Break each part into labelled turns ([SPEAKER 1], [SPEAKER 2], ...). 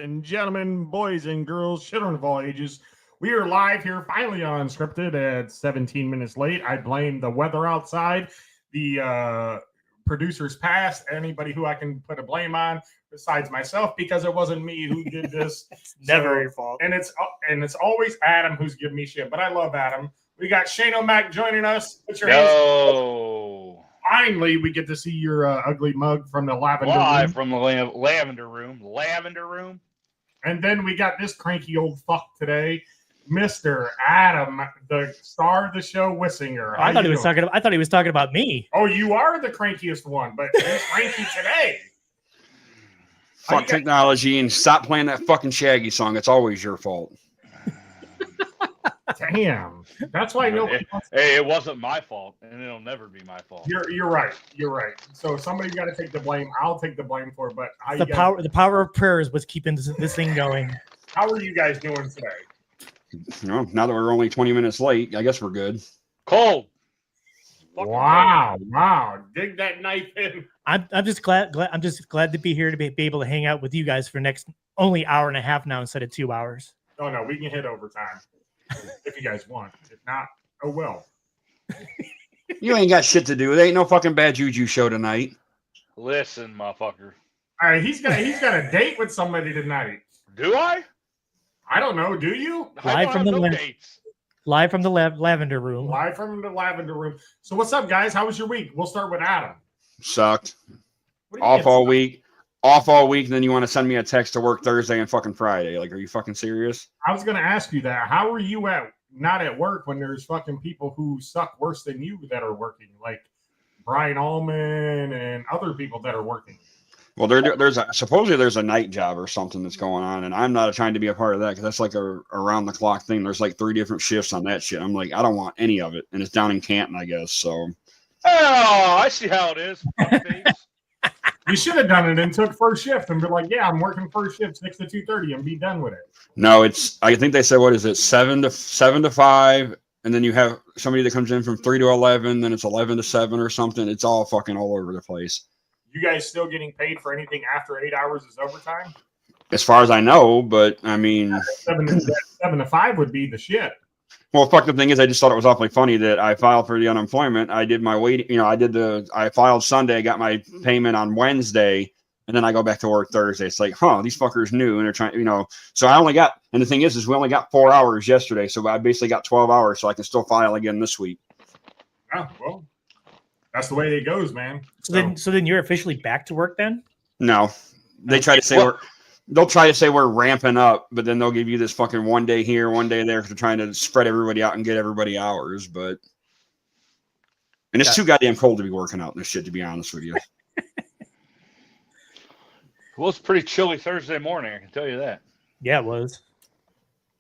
[SPEAKER 1] And gentlemen, boys and girls, children of all ages, we are live here finally on Unscripted at 17 minutes late. I blame the weather outside, the producers past, anybody who I can put a blame on besides myself, because it wasn't me who did this.
[SPEAKER 2] Never your fault.
[SPEAKER 1] And it's always Adam who's giving me shit, but I love Adam. We got Shane O'Mac joining us. Put your hands. Finally, we get to see your ugly mug from the lavender
[SPEAKER 3] Live
[SPEAKER 1] room.
[SPEAKER 3] from the lavender room. Lavender room.
[SPEAKER 1] And then we got this cranky old fuck today, Mr. Adam, the star of the show, Wissinger.
[SPEAKER 2] I thought he was talking about me.
[SPEAKER 1] Oh, you are the crankiest one, but he's cranky today.
[SPEAKER 4] Fuck technology and stop playing that fucking Shaggy song. It's always your fault.
[SPEAKER 1] Damn. That's why
[SPEAKER 3] Hey, it wasn't my fault, and it'll never be my fault.
[SPEAKER 1] You're right. You're right. So somebody's got to take the blame. I'll take the blame for it. But
[SPEAKER 2] The power of prayer is what's keeping this thing going.
[SPEAKER 1] How are you guys doing today?
[SPEAKER 4] Well, now that we're only 20 minutes late, I guess we're good.
[SPEAKER 3] Cold.
[SPEAKER 1] Wow. Dig that knife in.
[SPEAKER 2] I'm just glad to be here to be able to hang out with you guys for next only hour and a half now instead of 2 hours.
[SPEAKER 1] Oh no, we can hit overtime if you guys want. If not, oh well.
[SPEAKER 4] You ain't got shit to do. There ain't no fucking Bad Juju show tonight.
[SPEAKER 3] Listen, motherfucker.
[SPEAKER 1] All right, he's got a date with somebody tonight.
[SPEAKER 3] Do I?
[SPEAKER 1] I don't know. Do you?
[SPEAKER 2] Live from the lavender room.
[SPEAKER 1] Live from the lavender room. So what's up, guys? How was your week? We'll start with Adam.
[SPEAKER 4] Sucked. Off all week. And then you want to send me a text to work Thursday and fucking Friday. Like, are you fucking serious?
[SPEAKER 1] I was going to ask you that. How are you not at work when there's fucking people who suck worse than you that are working? Like Brian Allman and other people that are working.
[SPEAKER 4] Well, supposedly there's a night job or something that's going on, and I'm not trying to be a part of that because that's like a around the clock thing. There's like 3 different shifts on that shit. I'm like, I don't want any of it, and it's down in Canton, I guess. So.
[SPEAKER 3] Oh, I see how it is.
[SPEAKER 1] You should have done it and took first shift and be like, yeah, I'm working first shift 6 to 2:30 and be done with it.
[SPEAKER 4] No, I think they said, what is it, 7 to 5, and then you have somebody that comes in from 3 to 11, then it's 11 to 7 or something. It's all fucking all over the place.
[SPEAKER 1] You guys still getting paid for anything after 8 hours is overtime?
[SPEAKER 4] As far as I know, but I mean,
[SPEAKER 1] 7 to 5 would be the shit.
[SPEAKER 4] Well, fuck, the thing is, I just thought it was awfully funny that I filed for the unemployment. I did my I filed Sunday, I got my payment on Wednesday, and then I go back to work Thursday. It's like, these fuckers knew, and they're trying, so I only got, and the thing is we only got 4 hours yesterday, so I basically got 12 hours, so I can still file again this week.
[SPEAKER 1] Oh, well, that's the way it goes, man.
[SPEAKER 2] So then you're officially back to work then?
[SPEAKER 4] No, they try to say they'll try to say we're ramping up, but then they'll give you this fucking 1 day here, 1 day there. They're trying to spread everybody out and get everybody hours, and it's too goddamn cold to be working out in this shit, to be honest with you.
[SPEAKER 3] Well, it's pretty chilly Thursday morning, I can tell you that.
[SPEAKER 2] Yeah, it was.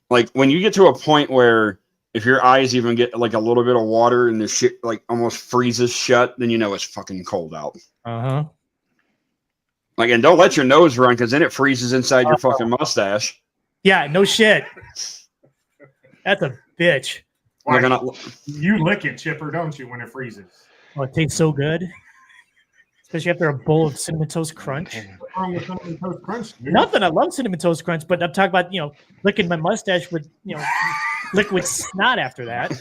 [SPEAKER 4] Like, when you get to a point where if your eyes even get like a little bit of water and the shit like almost freezes shut, then you know it's fucking cold out.
[SPEAKER 2] Uh-huh.
[SPEAKER 4] Like, and don't let your nose run, because then it freezes inside your fucking mustache.
[SPEAKER 2] Yeah, no shit. That's a bitch.
[SPEAKER 1] You lick it, Chipper, don't you, when it freezes?
[SPEAKER 2] Oh, it tastes so good. Especially after a bowl of Cinnamon Toast Crunch.
[SPEAKER 1] What's wrong with Cinnamon Toast Crunch, dude?
[SPEAKER 2] Nothing. I love Cinnamon Toast Crunch, but I'm talking about, licking my mustache with, liquid snot after that.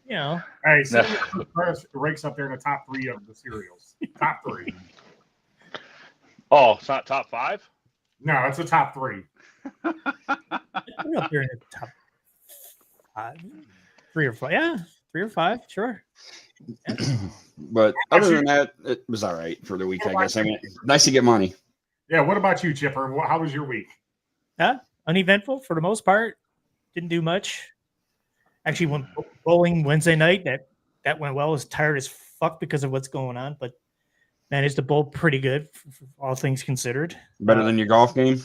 [SPEAKER 1] Hey, Cinnamon Toast Crunch ranks up there in the top 3 of the cereals. Top 3.
[SPEAKER 3] Oh, it's not top 5?
[SPEAKER 1] No, it's a top 3.
[SPEAKER 2] We're up there in the top 5, 3 or 5. Yeah, 3 or 5, sure. Yeah.
[SPEAKER 4] But other than that, it was all right for the week, I guess. I mean, nice to get money.
[SPEAKER 1] Yeah. What about you, Chipper? How was your week?
[SPEAKER 2] Uneventful for the most part. Didn't do much. Actually, went bowling Wednesday night. That went well. I was tired as fuck because of what's going on, but managed to bowl pretty good, for all things considered.
[SPEAKER 4] Better than your golf game?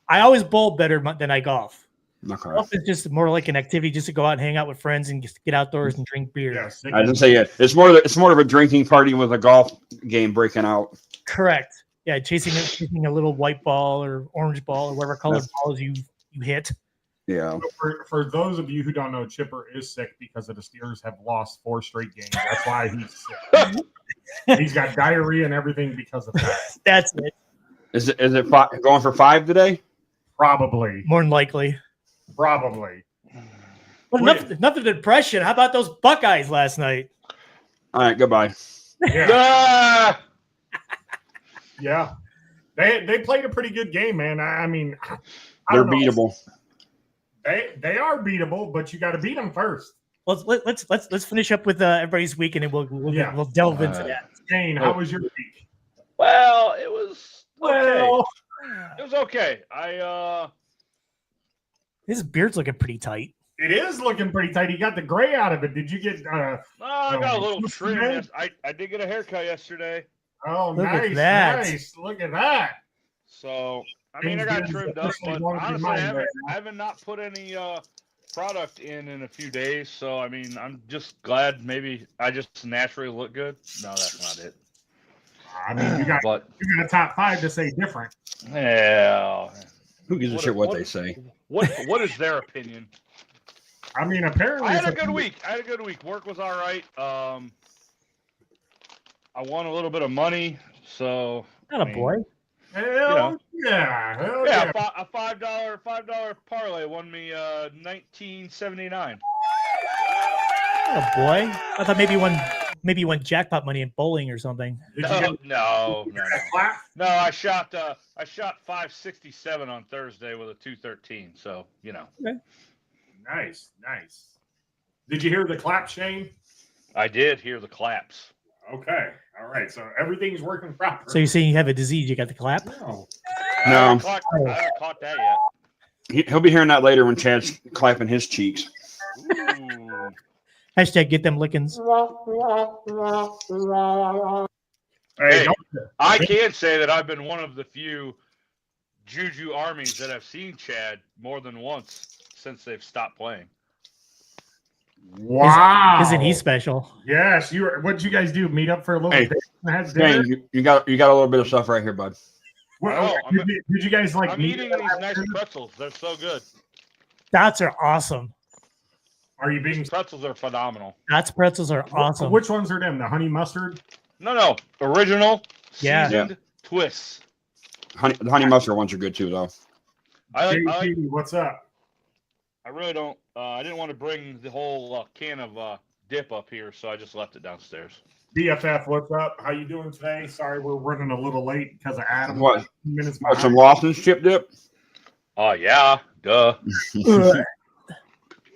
[SPEAKER 2] I always bowl better than I golf.
[SPEAKER 4] Okay.
[SPEAKER 2] Golf is just more like an activity, just to go out and hang out with friends and just get outdoors and drink beer.
[SPEAKER 1] Yes.
[SPEAKER 4] I didn't say it. It's more of a drinking party with a golf game breaking out.
[SPEAKER 2] Correct. Yeah, chasing a little white ball or orange ball or whatever colored balls you hit.
[SPEAKER 4] Yeah.
[SPEAKER 1] For those of you who don't know, Chipper is sick because the Steelers have lost 4 straight games. That's why he's sick. He's got diarrhea and everything because of that.
[SPEAKER 2] That's it.
[SPEAKER 4] Is it going for 5 today?
[SPEAKER 1] Probably.
[SPEAKER 2] More than likely.
[SPEAKER 1] Probably.
[SPEAKER 2] But enough of the depression. How about those Buckeyes last night?
[SPEAKER 4] All right, goodbye.
[SPEAKER 1] Yeah.
[SPEAKER 3] Ah!
[SPEAKER 1] Yeah. They played a pretty good game, man. I mean,
[SPEAKER 4] They're beatable.
[SPEAKER 1] They are beatable, but you got to beat them first.
[SPEAKER 2] Let's finish up with everybody's week, and then we'll delve into that.
[SPEAKER 1] Shane, how was your week?
[SPEAKER 3] Well, it was okay.
[SPEAKER 1] Well,
[SPEAKER 3] It was okay.
[SPEAKER 2] His beard's looking pretty tight.
[SPEAKER 1] it is looking pretty tight. You got the gray out of it. Did you get?
[SPEAKER 3] I got a little
[SPEAKER 1] what's the
[SPEAKER 3] trim.
[SPEAKER 1] name?
[SPEAKER 3] I did get a haircut yesterday,
[SPEAKER 1] Oh,
[SPEAKER 2] Look at
[SPEAKER 1] nice,
[SPEAKER 2] that.
[SPEAKER 1] nice. Look at that.
[SPEAKER 3] so I mean I got
[SPEAKER 1] Things
[SPEAKER 3] trimmed
[SPEAKER 1] get
[SPEAKER 3] up,
[SPEAKER 1] officially
[SPEAKER 3] but
[SPEAKER 1] going through
[SPEAKER 3] honestly,
[SPEAKER 1] mine
[SPEAKER 3] I haven't,
[SPEAKER 1] right now.
[SPEAKER 3] I haven't not put any product in a few days. So I mean I'm just glad maybe I just naturally look good. No, that's not it.
[SPEAKER 1] I mean, you got
[SPEAKER 3] But
[SPEAKER 1] a top 5 to say different.
[SPEAKER 3] yeah,
[SPEAKER 4] Who gives a shit what they say?
[SPEAKER 3] what is their opinion?
[SPEAKER 1] I mean, apparently,
[SPEAKER 3] I had a good week. Work was all right. I won a little bit of money, so
[SPEAKER 2] Not a boy.
[SPEAKER 1] Hell yeah, hell
[SPEAKER 3] yeah,
[SPEAKER 1] yeah.
[SPEAKER 3] a $5 parlay won me $19.79.
[SPEAKER 2] Not a boy. I thought maybe you won jackpot money in bowling or something.
[SPEAKER 1] Did you get
[SPEAKER 3] No.
[SPEAKER 1] a clap?
[SPEAKER 3] No, I shot 567 on Thursday with a 213. So
[SPEAKER 1] Nice. Did you hear the clap, Shane?
[SPEAKER 3] I did hear the claps.
[SPEAKER 1] Okay, all right. So everything's working proper.
[SPEAKER 2] So you're saying you have a disease? You got the clap?
[SPEAKER 1] No.
[SPEAKER 3] I
[SPEAKER 4] No,
[SPEAKER 3] haven't caught that yet.
[SPEAKER 4] he'll be hearing that later when Chad's clapping his cheeks.
[SPEAKER 3] Ooh.
[SPEAKER 2] Hashtag get them lickings.
[SPEAKER 1] Hey,
[SPEAKER 3] Hey, I can say that I've been one of the few Juju armies that have seen Chad more than once since they've stopped playing.
[SPEAKER 1] wow.
[SPEAKER 2] Isn't he special?
[SPEAKER 1] Yes, you were. What did you guys do? Meet up for a little
[SPEAKER 4] Hey,
[SPEAKER 1] date and have dinner?
[SPEAKER 4] Dang, you got a little bit of stuff right here, bud.
[SPEAKER 1] Well,
[SPEAKER 3] Oh,
[SPEAKER 1] did you guys like
[SPEAKER 3] I'm
[SPEAKER 1] meet
[SPEAKER 3] eating
[SPEAKER 1] up
[SPEAKER 3] these
[SPEAKER 1] after
[SPEAKER 3] nice
[SPEAKER 1] dinner?
[SPEAKER 3] pretzels. They're so good.
[SPEAKER 2] Dots are awesome.
[SPEAKER 1] Are you being?
[SPEAKER 3] These pretzels are phenomenal.
[SPEAKER 2] Dots pretzels are awesome.
[SPEAKER 1] Which ones are them? The honey mustard?
[SPEAKER 3] No. Original
[SPEAKER 2] Yeah.
[SPEAKER 3] seasoned twists.
[SPEAKER 4] The honey mustard ones are good too, though.
[SPEAKER 1] JP, what's up?
[SPEAKER 3] I really don't. I didn't want to bring the whole can of dip up here, so I just left it downstairs.
[SPEAKER 1] BFF, what's up? How you doing today? Sorry, we're running a little late because of Adam.
[SPEAKER 4] What?
[SPEAKER 1] 15 minutes
[SPEAKER 4] Some
[SPEAKER 1] behind.
[SPEAKER 4] Lawson's chip dip.
[SPEAKER 3] Oh yeah, duh.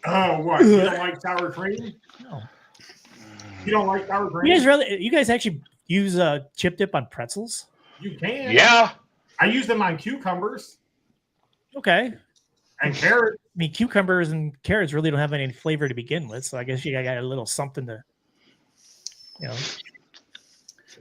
[SPEAKER 1] Oh, what? You don't like sour cream?
[SPEAKER 2] No.
[SPEAKER 1] You don't like sour cream?
[SPEAKER 2] You guys actually use chip dip on pretzels?
[SPEAKER 1] You can.
[SPEAKER 3] Yeah.
[SPEAKER 1] I use them on cucumbers
[SPEAKER 2] Okay.
[SPEAKER 1] and carrots.
[SPEAKER 2] I mean, cucumbers and carrots really don't have any flavor to begin with, so I guess you got a little something to,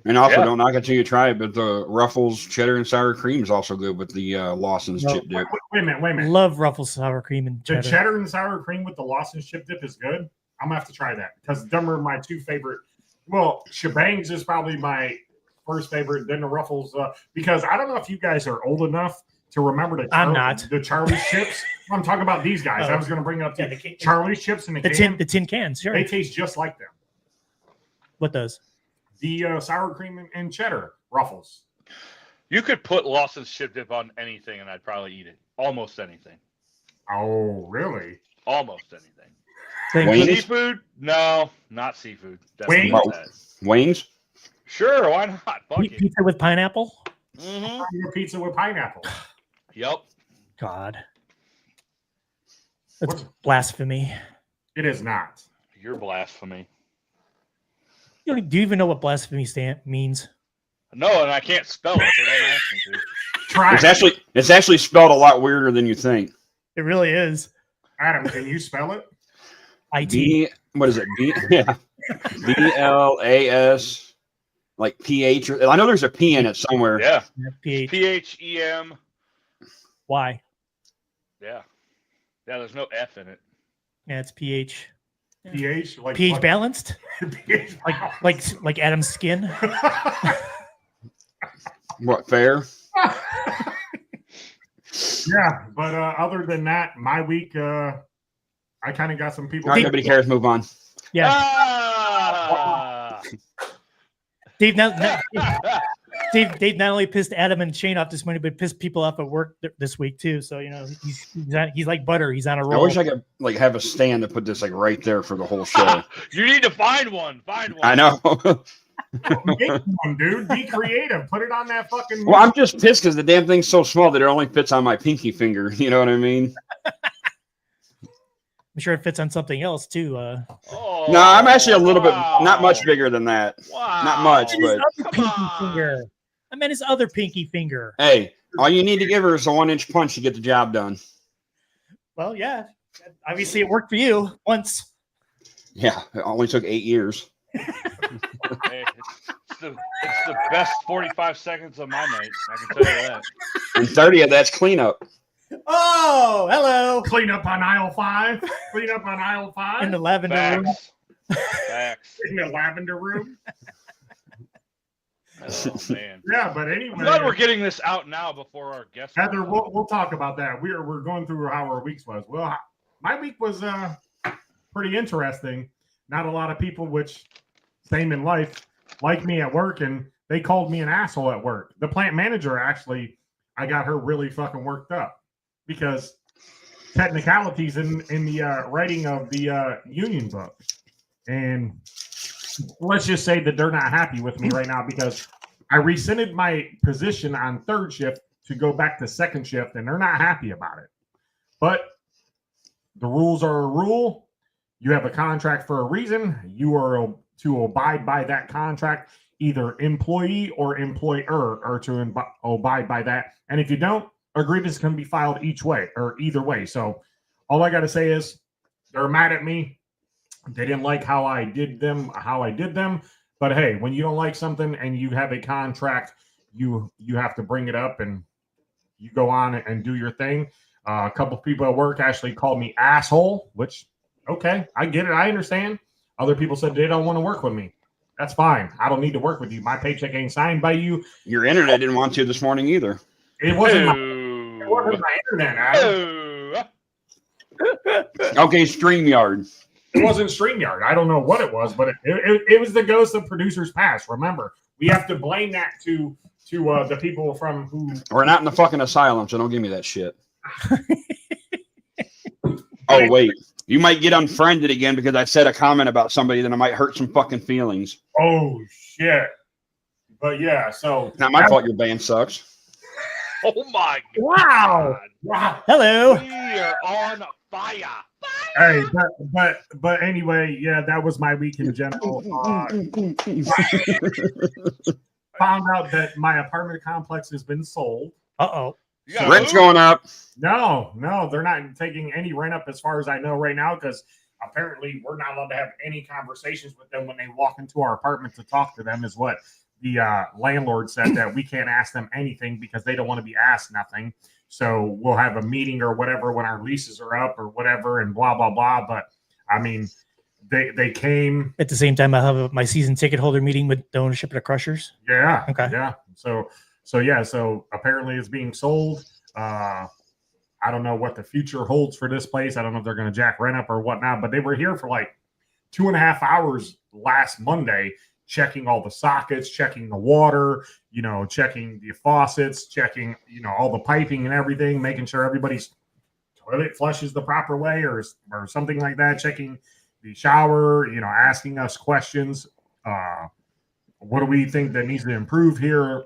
[SPEAKER 4] And also,
[SPEAKER 3] Yeah.
[SPEAKER 4] don't knock it till you try it, but the Ruffles cheddar and sour cream is also good with the Lawson's
[SPEAKER 2] No.
[SPEAKER 4] chip dip.
[SPEAKER 1] Wait a minute.
[SPEAKER 2] Love Ruffles sour cream and
[SPEAKER 1] The
[SPEAKER 2] cheddar.
[SPEAKER 1] cheddar and sour cream with the Lawson's chip dip is good. I'm gonna have to try that because them are my 2 favorite. Well, Shebangs is probably my first favorite, then the Ruffles. Because I don't know if you guys are old enough to remember
[SPEAKER 2] I'm not.
[SPEAKER 1] the Charlie's chips. I'm talking about these guys.
[SPEAKER 2] Oh.
[SPEAKER 1] I was gonna bring up
[SPEAKER 2] Yeah,
[SPEAKER 1] the Charlie's chips in the can.
[SPEAKER 2] the tin cans, sure.
[SPEAKER 1] They taste just like them.
[SPEAKER 2] What does?
[SPEAKER 1] The sour cream and cheddar Ruffles.
[SPEAKER 3] You could put Lawson's chip dip on anything, and I'd probably eat it. Almost anything.
[SPEAKER 1] Oh, really?
[SPEAKER 3] Almost anything.
[SPEAKER 4] Wings?
[SPEAKER 3] Seafood? No, not seafood. Definitely
[SPEAKER 1] Wings?
[SPEAKER 3] not that.
[SPEAKER 4] Wings?
[SPEAKER 3] Sure, why not? Fuck it.
[SPEAKER 2] Pizza with pineapple?
[SPEAKER 3] Mm-hmm.
[SPEAKER 1] Pizza with pineapple.
[SPEAKER 3] Yep.
[SPEAKER 2] God. That's
[SPEAKER 1] What's-
[SPEAKER 2] blasphemy.
[SPEAKER 1] It is not.
[SPEAKER 3] Your blasphemy.
[SPEAKER 2] Do you even know what blasphemy means?
[SPEAKER 3] No, and I can't spell it, so don't ask me to.
[SPEAKER 1] Try it.
[SPEAKER 4] It's actually spelled a lot weirder than you think.
[SPEAKER 2] It really is.
[SPEAKER 1] Adam, can you spell it?
[SPEAKER 2] IT.
[SPEAKER 4] What is it? Yeah. BLAS, like PH. I know there's a P in it somewhere.
[SPEAKER 3] Yeah.
[SPEAKER 2] PH.
[SPEAKER 3] PHEM.
[SPEAKER 2] Y.
[SPEAKER 3] Yeah. Yeah, there's no F in it.
[SPEAKER 2] Yeah, it's pH.
[SPEAKER 1] pH, like
[SPEAKER 2] pH
[SPEAKER 1] what?
[SPEAKER 2] balanced,
[SPEAKER 1] pH
[SPEAKER 2] like Adam's skin.
[SPEAKER 4] What, fair?
[SPEAKER 1] Yeah, but other than that, my week, I kind of got some people.
[SPEAKER 4] All right, nobody cares. Move on.
[SPEAKER 2] Yeah,
[SPEAKER 3] Ah!
[SPEAKER 2] Dave. Dave not only pissed Adam and Shane off this morning, but pissed people off at work this week too. So he's like butter. He's on a
[SPEAKER 4] I
[SPEAKER 2] roll.
[SPEAKER 4] wish I could like have a stand to put this like right there for the whole show.
[SPEAKER 3] You need to find one. Find one.
[SPEAKER 4] I know.
[SPEAKER 1] Make one, dude. Be creative. Put it on that fucking.
[SPEAKER 4] Well, I'm just pissed because the damn thing's so small that it only fits on my pinky finger. You know what I mean?
[SPEAKER 2] I'm sure it fits on something else too.
[SPEAKER 3] Oh,
[SPEAKER 4] No, I'm actually a little
[SPEAKER 3] wow.
[SPEAKER 4] bit, not much bigger than that.
[SPEAKER 3] Wow.
[SPEAKER 4] Not much,
[SPEAKER 2] His
[SPEAKER 4] but
[SPEAKER 2] other
[SPEAKER 3] Come
[SPEAKER 2] pinky
[SPEAKER 3] on.
[SPEAKER 2] finger. I meant his other pinky finger.
[SPEAKER 4] hey, all you need to give her is a 1-inch punch to get the job done.
[SPEAKER 2] Well, yeah. Obviously, it worked for you once.
[SPEAKER 4] Yeah, it only took 8 years.
[SPEAKER 3] Hey, it's the best 45 seconds of my night. I can tell you that.
[SPEAKER 4] And 30 of that's cleanup.
[SPEAKER 2] Oh, hello.
[SPEAKER 1] Clean up on aisle 5. Clean up on aisle 5.
[SPEAKER 2] In the lavender room.
[SPEAKER 3] Facts.
[SPEAKER 1] In the lavender room.
[SPEAKER 3] Oh man.
[SPEAKER 1] Yeah, but
[SPEAKER 3] I'm
[SPEAKER 1] anyway,
[SPEAKER 3] glad we're getting this out now before our guests.
[SPEAKER 1] Heather, we'll talk about that. We're going through how our weeks was. Well, my week was pretty interesting. Not a lot of people, which same in life, like me at work, and they called me an asshole at work. The plant manager actually, I got her really fucking worked up because technicalities in the writing of the union book, and let's just say that they're not happy with me right now because I rescinded my position on third shift to go back to second shift, and they're not happy about it. But the rules are a rule. You have a contract for a reason. You are to abide by that contract. Either employee or employer are to abide by that. And if you don't, a grievance can be filed each way or either way. So all I got to say is they're mad at me. They didn't like how I did them. But hey, when you don't like something and you have a contract, you have to bring it up and you go on and do your thing. A couple of people at work actually called me asshole, which, okay, I get it. I understand. Other people said they don't want to work with me. That's fine. I don't need to work with you. My paycheck ain't signed by you.
[SPEAKER 4] Your internet didn't want to this morning either.
[SPEAKER 1] It wasn't my internet, Adam.
[SPEAKER 4] Okay, StreamYard.
[SPEAKER 1] It wasn't StreamYard. I don't know what it was, but it was the ghost of Producers Past. Remember, we have to blame that to the people from who.
[SPEAKER 4] We're not in the fucking asylum, so don't give me that shit. Oh, wait. You might get unfriended again because I said a comment about somebody that I might hurt some fucking feelings.
[SPEAKER 1] Oh, shit. But yeah, so.
[SPEAKER 4] It's not my fault your band sucks.
[SPEAKER 3] Oh my
[SPEAKER 1] Wow.
[SPEAKER 3] God.
[SPEAKER 1] Wow.
[SPEAKER 2] Hello.
[SPEAKER 3] We are on fire.
[SPEAKER 1] Hey, but anyway, yeah, that was my week in general. Found out that my apartment complex has been sold.
[SPEAKER 2] Uh-oh.
[SPEAKER 3] You got
[SPEAKER 4] Rent's
[SPEAKER 3] who?
[SPEAKER 4] going up.
[SPEAKER 1] No, they're not taking any rent up as far as I know right now because apparently we're not allowed to have any conversations with them when they walk into our apartment to talk to them is what the landlord said, that we can't ask them anything because they don't want to be asked nothing. So we'll have a meeting or whatever when our leases are up or whatever and blah, blah, blah. But I mean, they came.
[SPEAKER 2] At the same time, I have my season ticket holder meeting with the ownership of the Crushers.
[SPEAKER 1] Yeah.
[SPEAKER 2] Okay.
[SPEAKER 1] Yeah. So apparently it's being sold. I don't know what the future holds for this place. I don't know if they're going to jack rent up or whatnot, but they were here for like 2.5 hours last Monday, checking all the sockets, checking the water, checking the faucets, checking, all the piping and everything, making sure everybody's toilet flushes the proper way or something like that, checking the shower, asking us questions. What do we think that needs to improve here?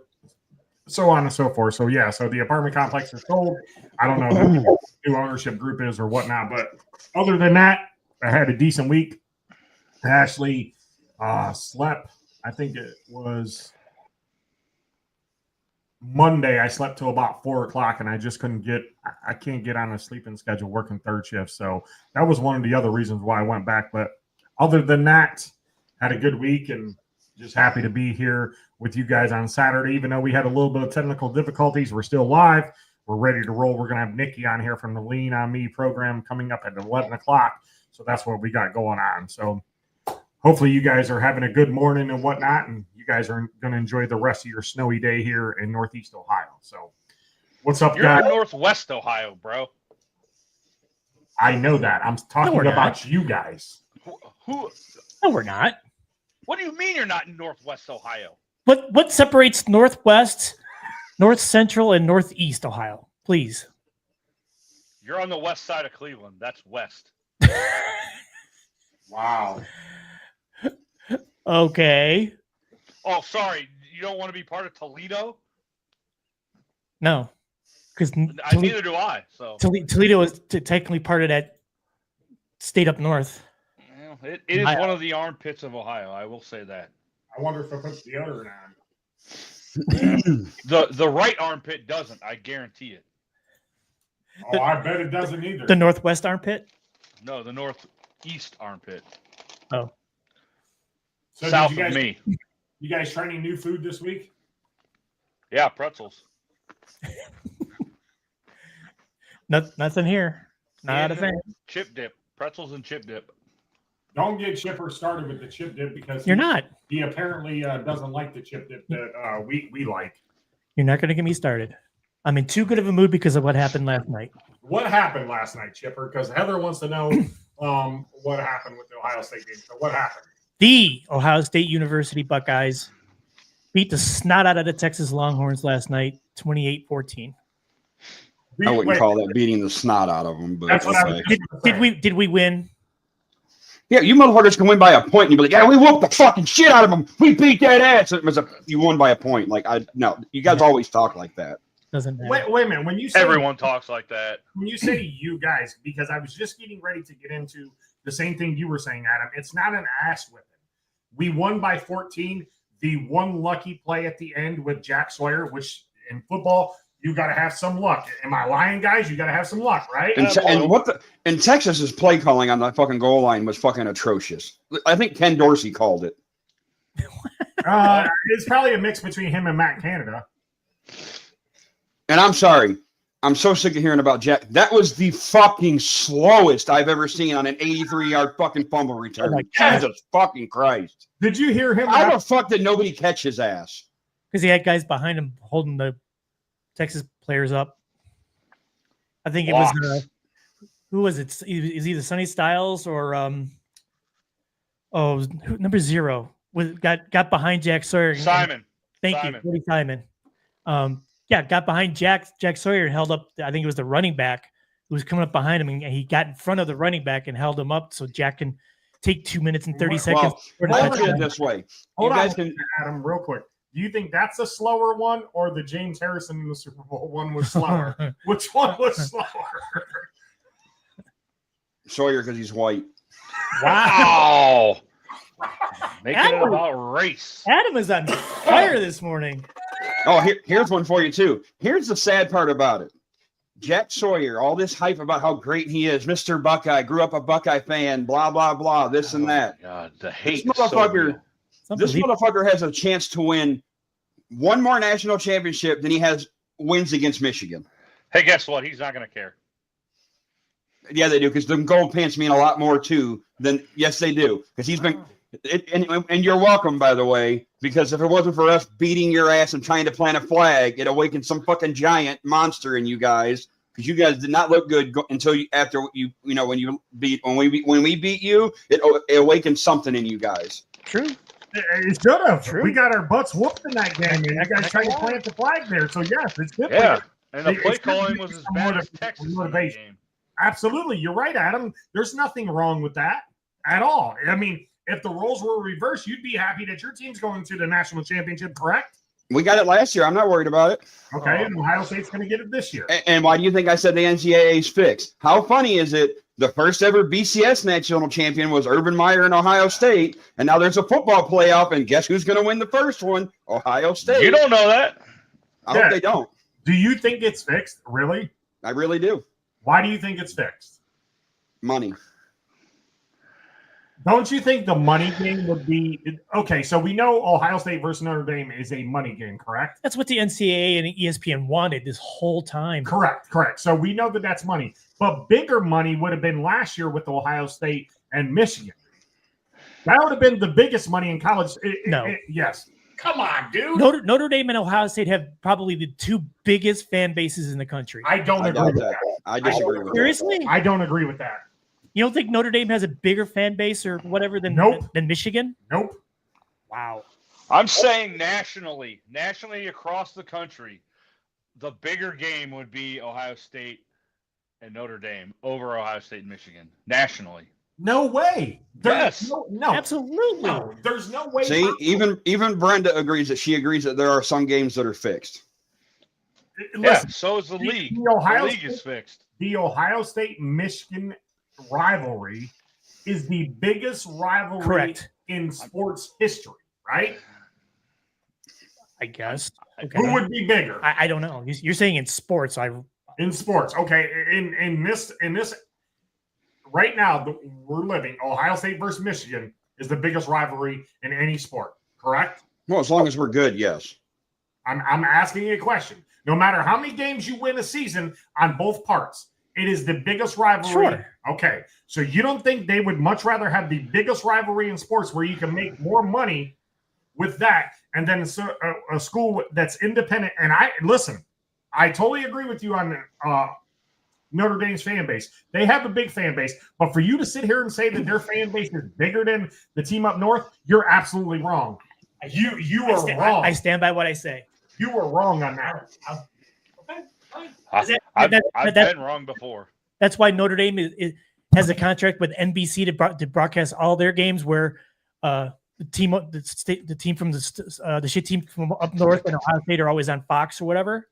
[SPEAKER 1] so on and so forth. So yeah, so the apartment complex is sold. I don't know who the new ownership group is or whatnot, but other than that, I had a decent week. Ashley slept. I think it was Monday. I slept till about 4:00, and I just couldn't get. I can't get on a sleeping schedule working third shift. So that was one of the other reasons why I went back. But other than that, had a good week and just happy to be here with you guys on Saturday. Even though we had a little bit of technical difficulties, we're still live. We're ready to roll. We're going to have Nikki on here from the Lean On Me program coming up at 11 o'clock. So that's what we got going on. So hopefully you guys are having a good morning and whatnot, and you guys are going to enjoy the rest of your snowy day here in Northeast Ohio. So what's up,
[SPEAKER 3] You're
[SPEAKER 1] guys?
[SPEAKER 3] in Northwest Ohio, bro.
[SPEAKER 1] I know that. I'm talking
[SPEAKER 2] we're
[SPEAKER 1] about you guys.
[SPEAKER 3] Who?
[SPEAKER 2] No, we're not.
[SPEAKER 3] What do you mean you're not in Northwest Ohio?
[SPEAKER 2] What separates Northwest, North Central, and Northeast Ohio? Please.
[SPEAKER 3] You're on the west side of Cleveland. That's west.
[SPEAKER 1] Wow.
[SPEAKER 2] Okay.
[SPEAKER 3] Oh, sorry. You don't want to be part of Toledo?
[SPEAKER 2] No, because
[SPEAKER 3] Neither do I. So
[SPEAKER 2] Toledo is technically part of that state up north.
[SPEAKER 3] well, it is one of the armpits of Ohio. I will say that.
[SPEAKER 1] I wonder if I put the other on.
[SPEAKER 3] The right armpit doesn't. I guarantee it.
[SPEAKER 1] Oh, I bet it doesn't either.
[SPEAKER 2] The northwest armpit.
[SPEAKER 3] No, the northeast armpit.
[SPEAKER 2] Oh,
[SPEAKER 1] So
[SPEAKER 3] South
[SPEAKER 1] did you
[SPEAKER 3] of
[SPEAKER 1] guys,
[SPEAKER 3] me.
[SPEAKER 1] You guys try any new food this week?
[SPEAKER 3] Yeah, pretzels.
[SPEAKER 2] nothing here. Not a
[SPEAKER 3] And
[SPEAKER 2] thing.
[SPEAKER 3] Chip dip. Pretzels and chip dip.
[SPEAKER 1] Don't get Chipper started with the chip dip because
[SPEAKER 2] You're not.
[SPEAKER 1] He apparently doesn't like the chip dip that we like.
[SPEAKER 2] You're not going to get me started. I'm in too good of a mood because of what happened last night.
[SPEAKER 1] What happened last night, Chipper? Because Heather wants to know what happened with the Ohio State game. So what happened?
[SPEAKER 2] The Ohio State University Buckeyes beat the snot out of the Texas Longhorns last night, 28-14.
[SPEAKER 4] I wouldn't call that beating the snot out of them, but
[SPEAKER 1] That's what I was
[SPEAKER 4] okay.
[SPEAKER 2] Did we win?
[SPEAKER 4] Yeah, you motherfuckers can win by a point, and you be like, "Yeah, we whooped the fucking shit out of them. We beat that ass." You won by a point. Like no, you guys always talk like that.
[SPEAKER 2] Doesn't matter.
[SPEAKER 1] Wait a minute. When you say
[SPEAKER 3] Everyone talks like that.
[SPEAKER 1] when you say you guys, because I was just getting ready to get into the same thing you were saying, Adam. It's not an ass whipping. We won by 14. The one lucky play at the end with Jack Sawyer, which in football you got to have some luck. Am I lying, guys? You got to have some luck, right?
[SPEAKER 4] And Texas's play calling on the fucking goal line was fucking atrocious. I think Ken Dorsey called it.
[SPEAKER 1] It's probably a mix between him and Matt Canada.
[SPEAKER 4] And I'm sorry. I'm so sick of hearing about Jack. That was the fucking slowest I've ever seen on an 83-yard fucking fumble return.
[SPEAKER 2] Oh my God.
[SPEAKER 4] Jesus fucking Christ.
[SPEAKER 1] Did you hear him?
[SPEAKER 4] How the fuck did nobody catch his ass?
[SPEAKER 2] Because he had guys behind him holding the Texas players up. I think it was who was it? Is either Sonny Styles or number 0 got behind Jack Sawyer.
[SPEAKER 3] Simon.
[SPEAKER 2] Thank you, Cody Simon. Got behind Jack Sawyer and held up. I think it was the running back who was coming up behind him, and he got in front of the running back and held him up so Jack can take 2 minutes and 30 seconds.
[SPEAKER 4] I'll put it this way.
[SPEAKER 1] Hold
[SPEAKER 4] you
[SPEAKER 1] on,
[SPEAKER 4] guys can,
[SPEAKER 1] Adam, real quick. Do you think that's a slower one, or the James Harrison in the Super Bowl one was slower? Which one was slower?
[SPEAKER 4] Sawyer, because he's white.
[SPEAKER 3] Wow. Making it about race.
[SPEAKER 2] Adam is on fire this morning.
[SPEAKER 4] Oh, here's one for you, too. Here's the sad part about it. Jack Sawyer, all this hype about how great he is, Mr. Buckeye, grew up a Buckeye fan, blah, blah, blah, this and that.
[SPEAKER 3] God, the hate
[SPEAKER 4] This motherfucker has a chance to win one more national championship than he has wins against Michigan.
[SPEAKER 3] Hey, guess what? He's not going to care.
[SPEAKER 4] Yeah, they do, because the gold pants mean a lot more, too, than, yes, they do, because he's been, and you're welcome, by the way, because if it wasn't for us beating your ass and trying to plant a flag, it awakened some fucking giant monster in you guys, because you guys did not look good until when we beat you, it awakened something in you guys.
[SPEAKER 2] True.
[SPEAKER 1] It should have.
[SPEAKER 2] True.
[SPEAKER 1] We got our butts whooped in that game, and you guys tried to plant the flag there. So yes, it's good.
[SPEAKER 3] Yeah, and the
[SPEAKER 1] It's
[SPEAKER 3] play
[SPEAKER 1] good
[SPEAKER 3] calling
[SPEAKER 1] to
[SPEAKER 3] was
[SPEAKER 1] get
[SPEAKER 3] as
[SPEAKER 1] some
[SPEAKER 3] bad as Texas in that
[SPEAKER 1] motivation.
[SPEAKER 3] game.
[SPEAKER 1] Absolutely, you're right, Adam. There's nothing wrong with that at all. I mean, if the roles were reversed, you'd be happy that your team's going to the national championship, correct?
[SPEAKER 4] We got it last year. I'm not worried about it.
[SPEAKER 1] Okay, and Ohio State's going to get it this year.
[SPEAKER 4] And why do you think I said the NCAA is fixed? How funny is it? The first ever BCS national champion was Urban Meyer in Ohio State, and now there's a football playoff, and guess who's going to win the first one? Ohio State.
[SPEAKER 3] You don't know that.
[SPEAKER 4] I hope they don't.
[SPEAKER 1] Do you think it's fixed? Really?
[SPEAKER 4] I really do.
[SPEAKER 1] Why do you think it's fixed?
[SPEAKER 4] Money.
[SPEAKER 1] Don't you think the money game would be okay? So we know Ohio State versus Notre Dame is a money game, correct?
[SPEAKER 2] That's what the NCAA and ESPN wanted this whole time.
[SPEAKER 1] Correct. So we know that that's money, but bigger money would have been last year with Ohio State and Michigan. That would have been the biggest money in college. Yes. Come on, dude.
[SPEAKER 2] Notre Dame and Ohio State have probably the two biggest fan bases in the country.
[SPEAKER 1] I don't agree with that.
[SPEAKER 4] I disagree with that.
[SPEAKER 2] Seriously?
[SPEAKER 1] I don't agree with that.
[SPEAKER 2] You don't think Notre Dame has a bigger fan base or whatever than Michigan?
[SPEAKER 1] Nope.
[SPEAKER 2] Wow.
[SPEAKER 3] I'm saying nationally across the country, the bigger game would be Ohio State and Notre Dame over Ohio State and Michigan nationally.
[SPEAKER 1] No way.
[SPEAKER 3] Yes.
[SPEAKER 2] No. Absolutely.
[SPEAKER 1] No, there's no way.
[SPEAKER 4] See, even Brenda agrees that there are some games that are fixed.
[SPEAKER 1] Listen,
[SPEAKER 3] so is the league.
[SPEAKER 1] The
[SPEAKER 3] league is fixed.
[SPEAKER 1] The Ohio State-Michigan rivalry is the biggest rivalry in sports history, right?
[SPEAKER 2] I guess. Okay.
[SPEAKER 1] Who would be bigger?
[SPEAKER 2] I don't know. You're saying in sports.
[SPEAKER 1] In sports, okay. In this right now, we're living Ohio State versus Michigan is the biggest rivalry in any sport, correct?
[SPEAKER 4] Well, as long as we're good, yes.
[SPEAKER 1] I'm asking you a question. No matter how many games you win a season on both parts, it is the biggest rivalry.
[SPEAKER 2] Sure.
[SPEAKER 1] Okay. So you don't think they would much rather have the biggest rivalry in sports where you can make more money with that and then a school that's independent? And I totally agree with you on Notre Dame's fan base. They have a big fan base, but for you to sit here and say that their fan base is bigger than the team up north, you're absolutely wrong. You are wrong.
[SPEAKER 2] I stand by what I say.
[SPEAKER 1] You were wrong on that.
[SPEAKER 3] I've been wrong before.
[SPEAKER 2] That's why Notre Dame has a contract with NBC to broadcast all their games, where the team from the shit team from up north and Ohio State are always on Fox or whatever,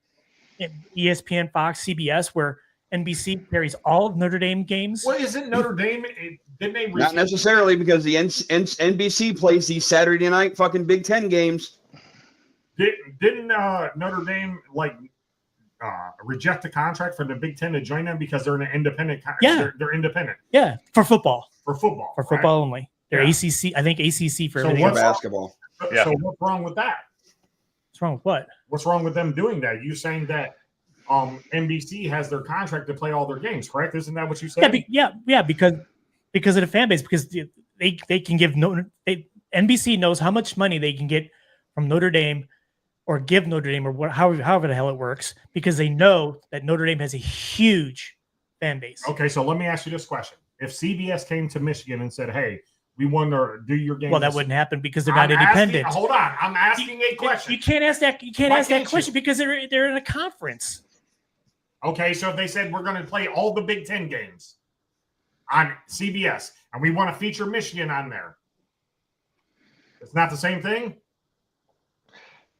[SPEAKER 2] ESPN, Fox, CBS, where NBC carries all of Notre Dame games.
[SPEAKER 1] Well, isn't Notre Dame? Didn't they?
[SPEAKER 4] Not necessarily, because the NBC plays these Saturday night fucking Big Ten games.
[SPEAKER 1] Didn't Notre Dame reject the contract for the Big Ten to join them because they're an independent? They're independent.
[SPEAKER 2] Yeah, for football.
[SPEAKER 1] For football.
[SPEAKER 2] For football only. They're ACC. I think ACC for everything.
[SPEAKER 4] Basketball.
[SPEAKER 1] So what's wrong with that?
[SPEAKER 2] What's wrong with what?
[SPEAKER 1] What's wrong with them doing that? You saying that NBC has their contract to play all their games, correct? Isn't that what you said?
[SPEAKER 2] Yeah, because of the fan base, because they can give NBC knows how much money they can get from Notre Dame or give Notre Dame or however the hell it works, because they know that Notre Dame has a huge fan base.
[SPEAKER 1] Okay, so let me ask you this question. If CBS came to Michigan and said, hey, we want to do your game.
[SPEAKER 2] Well, that wouldn't happen because they're not independent.
[SPEAKER 1] Hold on. I'm asking a question.
[SPEAKER 2] You can't ask that. You can't ask that question because they're in a conference.
[SPEAKER 1] Okay, so if they said we're going to play all the Big Ten games on CBS and we want to feature Michigan on there, it's not the same thing?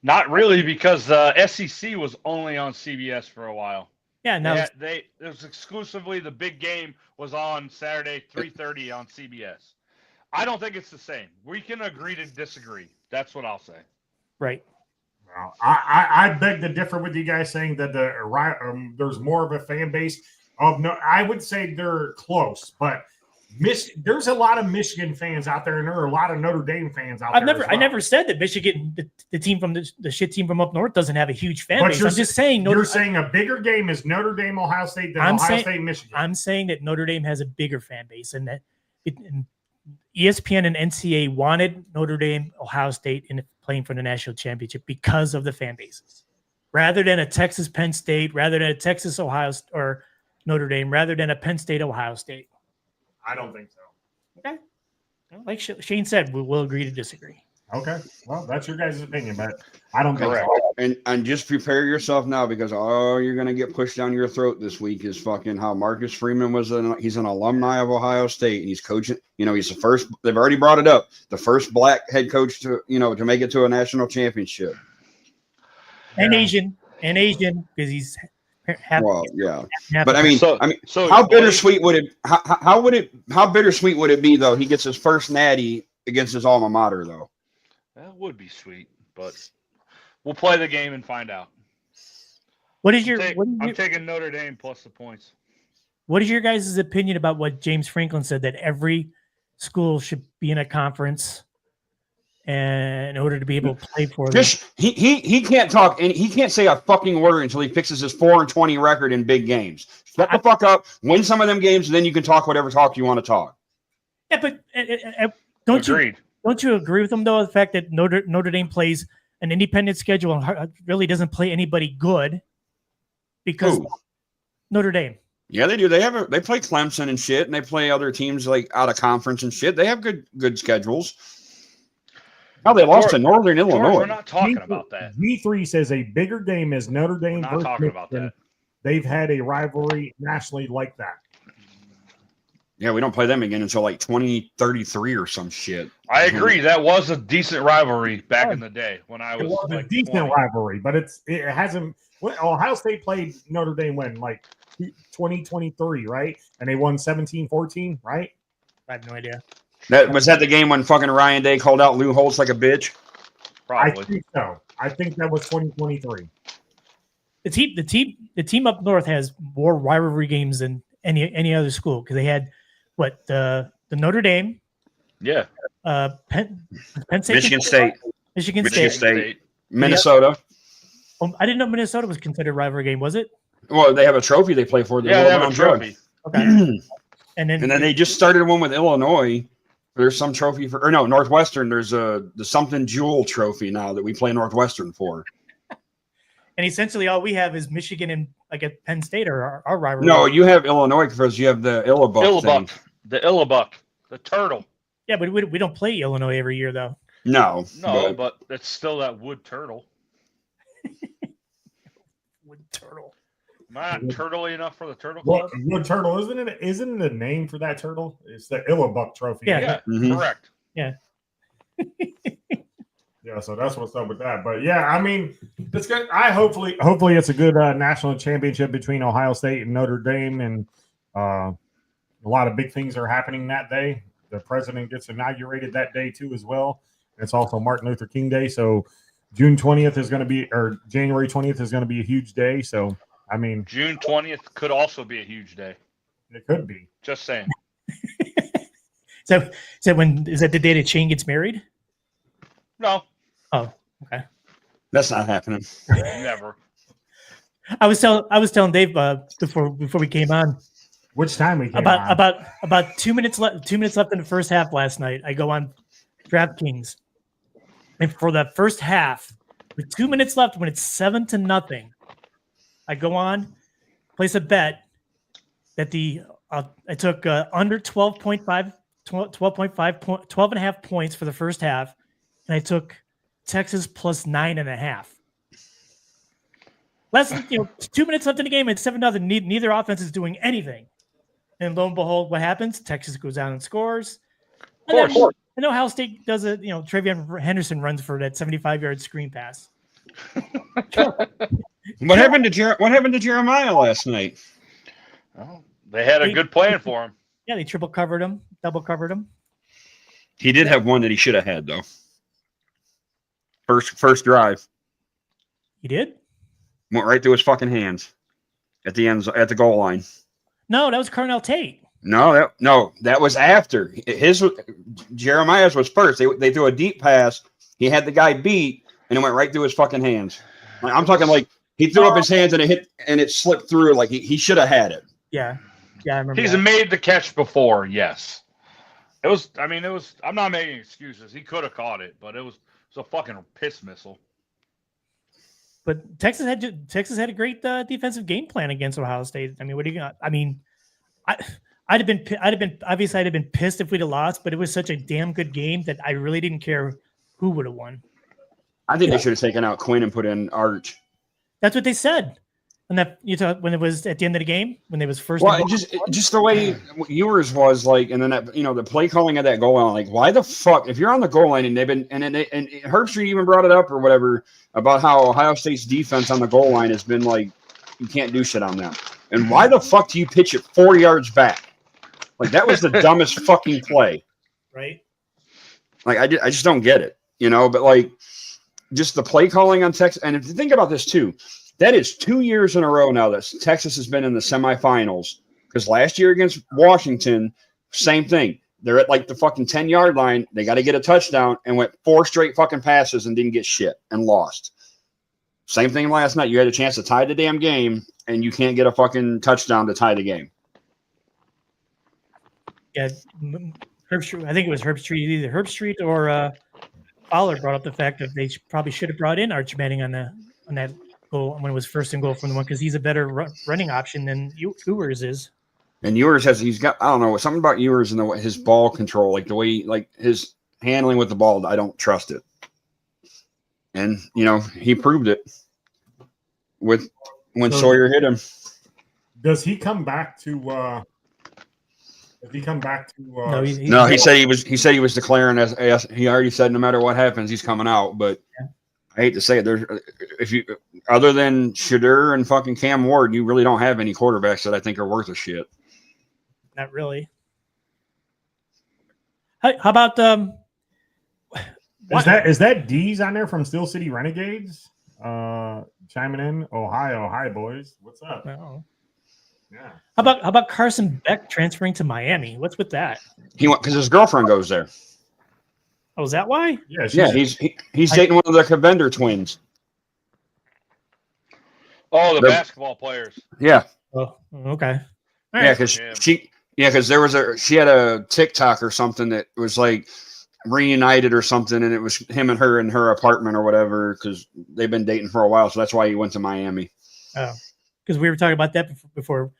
[SPEAKER 3] Not really, because SEC was only on CBS for a while.
[SPEAKER 2] Yeah, no,
[SPEAKER 3] it was exclusively the big game was on Saturday 3:30 on CBS. I don't think it's the same. We can agree to disagree. That's what I'll say.
[SPEAKER 2] Right.
[SPEAKER 1] Well, I beg to differ with you guys, saying that there's more of a fan base of no. I would say they're close, but there's a lot of Michigan fans out there, and there are a lot of Notre Dame fans out there.
[SPEAKER 2] I never said that Michigan, the team from the shit team from up north, doesn't have a huge fan base. I'm just saying.
[SPEAKER 1] You're saying a bigger game is Notre Dame, Ohio State than Ohio State, Michigan.
[SPEAKER 2] I'm saying that Notre Dame has a bigger fan base, and that ESPN and NCAA wanted Notre Dame, Ohio State in playing for the national championship because of the fan bases, rather than a Texas Penn State, rather than a Texas Ohio or Notre Dame, rather than a Penn State Ohio State.
[SPEAKER 1] I don't think so.
[SPEAKER 2] Okay. Like Shane said, we'll agree to disagree.
[SPEAKER 1] Okay. Well, that's your guys' opinion, but I don't think so.
[SPEAKER 4] And just prepare yourself now, because you're going to get pushed down your throat this week is fucking how Marcus Freeman he's an alumni of Ohio State, and he's coaching. He's the first. They've already brought it up. The first black head coach to make it to a national championship.
[SPEAKER 2] and
[SPEAKER 1] Yeah.
[SPEAKER 2] Asian because he's half.
[SPEAKER 4] Well, yeah.
[SPEAKER 2] half
[SPEAKER 4] But I mean,
[SPEAKER 3] So
[SPEAKER 4] how bittersweet would it? How bittersweet would it be though? He gets his first natty against his alma mater, though.
[SPEAKER 3] that would be sweet, but we'll play the game and find out.
[SPEAKER 2] What is your
[SPEAKER 3] I'm taking Notre Dame plus the points.
[SPEAKER 2] what is your guys' opinion about what James Franklin said that every school should be in a conference and in order to be able to play for them?
[SPEAKER 4] Just he can't talk and he can't say a fucking word until he fixes his 4-20 record in big games. Shut the fuck up, win some of them games, and then you can talk whatever talk you want to talk.
[SPEAKER 2] Yeah, but don't
[SPEAKER 3] Agreed.
[SPEAKER 2] you agree with them though? The fact that Notre Dame plays an independent schedule and really doesn't play anybody good because
[SPEAKER 4] Who?
[SPEAKER 2] Notre Dame.
[SPEAKER 4] Yeah, they do. They play Clemson and shit, and they play other teams like out of conference and shit. They have good schedules. Oh, they lost to Northern Illinois.
[SPEAKER 3] We're not talking about that.
[SPEAKER 1] G3 says a bigger game is Notre Dame
[SPEAKER 3] We're not
[SPEAKER 1] versus
[SPEAKER 3] talking about
[SPEAKER 1] Michigan.
[SPEAKER 3] that.
[SPEAKER 1] They've had a rivalry nationally like that.
[SPEAKER 4] Yeah, we don't play them again until like 2033 or some shit.
[SPEAKER 3] I agree. That was a decent rivalry back in the day when I
[SPEAKER 1] It
[SPEAKER 3] was
[SPEAKER 1] was a
[SPEAKER 3] like
[SPEAKER 1] decent
[SPEAKER 3] 20.
[SPEAKER 1] rivalry, but it hasn't. Ohio State played Notre Dame when, like 2023, right? And they won 17-14, right?
[SPEAKER 2] I have no idea.
[SPEAKER 4] Was that the game when fucking Ryan Day called out Lou Holtz like a bitch?
[SPEAKER 1] I
[SPEAKER 3] Probably.
[SPEAKER 1] think so. I think that was 2023.
[SPEAKER 2] The team up north has more rivalry games than any other school because they had the Notre Dame,
[SPEAKER 3] Yeah.
[SPEAKER 2] Penn State,
[SPEAKER 4] Michigan State,
[SPEAKER 2] Michigan
[SPEAKER 4] Michigan
[SPEAKER 2] State.
[SPEAKER 4] State. Minnesota.
[SPEAKER 2] I didn't know Minnesota was considered a rivalry game. Was it?
[SPEAKER 4] Well, they have a trophy they play for.
[SPEAKER 3] Yeah, they have a trophy.
[SPEAKER 2] Okay. And
[SPEAKER 4] And then they just started one with Illinois. There's some trophy for, or no, Northwestern. There's the something Jewel trophy now that we play Northwestern for.
[SPEAKER 2] And essentially, all we have is Michigan and like at Penn State or our rivalry.
[SPEAKER 4] No, you have Illinois because you have the Illabuck thing.
[SPEAKER 3] The Illabuck. The turtle.
[SPEAKER 2] Yeah, but we don't play Illinois every year though.
[SPEAKER 4] No,
[SPEAKER 3] No, but it's still that wood turtle.
[SPEAKER 2] Wood turtle.
[SPEAKER 3] Am I not turtley enough for the turtle
[SPEAKER 1] Well,
[SPEAKER 3] club?
[SPEAKER 1] wood turtle, isn't it? Isn't the name for that turtle? It's the Illabuck trophy.
[SPEAKER 2] Yeah.
[SPEAKER 3] Yeah,
[SPEAKER 4] Mhm.
[SPEAKER 3] correct.
[SPEAKER 1] Yeah, so that's what's up with that. But yeah, I mean, it's good. Hopefully it's a good national championship between Ohio State and Notre Dame, and a lot of big things are happening that day. The president gets inaugurated that day too, as well. It's also Martin Luther King Day, so June 20th is going to be, or January 20th is going to be a huge day. So I mean,
[SPEAKER 3] June 20th could also be a huge day.
[SPEAKER 1] it could be.
[SPEAKER 3] Just saying.
[SPEAKER 2] Is that the day that Shane gets married?
[SPEAKER 3] No,
[SPEAKER 2] Oh, okay.
[SPEAKER 4] that's not happening.
[SPEAKER 3] never.
[SPEAKER 2] I was telling Dave before we came on
[SPEAKER 1] Which time we came on?
[SPEAKER 2] about 2 minutes left. 2 minutes left in the first half last night. I go on DraftKings, and for that first half, with 2 minutes left, when it's 7-0, I go on, place a bet that I took under 12.5 12.5 points for the first half, and I took Texas plus 9.5. Less than 2 minutes left in the game, it's 7-0. Neither offense is doing anything, and lo and behold, what happens? Texas goes down and scores.
[SPEAKER 3] Of course.
[SPEAKER 2] I know Ohio State does it. Travion Henderson runs for that 75-yard screen pass.
[SPEAKER 4] What happened to Jeremiah last night?
[SPEAKER 3] Well, they had a good plan for him.
[SPEAKER 2] Yeah, they triple covered him, double covered him.
[SPEAKER 4] He did have one that he should have had though. First drive
[SPEAKER 2] He did?
[SPEAKER 4] went right through his fucking hands at the goal line.
[SPEAKER 2] No, that was Carnell Tate.
[SPEAKER 4] No, that was after Jeremiah's was first. They threw a deep pass. He had the guy beat, and it went right through his fucking hands. I'm talking like he threw up his hands and it slipped through. Like he should have had it.
[SPEAKER 2] Yeah, I remember.
[SPEAKER 3] He's
[SPEAKER 2] that.
[SPEAKER 3] made the catch before, yes. It was. I'm not making excuses. He could have caught it, but it was a fucking piss missile.
[SPEAKER 2] But Texas had a great defensive game plan against Ohio State. I mean, what do you got? I mean, I'd have been pissed if we'd have lost, but it was such a damn good game that I really didn't care who would have won.
[SPEAKER 4] I think they should have taken out Quinn and put in Arch.
[SPEAKER 2] That's what they said. And that you thought when it was at the end of the game when they was first.
[SPEAKER 4] Well, just the way Ewers was like, and then that the play calling of that goal line, like why the fuck if you're on the goal line and they've been and Herbstreit even brought it up or whatever about how Ohio State's defense on the goal line has been like you can't do shit on them, and why the fuck do you pitch it 4 yards back? Like that was the dumbest fucking play,
[SPEAKER 2] right?
[SPEAKER 4] Like I just don't get it, But like just the play calling on Texas, and if you think about this too. That is 2 years in a row now that Texas has been in the semifinals. Because last year against Washington, same thing. They're at like the fucking 10-yard line. They got to get a touchdown and went 4 straight fucking passes and didn't get shit and lost. Same thing last night. You had a chance to tie the damn game and you can't get a fucking touchdown to tie the game.
[SPEAKER 2] Yeah, Herbstreit. I think it was Herbstreit, either Herbstreit or Fowler brought up the fact that they probably should have brought in Arch Manning on that goal when it was first and goal from the one because he's a better running option than Ewers is. And Ewers
[SPEAKER 4] he's got I don't know something about Ewers and his ball control, like the way like his handling with the ball. I don't trust it, and he proved it with when Sawyer hit him.
[SPEAKER 1] Does he come back to? Does he come back to?
[SPEAKER 4] No, he said he was declaring as he already said no matter what happens he's coming out, but. Yeah. I hate to say it. There's other than Shadur and fucking Cam Ward, you really don't have any quarterbacks that I think are worth a shit.
[SPEAKER 2] Not really. How about
[SPEAKER 1] is that D's on there from Steel City Renegades? Chiming in. Ohio, hi boys. What's up?
[SPEAKER 2] Oh. Yeah. How about Carson Beck transferring to Miami? What's with that?
[SPEAKER 4] He went because his girlfriend goes there.
[SPEAKER 2] Oh, is that why?
[SPEAKER 4] Yeah, he's dating one of the Cavender twins.
[SPEAKER 3] Oh, the basketball players.
[SPEAKER 4] Yeah.
[SPEAKER 2] Oh, okay.
[SPEAKER 4] All right. Because she had a TikTok or something that was like reunited or something, and it was him and her in her apartment or whatever because they've been dating for a while, so that's why he went to Miami.
[SPEAKER 2] Oh, because we were talking about that before.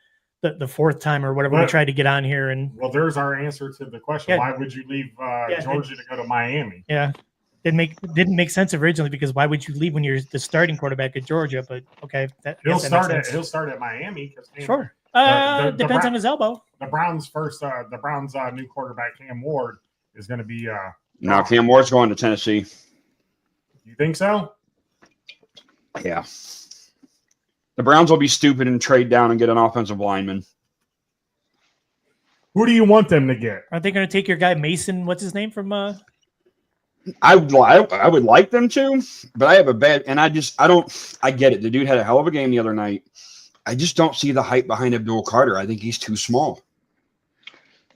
[SPEAKER 2] The fourth time or whatever we tried to get on here, and
[SPEAKER 1] there's our answer to the question. Yeah. Why would you leave Georgia to go to Miami?
[SPEAKER 2] Yeah, didn't make sense originally because why would you leave when you're the starting quarterback at Georgia? But okay,
[SPEAKER 1] he'll start at Miami.
[SPEAKER 2] Sure, depends on his elbow.
[SPEAKER 1] The Browns' new quarterback Cam Ward is going to be.
[SPEAKER 4] No, Cam Ward's going to Tennessee.
[SPEAKER 1] You think so?
[SPEAKER 4] Yeah. The Browns will be stupid and trade down and get an offensive lineman.
[SPEAKER 1] Who do you want them to get?
[SPEAKER 2] Aren't they going to take your guy Mason? What's his name from?
[SPEAKER 4] I would like them to, but I have a bad, and I get it. The dude had a hell of a game the other night. I just don't see the hype behind Abdul Carter. I think he's too small.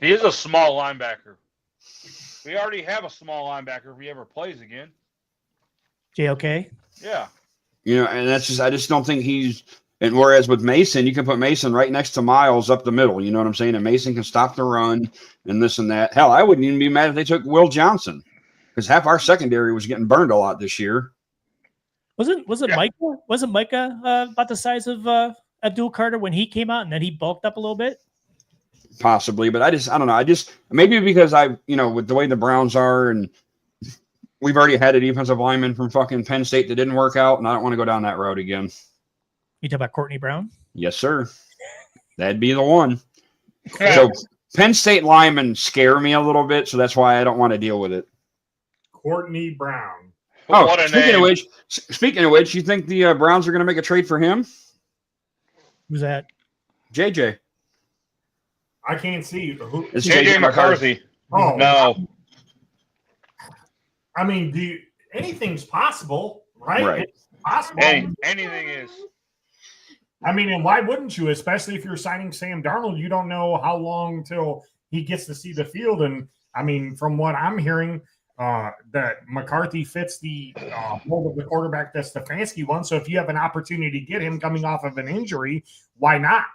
[SPEAKER 3] He is a small linebacker. We already have a small linebacker if he ever plays again.
[SPEAKER 2] JOK?
[SPEAKER 3] Yeah.
[SPEAKER 4] And that's just I just don't think he's and whereas with Mason, you can put Mason right next to Miles up the middle. You know what I'm saying? And Mason can stop the run and this and that. Hell, I wouldn't even be mad if they took Will Johnson because half our secondary was getting burned a lot this year.
[SPEAKER 2] Wasn't Micah? Wasn't Micah about the size of Abdul Carter when he came out and then he bulked up a little bit?
[SPEAKER 4] Possibly, but I don't know. Maybe because with the way the Browns are and we've already had a defensive lineman from fucking Penn State that didn't work out, and I don't want to go down that road again.
[SPEAKER 2] You talk about Courtney Brown?
[SPEAKER 4] Yes, sir. That'd be the one. So Penn State linemen scare me a little bit, so that's why I don't want to deal with it.
[SPEAKER 1] Courtney Brown.
[SPEAKER 4] Oh, what a name. Speaking of which, you think the Browns are going to make a trade for him?
[SPEAKER 2] Who's that?
[SPEAKER 4] JJ.
[SPEAKER 1] I can't see who.
[SPEAKER 3] It's JJ McCarthy.
[SPEAKER 1] Oh
[SPEAKER 3] no.
[SPEAKER 1] I mean, anything's possible, right?
[SPEAKER 4] Right.
[SPEAKER 1] It's possible.
[SPEAKER 3] Anything is.
[SPEAKER 1] I mean, and why wouldn't you? Especially if you're signing Sam Darnold, you don't know how long till he gets to see the field. And I mean, from what I'm hearing, that McCarthy fits the mold of the quarterback that Stefanski wants. So if you have an opportunity to get him coming off of an injury, why not?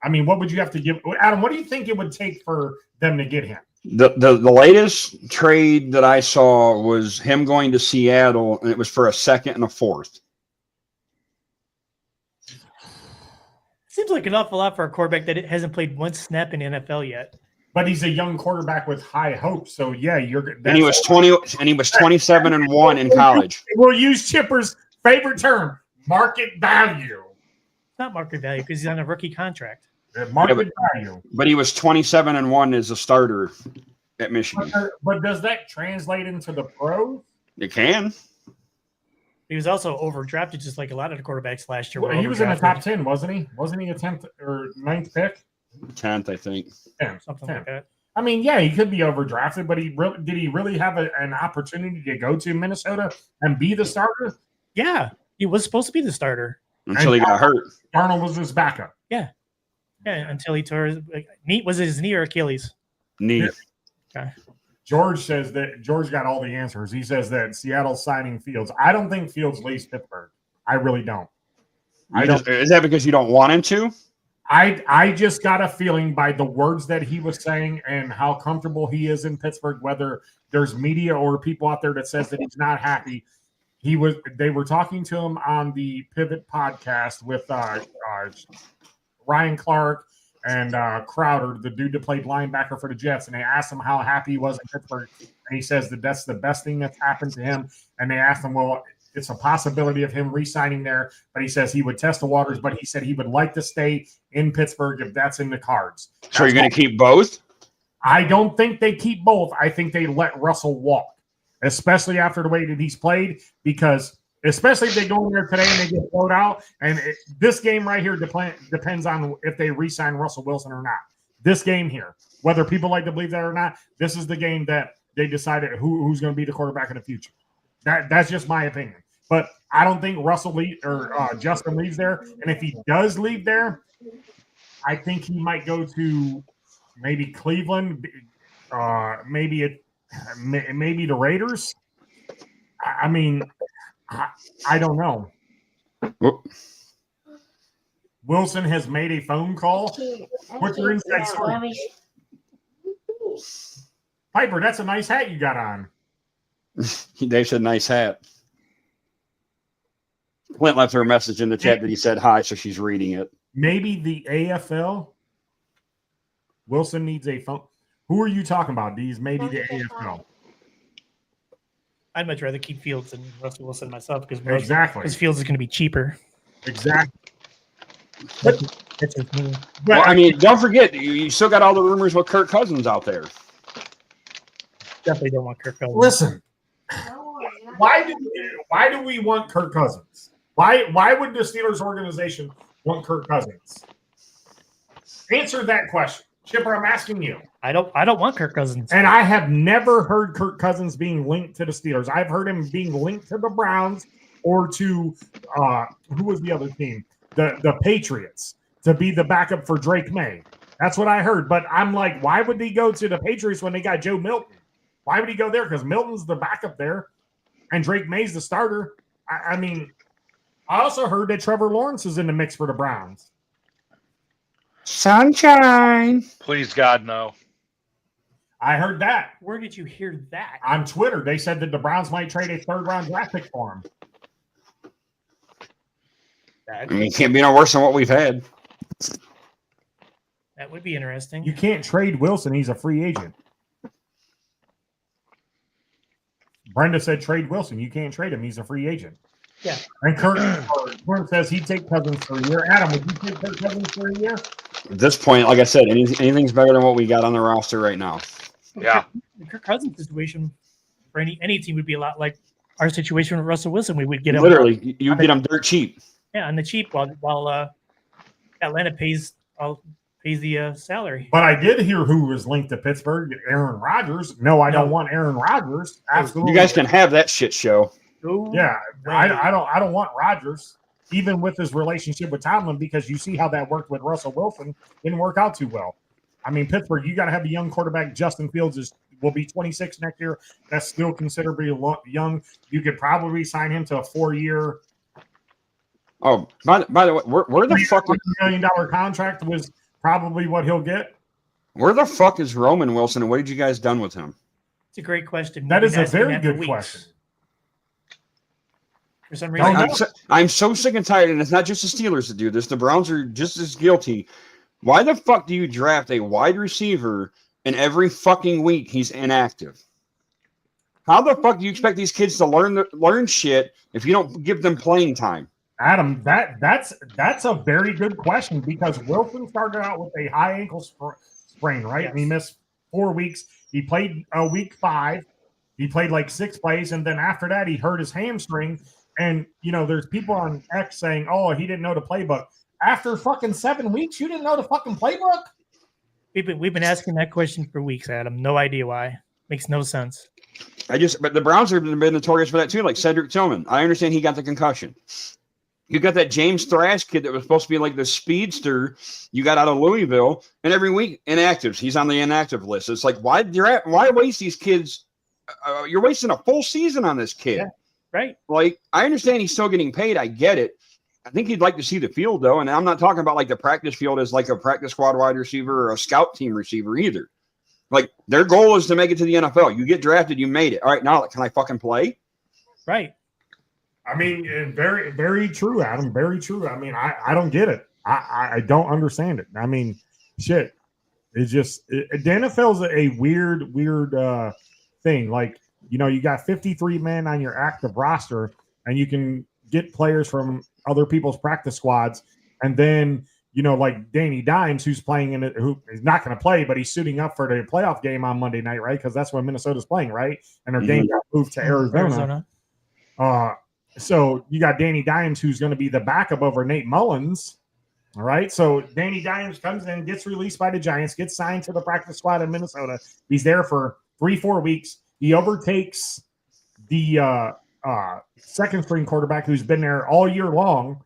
[SPEAKER 1] I mean, what would you have to give? Adam, what do you think it would take for them to get him?
[SPEAKER 4] The latest trade that I saw was him going to Seattle, and it was for a second and a fourth.
[SPEAKER 2] Seems like an awful lot for a quarterback that hasn't played one snap in the NFL yet.
[SPEAKER 1] But he's a young quarterback with high hopes. So yeah,
[SPEAKER 4] and he was 27-1 in college.
[SPEAKER 1] We'll use Chipper's favorite term, market value.
[SPEAKER 2] not market value because he's on a rookie contract.
[SPEAKER 1] Market value.
[SPEAKER 4] But he was 27-1 as a starter at Michigan.
[SPEAKER 1] But does that translate into the pros?
[SPEAKER 4] It can.
[SPEAKER 2] He was also overdrafted, just like a lot of the quarterbacks last year.
[SPEAKER 1] Well, he was in the top 10, wasn't he? Wasn't he a 10th or 9th pick?
[SPEAKER 4] 10th, I think.
[SPEAKER 1] 10th,
[SPEAKER 2] something
[SPEAKER 1] 10th.
[SPEAKER 2] like that.
[SPEAKER 1] I mean, yeah, he could be overdrafted, but did he really have an opportunity to go to Minnesota and be the starter?
[SPEAKER 2] Yeah, he was supposed to be the starter
[SPEAKER 4] Until he got hurt.
[SPEAKER 1] Darnold was his backup.
[SPEAKER 2] Yeah, until he tore his knee. Was it his knee or Achilles?
[SPEAKER 4] Knee.
[SPEAKER 2] Okay.
[SPEAKER 1] George says that George got all the answers. He says that Seattle's signing Fields. I don't think Fields leaves Pittsburgh. I really don't.
[SPEAKER 4] Is that because you don't want him to?
[SPEAKER 1] I just got a feeling by the words that he was saying and how comfortable he is in Pittsburgh, whether there's media or people out there that says that he's not happy. They were talking to him on the Pivot podcast with Ryan Clark and Crowder, the dude that played linebacker for the Jets, and they asked him how happy he was in Pittsburgh, and he says that that's the best thing that's happened to him. And they asked him, well, it's a possibility of him re-signing there, but he says he would test the waters, but he said he would like to stay in Pittsburgh if that's in the cards.
[SPEAKER 4] So you're going to keep both?
[SPEAKER 1] I don't think they keep both. I think they let Russell walk, especially after the way that he's played, because especially if they go in there today and they get blowed out. And this game right here depends on if they re-sign Russell Wilson or not. This game here, whether people like to believe that or not, this is the game that they decided who's going to be the quarterback in the future. That's just my opinion. But I don't think Justin leaves there. And if he does leave there, I think he might go to maybe Cleveland, maybe the Raiders. I mean, I don't know.
[SPEAKER 4] Whoop.
[SPEAKER 1] Wilson has made a phone call. What's your inside story? Piper, that's a nice hat you got on.
[SPEAKER 4] Dave said, nice hat. Clint left her a message in the chat that he said hi, so she's reading it.
[SPEAKER 1] Maybe the AFL. Wilson needs a phone. Who are you talking about? These maybe the AFL.
[SPEAKER 2] I'd much rather keep Fields than Russell Wilson myself because Fields is going to be cheaper.
[SPEAKER 1] Exactly.
[SPEAKER 2] That's just me.
[SPEAKER 4] Well, I mean, don't forget, you still got all the rumors with Kirk Cousins out there.
[SPEAKER 2] Definitely don't want Kirk Cousins.
[SPEAKER 1] Listen, why do we want Kirk Cousins? Why would the Steelers organization want Kirk Cousins? Answer that question. Chipper, I'm asking you.
[SPEAKER 2] I don't want Kirk Cousins.
[SPEAKER 1] And I have never heard Kirk Cousins being linked to the Steelers. I've heard him being linked to the Browns or to who was the other team? The Patriots to be the backup for Drake May. That's what I heard. But I'm like, why would he go to the Patriots when they got Joe Milton? Why would he go there? Because Milton's the backup there, and Drake May's the starter. I mean, I also heard that Trevor Lawrence is in the mix for the Browns.
[SPEAKER 4] Sunshine.
[SPEAKER 3] Please, God, no.
[SPEAKER 1] I heard that.
[SPEAKER 2] Where did you hear that?
[SPEAKER 1] On Twitter, they said that the Browns might trade a third-round draft pick for him.
[SPEAKER 4] I mean, it can't be no worse than what we've had.
[SPEAKER 2] That would be interesting.
[SPEAKER 1] You can't trade Wilson. He's a free agent. Brenda said trade Wilson. You can't trade him. He's a free agent.
[SPEAKER 2] Yeah.
[SPEAKER 1] And Kurt says he'd take Cousins for a year. Adam, would you take Kirk Cousins for a year?
[SPEAKER 4] At this point, like I said, anything's better than what we got on the roster right now.
[SPEAKER 3] Yeah.
[SPEAKER 2] The Kirk Cousins situation for any team would be a lot like our situation with Russell Wilson. We would get him
[SPEAKER 4] Literally, you get him dirt cheap.
[SPEAKER 2] Yeah, on the cheap while Atlanta pays the salary.
[SPEAKER 1] But I did hear who was linked to Pittsburgh. Aaron Rodgers. No, I don't want Aaron Rodgers. Absolutely,
[SPEAKER 4] you guys can have that shit show.
[SPEAKER 1] Yeah, I don't want Rodgers, even with his relationship with Tomlin, because you see how that worked with Russell Wilson. Didn't work out too well. I mean, Pittsburgh, you got to have a young quarterback. Justin Fields will be 26 next year. That's still considerably young. You could probably sign him to a 4-year.
[SPEAKER 4] Oh, by the way, where the fuck
[SPEAKER 1] $1 million contract was probably what he'll get.
[SPEAKER 4] Where the fuck is Roman Wilson, and what did you guys done with him?
[SPEAKER 2] It's a great question.
[SPEAKER 1] That is a very good question.
[SPEAKER 2] For some reason,
[SPEAKER 4] I'm so sick and tired, and it's not just the Steelers that do this. The Browns are just as guilty. Why the fuck do you draft a wide receiver and every fucking week he's inactive? How the fuck do you expect these kids to learn shit if you don't give them playing time?
[SPEAKER 1] Adam, that's a very good question because Wilson started out with a high ankle sprain, right?
[SPEAKER 2] Yes.
[SPEAKER 1] And he missed 4 weeks. He played week 5. He played like 6 plays, and then after that, he hurt his hamstring. And there's people on X saying, "Oh, he didn't know the playbook." After fucking 7 weeks, you didn't know the fucking playbook?
[SPEAKER 2] We've been asking that question for weeks, Adam. No idea why. Makes no sense.
[SPEAKER 4] But the Browns have been notorious for that too. Like Cedric Tillman, I understand he got the concussion. You got that James Thrash kid that was supposed to be like the speedster you got out of Louisville, and every week inactives. He's on the inactive list. It's like why waste these kids? You're wasting a full season on this kid.
[SPEAKER 2] Yeah, right.
[SPEAKER 4] Like I understand he's still getting paid. I get it. I think he'd like to see the field though, and I'm not talking about like the practice field as like a practice squad wide receiver or a scout team receiver either. Like their goal is to make it to the NFL. You get drafted, you made it. All right, now can I fucking play?
[SPEAKER 2] Right.
[SPEAKER 1] I mean, very, very true, Adam. Very true. I mean, I don't get it. I don't understand it. I mean, shit. It's just the NFL is a weird thing. Like, you got 53 men on your active roster, and you can get players from other people's practice squads, and then like Danny Dimes, who's playing in it, who is not going to play, but he's suiting up for the playoff game on Monday night, right? Because that's when Minnesota's playing, right? And their game got moved to Arizona. So you got Danny Dimes, who's going to be the backup over Nate Mullins. All right. So Danny Dimes comes in, gets released by the Giants, gets signed to the practice squad in Minnesota. He's there for 3-4 weeks. He overtakes the second string quarterback who's been there all year long.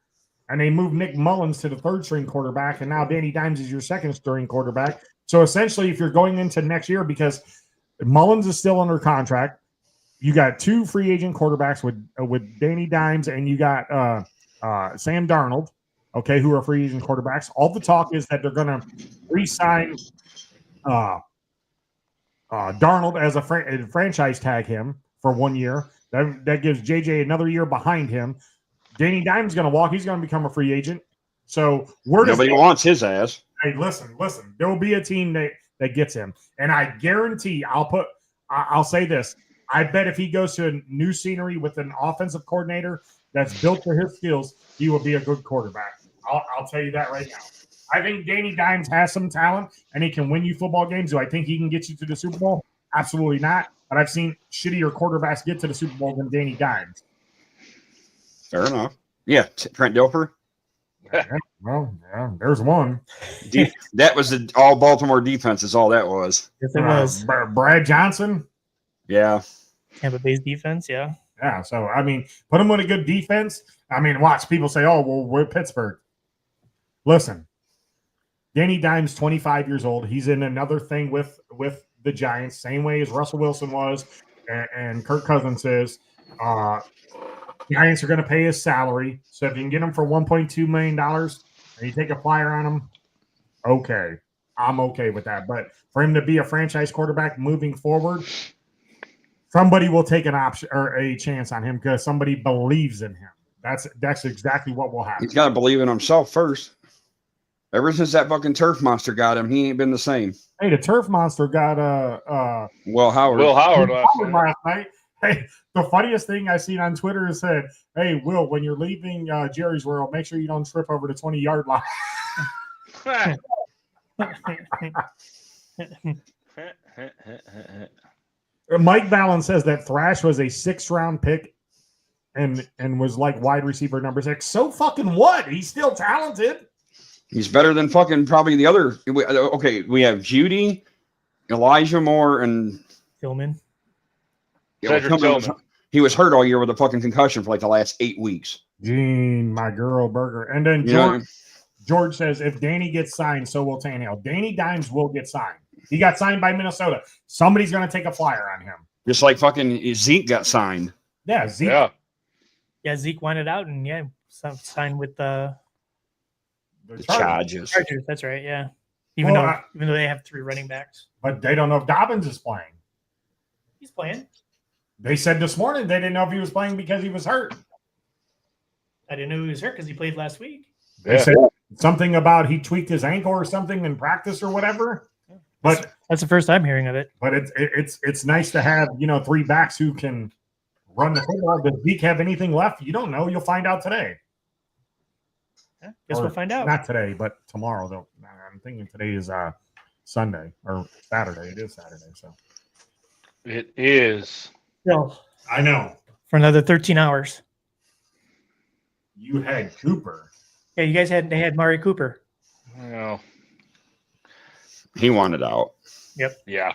[SPEAKER 1] And they moved Nick Mullins to the third string quarterback. And now Danny Dimes is your second string quarterback. So essentially, if you're going into next year, because Mullins is still under contract, you got 2 free agent quarterbacks with Danny Dimes, and you got Sam Darnold, okay, who are free agent quarterbacks. All the talk is that they're going to re-sign Darnold as a franchise tag him for 1 year. That gives JJ another year behind him. Danny Dimes is going to walk. He's going to become a free agent. So
[SPEAKER 4] nobody wants his ass.
[SPEAKER 1] Hey, listen. There will be a team that gets him, and I guarantee I'll say this. I bet if he goes to a new scenery with an offensive coordinator that's built for his skills, he will be a good quarterback. I'll tell you that right now. I think Danny Dimes has some talent, and he can win you football games. Do I think he can get you to the Super Bowl? Absolutely not. But I've seen shittier quarterbacks get to the Super Bowl than Danny Dimes.
[SPEAKER 4] Fair enough. Yeah, Trent Dilfer.
[SPEAKER 1] Well, there's one.
[SPEAKER 4] That was all Baltimore defense is all that was.
[SPEAKER 2] Yes, it was.
[SPEAKER 1] Brad Johnson.
[SPEAKER 4] Yeah.
[SPEAKER 2] Tampa Bay's defense, yeah.
[SPEAKER 1] Yeah, so, I mean, put him with a good defense. I mean, watch. People say, oh, well, we're Pittsburgh. Listen, Danny Dimes, 25 years old. He's in another thing with the Giants, same way as Russell Wilson was and Kirk Cousins is. Giants are going to pay his salary. So if you can get him for $1.2 million and you take a flyer on him, okay. I'm okay with that. But for him to be a franchise quarterback moving forward, somebody will take an option or a chance on him because somebody believes in him. That's exactly what will happen.
[SPEAKER 4] He's got to believe in himself first. Ever since that fucking turf monster got him, he ain't been the same.
[SPEAKER 1] Hey, the turf monster got
[SPEAKER 4] Will Howard.
[SPEAKER 3] Will Howard
[SPEAKER 1] last night. Hey, the funniest thing I seen on Twitter is said, "Hey, Will, when you're leaving Jerry's World, make sure you don't trip over the 20-yard line." Mike Vallon says that Thrash was a 6th-round pick and was like wide receiver number 6. So fucking what? He's still talented.
[SPEAKER 4] He's better than fucking probably the other. Okay, we have Judy, Elijah Moore, and
[SPEAKER 2] Tillman.
[SPEAKER 3] Tillman.
[SPEAKER 4] He was hurt all year with a fucking concussion for like the last 8 weeks.
[SPEAKER 1] Gene, my girl, Burger. And then George says, if Danny gets signed, so will Tannehill. Danny Dimes will get signed. He got signed by Minnesota. Somebody's going to take a flyer on him.
[SPEAKER 4] Just like fucking Zeke got signed.
[SPEAKER 1] Yeah, Zeke.
[SPEAKER 2] Yeah, Zeke wanted out and signed with the
[SPEAKER 4] Chargers.
[SPEAKER 2] That's right, yeah. Even though they have 3 running backs.
[SPEAKER 1] But they don't know if Dobbins is playing.
[SPEAKER 2] He's playing.
[SPEAKER 1] They said this morning they didn't know if he was playing because he was hurt.
[SPEAKER 2] I didn't know he was hurt because he played last week.
[SPEAKER 1] They said something about he tweaked his ankle or something in practice or whatever. But
[SPEAKER 2] that's the first I'm hearing of it.
[SPEAKER 1] But it's nice to have 3 backs who can run the football. Does Zeke have anything left? You don't know. You'll find out today.
[SPEAKER 2] Yeah, guess
[SPEAKER 1] Or
[SPEAKER 2] we'll find out.
[SPEAKER 1] Not today, but tomorrow. Though I'm thinking today is Sunday or Saturday. It is Saturday, so
[SPEAKER 3] It is.
[SPEAKER 2] Still,
[SPEAKER 1] I know
[SPEAKER 2] for another 13 hours.
[SPEAKER 1] you had Cooper.
[SPEAKER 2] Yeah, they had Mari Cooper.
[SPEAKER 3] Well,
[SPEAKER 4] He wanted out.
[SPEAKER 3] yeah.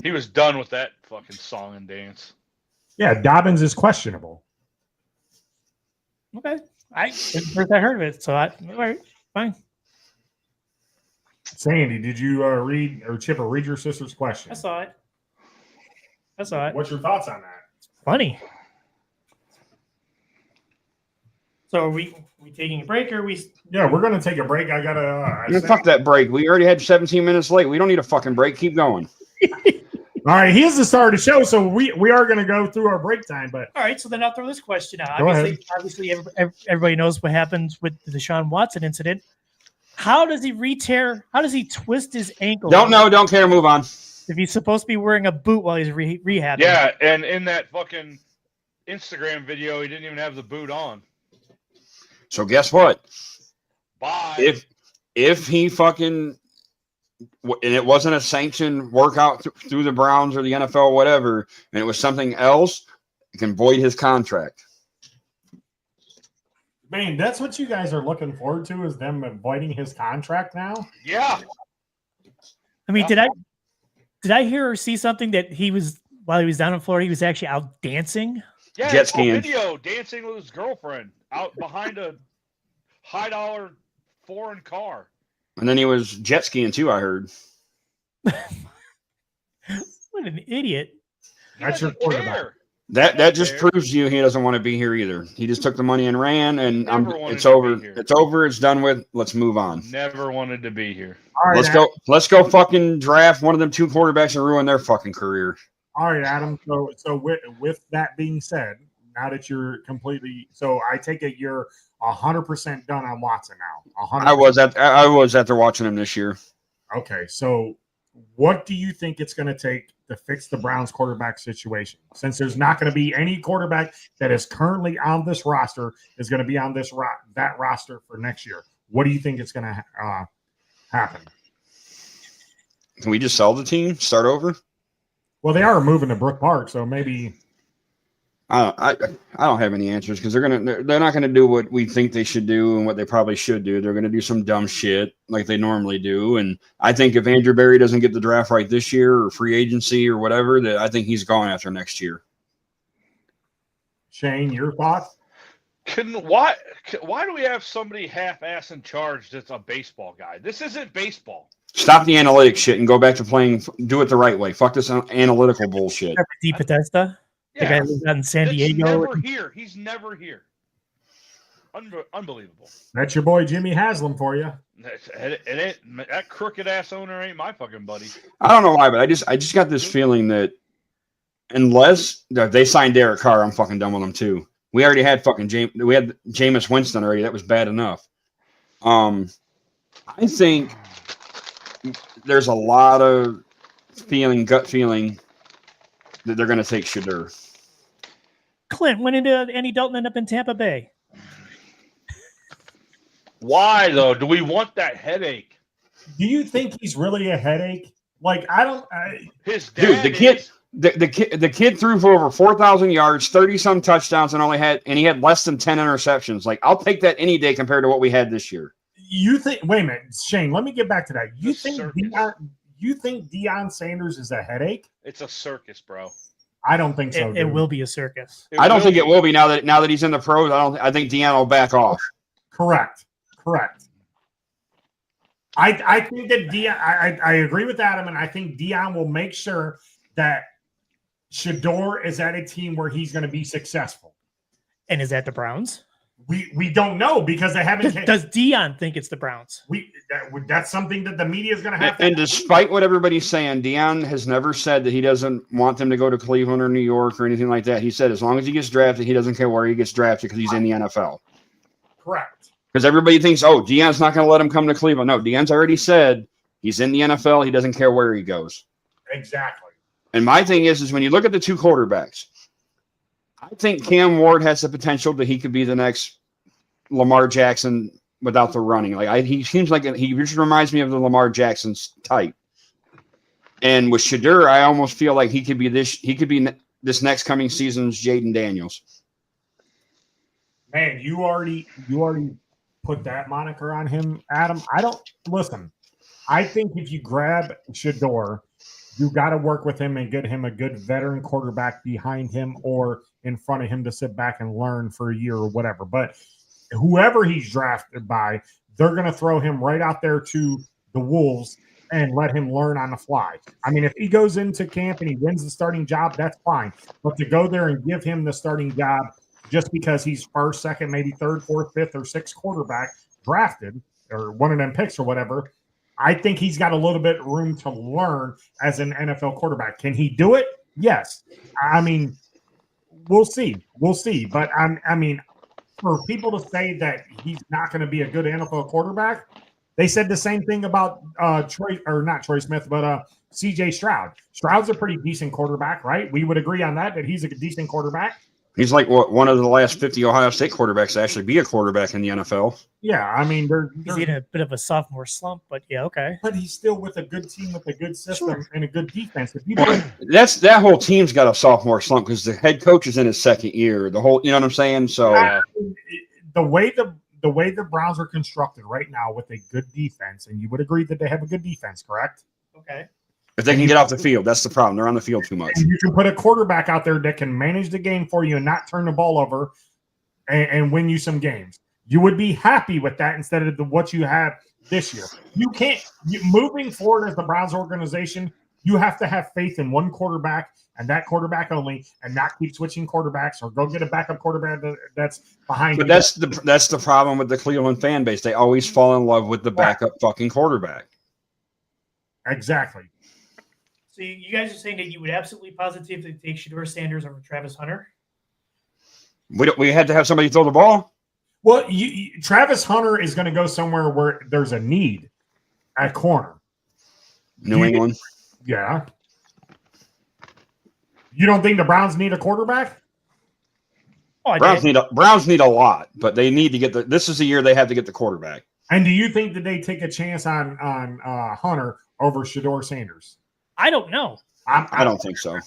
[SPEAKER 3] He was done with that fucking song and dance.
[SPEAKER 1] Yeah, Dobbins is questionable.
[SPEAKER 2] Okay. First I heard of it, so all right, fine.
[SPEAKER 1] Sandy, did you read or Chipper read your sister's question?
[SPEAKER 2] I saw it.
[SPEAKER 1] What's your thoughts on that?
[SPEAKER 2] Funny. So are we taking a break or are we?
[SPEAKER 1] Yeah, we're gonna take a break. I gotta.
[SPEAKER 4] Fuck that break. We already had 17 minutes late. We don't need a fucking break. Keep going.
[SPEAKER 1] All right, he is the star of the show, so we are gonna go through our break time. But
[SPEAKER 2] All right, so then I'll throw this question out.
[SPEAKER 1] Go ahead.
[SPEAKER 2] Obviously, everybody knows what happens with the Deshaun Watson incident. How does he How does he twist his ankle?
[SPEAKER 4] Don't know. Don't care. Move on.
[SPEAKER 2] If he's supposed to be wearing a boot while he's rehabbing.
[SPEAKER 3] Yeah, and in that fucking Instagram video, he didn't even have the boot on.
[SPEAKER 4] So guess what?
[SPEAKER 3] Bye.
[SPEAKER 4] If he fucking and it wasn't a sanctioned workout through the Browns or the NFL or whatever, and it was something else, it can void his contract.
[SPEAKER 1] man, that's what you guys are looking forward to is them avoiding his contract now.
[SPEAKER 3] Yeah.
[SPEAKER 2] I mean, did I hear or see something that while he was down in Florida, he was actually out dancing?
[SPEAKER 3] Yeah,
[SPEAKER 4] Jet
[SPEAKER 3] it's a
[SPEAKER 4] skiing.
[SPEAKER 3] video dancing with his girlfriend out behind a high-dollar foreign car.
[SPEAKER 4] And then he was jet skiing too, I heard.
[SPEAKER 2] What an idiot.
[SPEAKER 3] He
[SPEAKER 1] That's your
[SPEAKER 3] doesn't
[SPEAKER 1] quarterback.
[SPEAKER 3] care.
[SPEAKER 4] That just
[SPEAKER 3] Fair.
[SPEAKER 4] proves to you he doesn't want to be here either. He just took the money and ran, and
[SPEAKER 3] Never wanted
[SPEAKER 4] it's
[SPEAKER 3] to
[SPEAKER 4] over.
[SPEAKER 3] be here.
[SPEAKER 4] It's over. It's done with. Let's move on.
[SPEAKER 3] Never wanted to be here.
[SPEAKER 1] All right,
[SPEAKER 4] Let's go fucking draft one of them two quarterbacks and ruin their fucking career.
[SPEAKER 1] All right, Adam. So with that being said, now that you're completely, so I take it you're 100% done on Watson now. 100%.
[SPEAKER 4] I was after watching him this year.
[SPEAKER 1] Okay, so what do you think it's going to take to fix the Browns quarterback situation? Since there's not going to be any quarterback that is currently on this roster is going to be on that roster for next year. What do you think is going to happen?
[SPEAKER 4] Can we just sell the team? Start over?
[SPEAKER 1] Well, they are moving to Brook Park, so maybe.
[SPEAKER 4] I don't have any answers because they're not gonna do what we think they should do and what they probably should do. They're gonna do some dumb shit like they normally do. And I think if Andrew Berry doesn't get the draft right this year or free agency or whatever, that I think he's gone after next year.
[SPEAKER 1] Shane, your thoughts?
[SPEAKER 3] Why do we have somebody half-ass in charge that's a baseball guy? This isn't baseball.
[SPEAKER 4] Stop the analytics shit and go back to playing. Do it the right way. Fuck this analytical bullshit.
[SPEAKER 2] Deep Bethesda. The guy lives out in San
[SPEAKER 3] That's
[SPEAKER 2] Diego.
[SPEAKER 3] never here. He's never here. Unbelievable.
[SPEAKER 1] That's your boy Jimmy Haslam for you.
[SPEAKER 3] That crooked ass owner ain't my fucking buddy.
[SPEAKER 4] I don't know why, but I just got this feeling that unless they signed Derek Carr, I'm fucking done with them too. We already had we had Jameis Winston already. That was bad enough. I think there's a lot of gut feeling that they're going to take Shedeur.
[SPEAKER 2] Clint went into Andy Dalton, ended up in Tampa Bay.
[SPEAKER 3] Why though? Do we want that headache?
[SPEAKER 1] Do you think he's really a headache? Like
[SPEAKER 3] His dad.
[SPEAKER 4] Dude, the kid threw for over 4,000 yards, 30-some touchdowns, and he had less than 10 interceptions. Like, I'll take that any day compared to what we had this year.
[SPEAKER 1] You think? Wait a minute, Shane. Let me get back to that. You
[SPEAKER 3] The
[SPEAKER 1] think
[SPEAKER 3] circus.
[SPEAKER 1] You think Deion Sanders is a headache?
[SPEAKER 3] It's a circus, bro.
[SPEAKER 1] I don't think so.
[SPEAKER 2] It will be a circus.
[SPEAKER 4] I don't think it will be now that he's in the pros. I think Deion will back off.
[SPEAKER 1] Correct. I think that Deion. I agree with Adam, and I think Deion will make sure that Shedeur is at a team where he's going to be successful.
[SPEAKER 2] And is that the Browns?
[SPEAKER 1] We don't know because they haven't.
[SPEAKER 2] Does Deion think it's the Browns?
[SPEAKER 1] That's something that the media is going to have to.
[SPEAKER 4] And despite what everybody's saying, Deion has never said that he doesn't want them to go to Cleveland or New York or anything like that. He said as long as he gets drafted, he doesn't care where he gets drafted because he's in the NFL.
[SPEAKER 1] Correct.
[SPEAKER 4] Because everybody thinks, Deion's not going to let him come to Cleveland. No, Deion's already said he's in the NFL. He doesn't care where he goes.
[SPEAKER 1] Exactly.
[SPEAKER 4] And my thing is when you look at the two quarterbacks, I think Cam Ward has the potential that he could be the next Lamar Jackson without the running. Like he seems like he just reminds me of the Lamar Jackson's type. And with Shedeur, I almost feel like he could be this next coming season's Jaden Daniels.
[SPEAKER 1] Man, you already put that moniker on him, Adam. I think if you grab Shedeur, you got to work with him and get him a good veteran quarterback behind him or in front of him to sit back and learn for a year or whatever. But whoever he's drafted by, they're going to throw him right out there to the Wolves and let him learn on the fly. I mean, if he goes into camp and he wins the starting job, that's fine. But to go there and give him the starting job just because he's first, second, maybe third, fourth, fifth, or sixth quarterback drafted or one of them picks or whatever, I think he's got a little bit of room to learn as an NFL quarterback. Can he do it? Yes. I mean, we'll see. We'll see. But I mean, for people to say that he's not going to be a good NFL quarterback, they said the same thing about not Troy Smith, but CJ Stroud. Stroud's a pretty decent quarterback, right? We would agree on that he's a decent quarterback.
[SPEAKER 4] He's like one of the last 50 Ohio State quarterbacks to actually be a quarterback in the NFL.
[SPEAKER 1] Yeah, I mean,
[SPEAKER 2] he's in a bit of a sophomore slump, but yeah, okay.
[SPEAKER 1] But he's still with a good team, with a good system, and a good defense.
[SPEAKER 4] That whole team's got a sophomore slump because the head coach is in his second year. The whole, you know what I'm saying? So
[SPEAKER 1] the way the Browns are constructed right now with a good defense, and you would agree that they have a good defense, correct?
[SPEAKER 2] Okay.
[SPEAKER 4] If they can get off the field, that's the problem. They're on the field too much.
[SPEAKER 1] And you can put a quarterback out there that can manage the game for you and not turn the ball over and win you some games. You would be happy with that instead of what you have this year. You can't moving forward as the Browns organization. You have to have faith in one quarterback and that quarterback only, and not keep switching quarterbacks or go get a backup quarterback that's behind.
[SPEAKER 4] But that's the problem with the Cleveland fan base. They always fall in love with the backup fucking quarterback.
[SPEAKER 1] Exactly.
[SPEAKER 2] So you guys are saying that you would absolutely positively take Shedeur Sanders over Travis Hunter?
[SPEAKER 4] We had to have somebody throw the ball.
[SPEAKER 1] Well, Travis Hunter is going to go somewhere where there's a need at corner.
[SPEAKER 4] New England.
[SPEAKER 1] Yeah. You don't think the Browns need a quarterback?
[SPEAKER 2] Oh,
[SPEAKER 4] Browns need a lot, but they need to get this is the year they have to get the quarterback.
[SPEAKER 1] And do you think that they take a chance on Hunter over Shedeur Sanders?
[SPEAKER 2] I don't know.
[SPEAKER 4] I don't think so.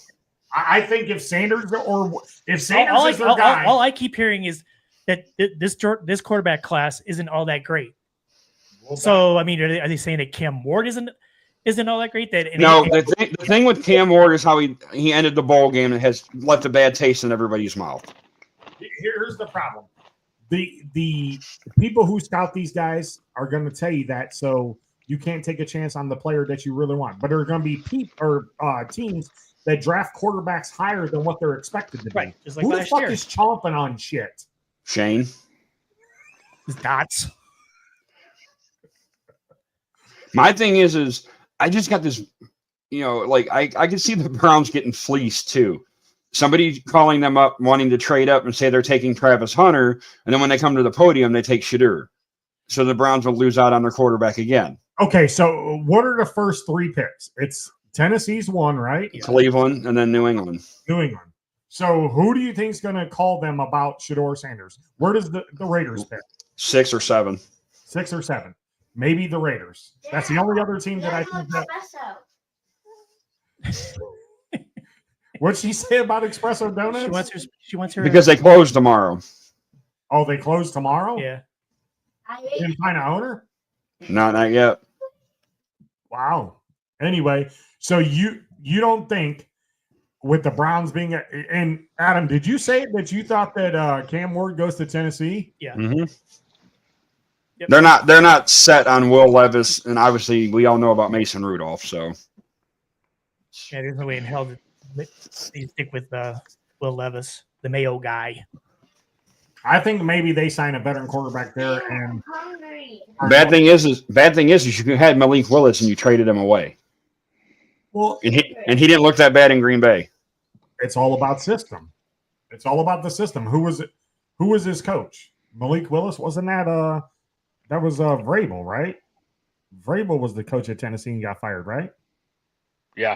[SPEAKER 1] I think if Sanders is their guy.
[SPEAKER 2] All I keep hearing is that this quarterback class isn't all that great. So, I mean, are they saying that Cam Ward isn't all that great?
[SPEAKER 4] The thing with Cam Ward is how he ended the bowl game and has left a bad taste in everybody's mouth.
[SPEAKER 1] Here's the problem. The people who scout these guys are going to tell you that, so you can't take a chance on the player that you really want. But there are going to be teams that draft quarterbacks higher than what they're expected to be.
[SPEAKER 2] Right, just like
[SPEAKER 1] who the fuck is chomping on shit?
[SPEAKER 4] Shane.
[SPEAKER 2] Dots.
[SPEAKER 4] My thing is I just got this, like I can see the Browns getting fleeced too. Somebody calling them up, wanting to trade up and say they're taking Travis Hunter, and then when they come to the podium, they take Shedeur. So the Browns will lose out on their quarterback again.
[SPEAKER 1] Okay, so what are the first three picks? It's Tennessee's one, right?
[SPEAKER 4] Cleveland and then New England.
[SPEAKER 1] New England. So who do you think is going to call them about Shedeur Sanders? Where does the Raiders pick?
[SPEAKER 4] 6 or 7.
[SPEAKER 1] 6 or 7. Maybe the Raiders. That's the only other team that I think that. What'd she say about espresso donuts?
[SPEAKER 2] She wants her
[SPEAKER 4] because they close tomorrow.
[SPEAKER 1] Oh, they close tomorrow?
[SPEAKER 2] Yeah.
[SPEAKER 1] Didn't find an owner?
[SPEAKER 4] Not yet.
[SPEAKER 1] Wow. Anyway, so you don't think with the Browns being and Adam, did you say that you thought that Cam Ward goes to Tennessee?
[SPEAKER 2] Yeah.
[SPEAKER 4] Mm-hmm.
[SPEAKER 2] Yep.
[SPEAKER 4] They're not set on Will Levis, and obviously we all know about Mason Rudolph. So
[SPEAKER 2] yeah, there's no way in hell that they stick with Will Levis, the Mayo guy.
[SPEAKER 1] I think maybe they sign a veteran quarterback there. And
[SPEAKER 4] bad thing is you had Malik Willis and you traded him away.
[SPEAKER 1] Well,
[SPEAKER 4] and he didn't look that bad in Green Bay.
[SPEAKER 1] It's all about system. It's all about the system. Who was his coach? Malik Willis? Wasn't that that was Vrabel, right? Vrabel was the coach at Tennessee and got fired, right?
[SPEAKER 3] Yeah.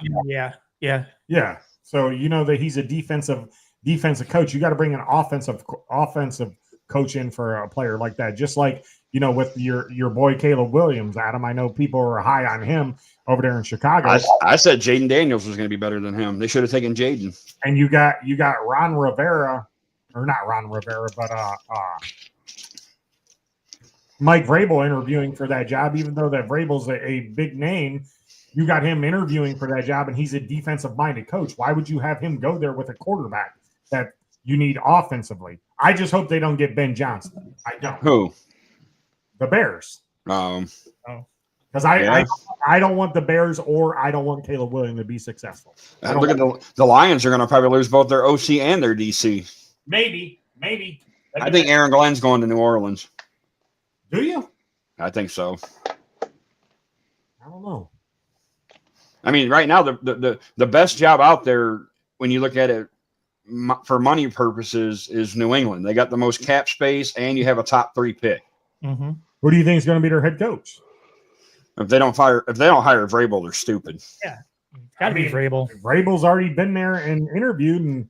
[SPEAKER 1] So you know that he's a defensive coach. You got to bring an offensive coach in for a player like that. Just like, with your boy Caleb Williams, Adam. I know people are high on him over there in Chicago.
[SPEAKER 4] I said Jaden Daniels was going to be better than him. They should have taken Jaden.
[SPEAKER 1] And you got Ron Rivera, or not Ron Rivera, but Mike Vrabel interviewing for that job, even though that Vrabel's a big name. You got him interviewing for that job, and he's a defensive-minded coach. Why would you have him go there with a quarterback that you need offensively? I just hope they don't get Ben Johnson. I don't.
[SPEAKER 4] Who?
[SPEAKER 1] The Bears. Because I don't want the Bears, or I don't want Caleb Williams to be successful.
[SPEAKER 4] Look at the Lions are going to probably lose both their OC and their DC.
[SPEAKER 1] Maybe.
[SPEAKER 4] I think Aaron Glenn's going to New Orleans.
[SPEAKER 1] Do you?
[SPEAKER 4] I think so.
[SPEAKER 1] I don't know.
[SPEAKER 4] I mean, right now the best job out there, when you look at it for money purposes, is New England. They got the most cap space, and you have a top 3 pick.
[SPEAKER 2] Mm-hmm.
[SPEAKER 1] Who do you think is going to be their head coach?
[SPEAKER 4] If they don't hire Vrabel, they're stupid.
[SPEAKER 2] Yeah, got to be Vrabel.
[SPEAKER 1] Vrabel's already been there and interviewed, and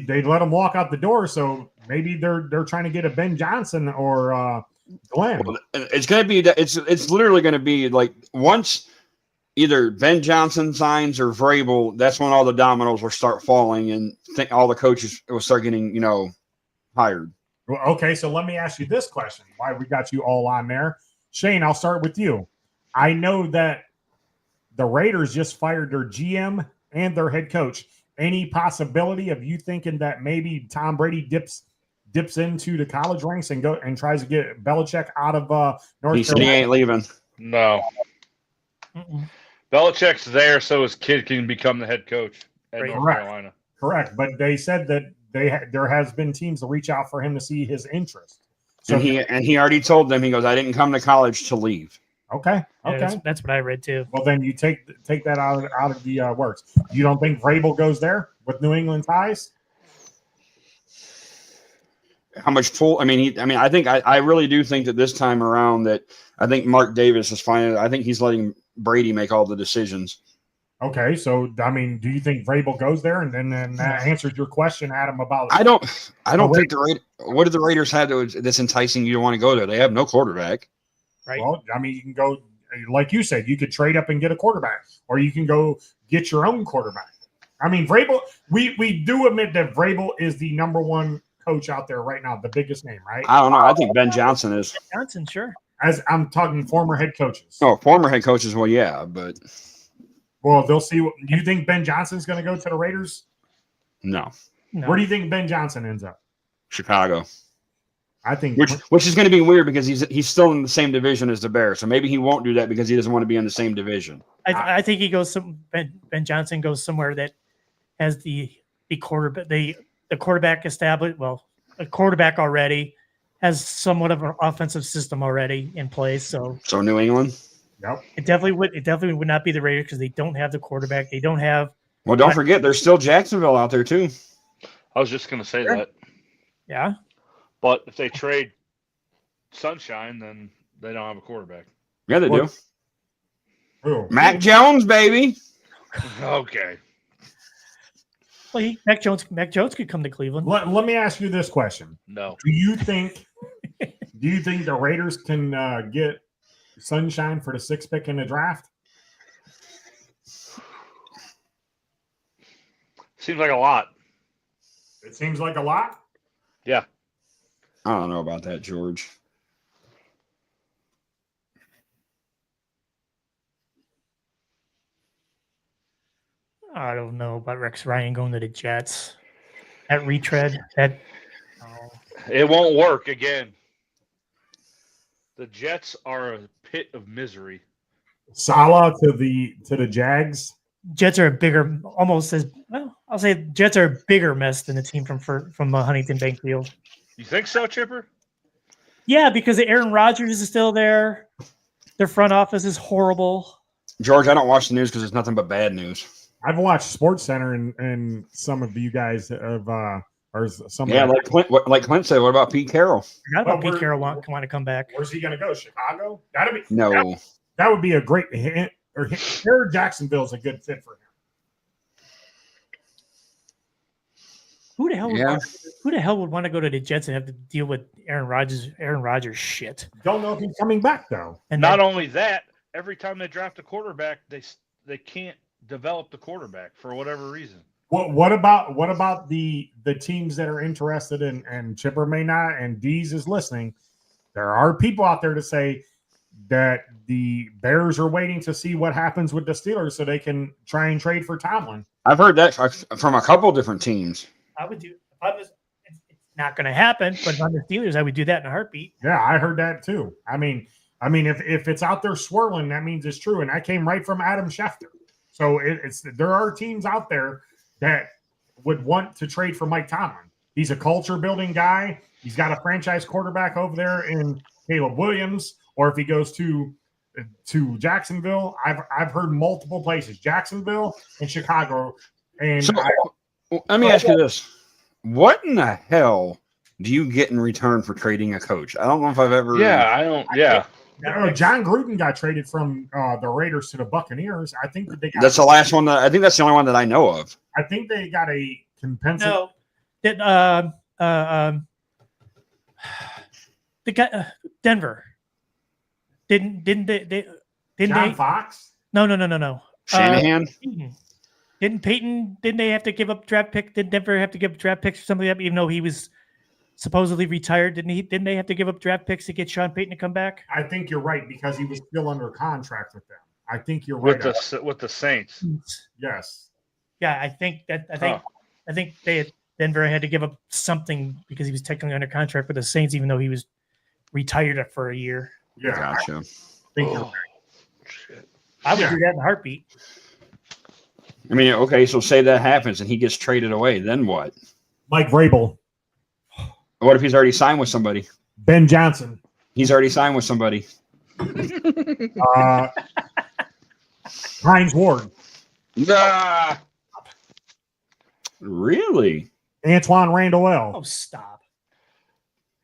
[SPEAKER 1] they let him walk out the door. So maybe they're trying to get a Ben Johnson or Glenn.
[SPEAKER 4] Well, it's going to be it's literally going to be like once either Ben Johnson signs or Vrabel, that's when all the dominoes will start falling, and all the coaches will start getting hired.
[SPEAKER 1] Well, okay, so let me ask you this question. Why we got you all on there. Shane, I'll start with you. I know that the Raiders just fired their GM and their head coach. Any possibility of you thinking that maybe Tom Brady dips into the college ranks and tries to get Belichick out of North Carolina?
[SPEAKER 4] He said he ain't leaving.
[SPEAKER 3] No.
[SPEAKER 2] Mm-mm.
[SPEAKER 3] Belichick's there so his kid can become the head coach at North Carolina.
[SPEAKER 1] Correct, but they said that there has been teams to reach out for him to see his interest. So
[SPEAKER 4] And he already told them, he goes, I didn't come to college to leave.
[SPEAKER 1] Okay.
[SPEAKER 2] Yeah, that's what I read too.
[SPEAKER 1] Well, then you take that out of the works. You don't think Vrabel goes there with New England ties?
[SPEAKER 4] How much pull? I really do think that this time around that I think Mark Davis is fine. I think he's letting Brady make all the decisions. Okay,
[SPEAKER 1] so do you think Vrabel goes there, and then that answers your question, Adam, about?
[SPEAKER 4] I don't think what do the Raiders have that's enticing you to want to go there? They have no quarterback.
[SPEAKER 2] Right.
[SPEAKER 1] Well, you can go, like you said, you could trade up and get a quarterback, or you can go get your own quarterback. Vrabel. We do admit that Vrabel is the number one coach out there right now, the biggest name, right?
[SPEAKER 4] I don't know. I think Ben Johnson is.
[SPEAKER 2] Johnson, sure.
[SPEAKER 1] As I'm talking former head coaches.
[SPEAKER 4] Oh, former head coaches. Well, yeah, but.
[SPEAKER 1] Well, they'll see. Do you think Ben Johnson's going to go to the Raiders?
[SPEAKER 4] No.
[SPEAKER 1] Where do you think Ben Johnson ends up?
[SPEAKER 4] Chicago.
[SPEAKER 1] I think,
[SPEAKER 4] which is going to be weird because he's still in the same division as the Bears, so maybe he won't do that because he doesn't want to be in the same division.
[SPEAKER 2] I think he goes. Ben Johnson goes somewhere that has the quarterback established. Well, a quarterback already has somewhat of an offensive system already in place. So
[SPEAKER 4] New England.
[SPEAKER 1] Yep.
[SPEAKER 2] It definitely would not be the Raiders because they don't have the quarterback. They don't have.
[SPEAKER 4] Well, don't forget, there's still Jacksonville out there too.
[SPEAKER 3] I was just going to say that.
[SPEAKER 2] Yeah.
[SPEAKER 3] But if they trade Sunshine, then they don't have a quarterback.
[SPEAKER 4] Yeah, they do.
[SPEAKER 1] Who?
[SPEAKER 4] Mac Jones, baby.
[SPEAKER 3] Okay.
[SPEAKER 2] Well, Mac Jones could come to Cleveland.
[SPEAKER 1] Let me ask you this question.
[SPEAKER 3] No.
[SPEAKER 1] Do you think the Raiders can get Sunshine for the 6th pick in the draft?
[SPEAKER 3] Seems like a lot.
[SPEAKER 1] It seems like a lot?
[SPEAKER 3] Yeah.
[SPEAKER 4] I don't know about that, George.
[SPEAKER 2] I don't know about Rex Ryan going to the Jets. That retread,
[SPEAKER 3] it won't work again. The Jets are a pit of misery.
[SPEAKER 1] Salah to the Jags.
[SPEAKER 2] Jets are a bigger, almost as well. I'll say Jets are a bigger mess than the team from Huntington Bank Field.
[SPEAKER 3] You think so, Chipper?
[SPEAKER 2] Yeah, because Aaron Rodgers is still there. Their front office is horrible.
[SPEAKER 4] George, I don't watch the news because it's nothing but bad news.
[SPEAKER 1] I've watched Sports Center and some of you guys have or some.
[SPEAKER 4] Yeah, like Clint said. What about Pete Carroll?
[SPEAKER 2] Forgot about Pete Carroll want to come back.
[SPEAKER 1] Where's he going to go? Chicago?
[SPEAKER 4] No.
[SPEAKER 1] That would be a great hit. Or Jacksonville's a good fit for him.
[SPEAKER 2] Who the hell?
[SPEAKER 4] Yeah.
[SPEAKER 2] Who the hell would want to go to the Jets and have to deal with Aaron Rodgers shit?
[SPEAKER 1] Don't know if he's coming back though.
[SPEAKER 2] And
[SPEAKER 3] Not
[SPEAKER 2] then,
[SPEAKER 3] only that, every time they draft a quarterback, they can't develop the quarterback for whatever reason.
[SPEAKER 1] What about the teams that are interested in, and Chipper may not, and Dees is listening. There are people out there to say that the Bears are waiting to see what happens with the Steelers so they can try and trade for Tomlin.
[SPEAKER 4] I've heard that from a couple different teams.
[SPEAKER 2] I would do. If I was, it's not going to happen. But if I'm the Steelers, I would do that in a heartbeat.
[SPEAKER 1] Yeah, I heard that too. I mean, if it's out there swirling, that means it's true, and that came right from Adam Schefter. So there are teams out there that would want to trade for Mike Tomlin. He's a culture building guy. He's got a franchise quarterback over there in Caleb Williams, or if he goes to Jacksonville, I've heard multiple places, Jacksonville and Chicago. And
[SPEAKER 4] So, let me ask you this: what in the hell do you get in return for trading a coach? I don't know if I've ever.
[SPEAKER 3] Yeah, I don't. Yeah,
[SPEAKER 1] John Gruden got traded from the Raiders to the Buccaneers. I think that they got.
[SPEAKER 4] That's the last one. I think that's the only one that I know of.
[SPEAKER 1] I think they got a compensatory.
[SPEAKER 2] No, that the guy Denver didn't
[SPEAKER 1] John
[SPEAKER 2] they?
[SPEAKER 1] Fox.
[SPEAKER 2] No.
[SPEAKER 4] Shanahan.
[SPEAKER 2] Didn't they have to give up draft pick? Did Denver have to give up draft picks or something like that? Even though he was supposedly retired, didn't they have to give up draft picks to get Sean Payton to come back?
[SPEAKER 1] I think you're right because he was still under contract with them. I think you're right.
[SPEAKER 3] with the Saints.
[SPEAKER 1] Yes.
[SPEAKER 2] Yeah, I think Denver had to give up something because he was technically under contract with the Saints, even though he was retired for a year.
[SPEAKER 1] Yeah.
[SPEAKER 4] Gotcha.
[SPEAKER 1] I think you're right.
[SPEAKER 3] Shit.
[SPEAKER 2] I would do that in a heartbeat.
[SPEAKER 4] I mean, okay, so say that happens and he gets traded away, then what?
[SPEAKER 1] Mike Vrabel,
[SPEAKER 4] What if he's already signed with somebody?
[SPEAKER 1] Ben Johnson,
[SPEAKER 4] He's already signed with somebody.
[SPEAKER 1] Hines Ward,
[SPEAKER 3] Nah.
[SPEAKER 4] Really?
[SPEAKER 1] Antoine Randall,
[SPEAKER 2] Oh, stop.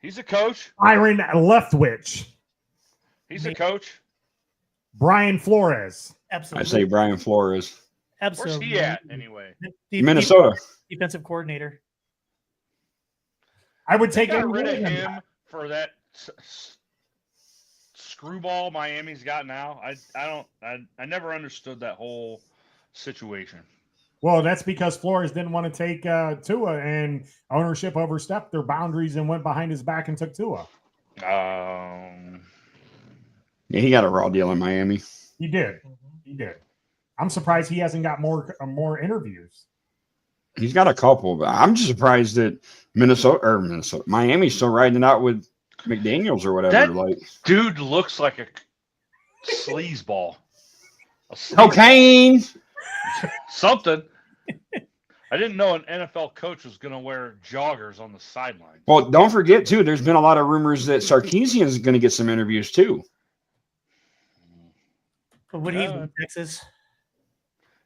[SPEAKER 3] He's a coach.
[SPEAKER 1] Byron Leftwich,
[SPEAKER 3] He's a coach.
[SPEAKER 1] Brian Flores.
[SPEAKER 4] I
[SPEAKER 2] Absolutely.
[SPEAKER 4] say Brian Flores.
[SPEAKER 3] Where's
[SPEAKER 2] Absolutely.
[SPEAKER 3] he at anyway?
[SPEAKER 4] Minnesota.
[SPEAKER 2] Defensive coordinator.
[SPEAKER 1] I would
[SPEAKER 3] They
[SPEAKER 1] take
[SPEAKER 3] got
[SPEAKER 1] any
[SPEAKER 3] rid
[SPEAKER 1] one
[SPEAKER 3] of
[SPEAKER 1] of them.
[SPEAKER 3] him for that screwball Miami's got now. I never understood that whole situation.
[SPEAKER 1] Well, that's because Flores didn't want to take Tua, and ownership overstepped their boundaries and went behind his back and took Tua.
[SPEAKER 4] Yeah, he got a raw deal in Miami.
[SPEAKER 1] He did. He did. I'm surprised he hasn't got more interviews.
[SPEAKER 4] He's got a couple, but I'm just surprised that Miami's still riding it out with McDaniels or whatever.
[SPEAKER 3] That dude looks like a sleazeball.
[SPEAKER 4] Cocaine.
[SPEAKER 3] Something. I didn't know an NFL coach was going to wear joggers on the sideline.
[SPEAKER 4] Well, don't forget too. There's been a lot of rumors that Sarkisian is going to get some interviews too.
[SPEAKER 2] But would he in Texas?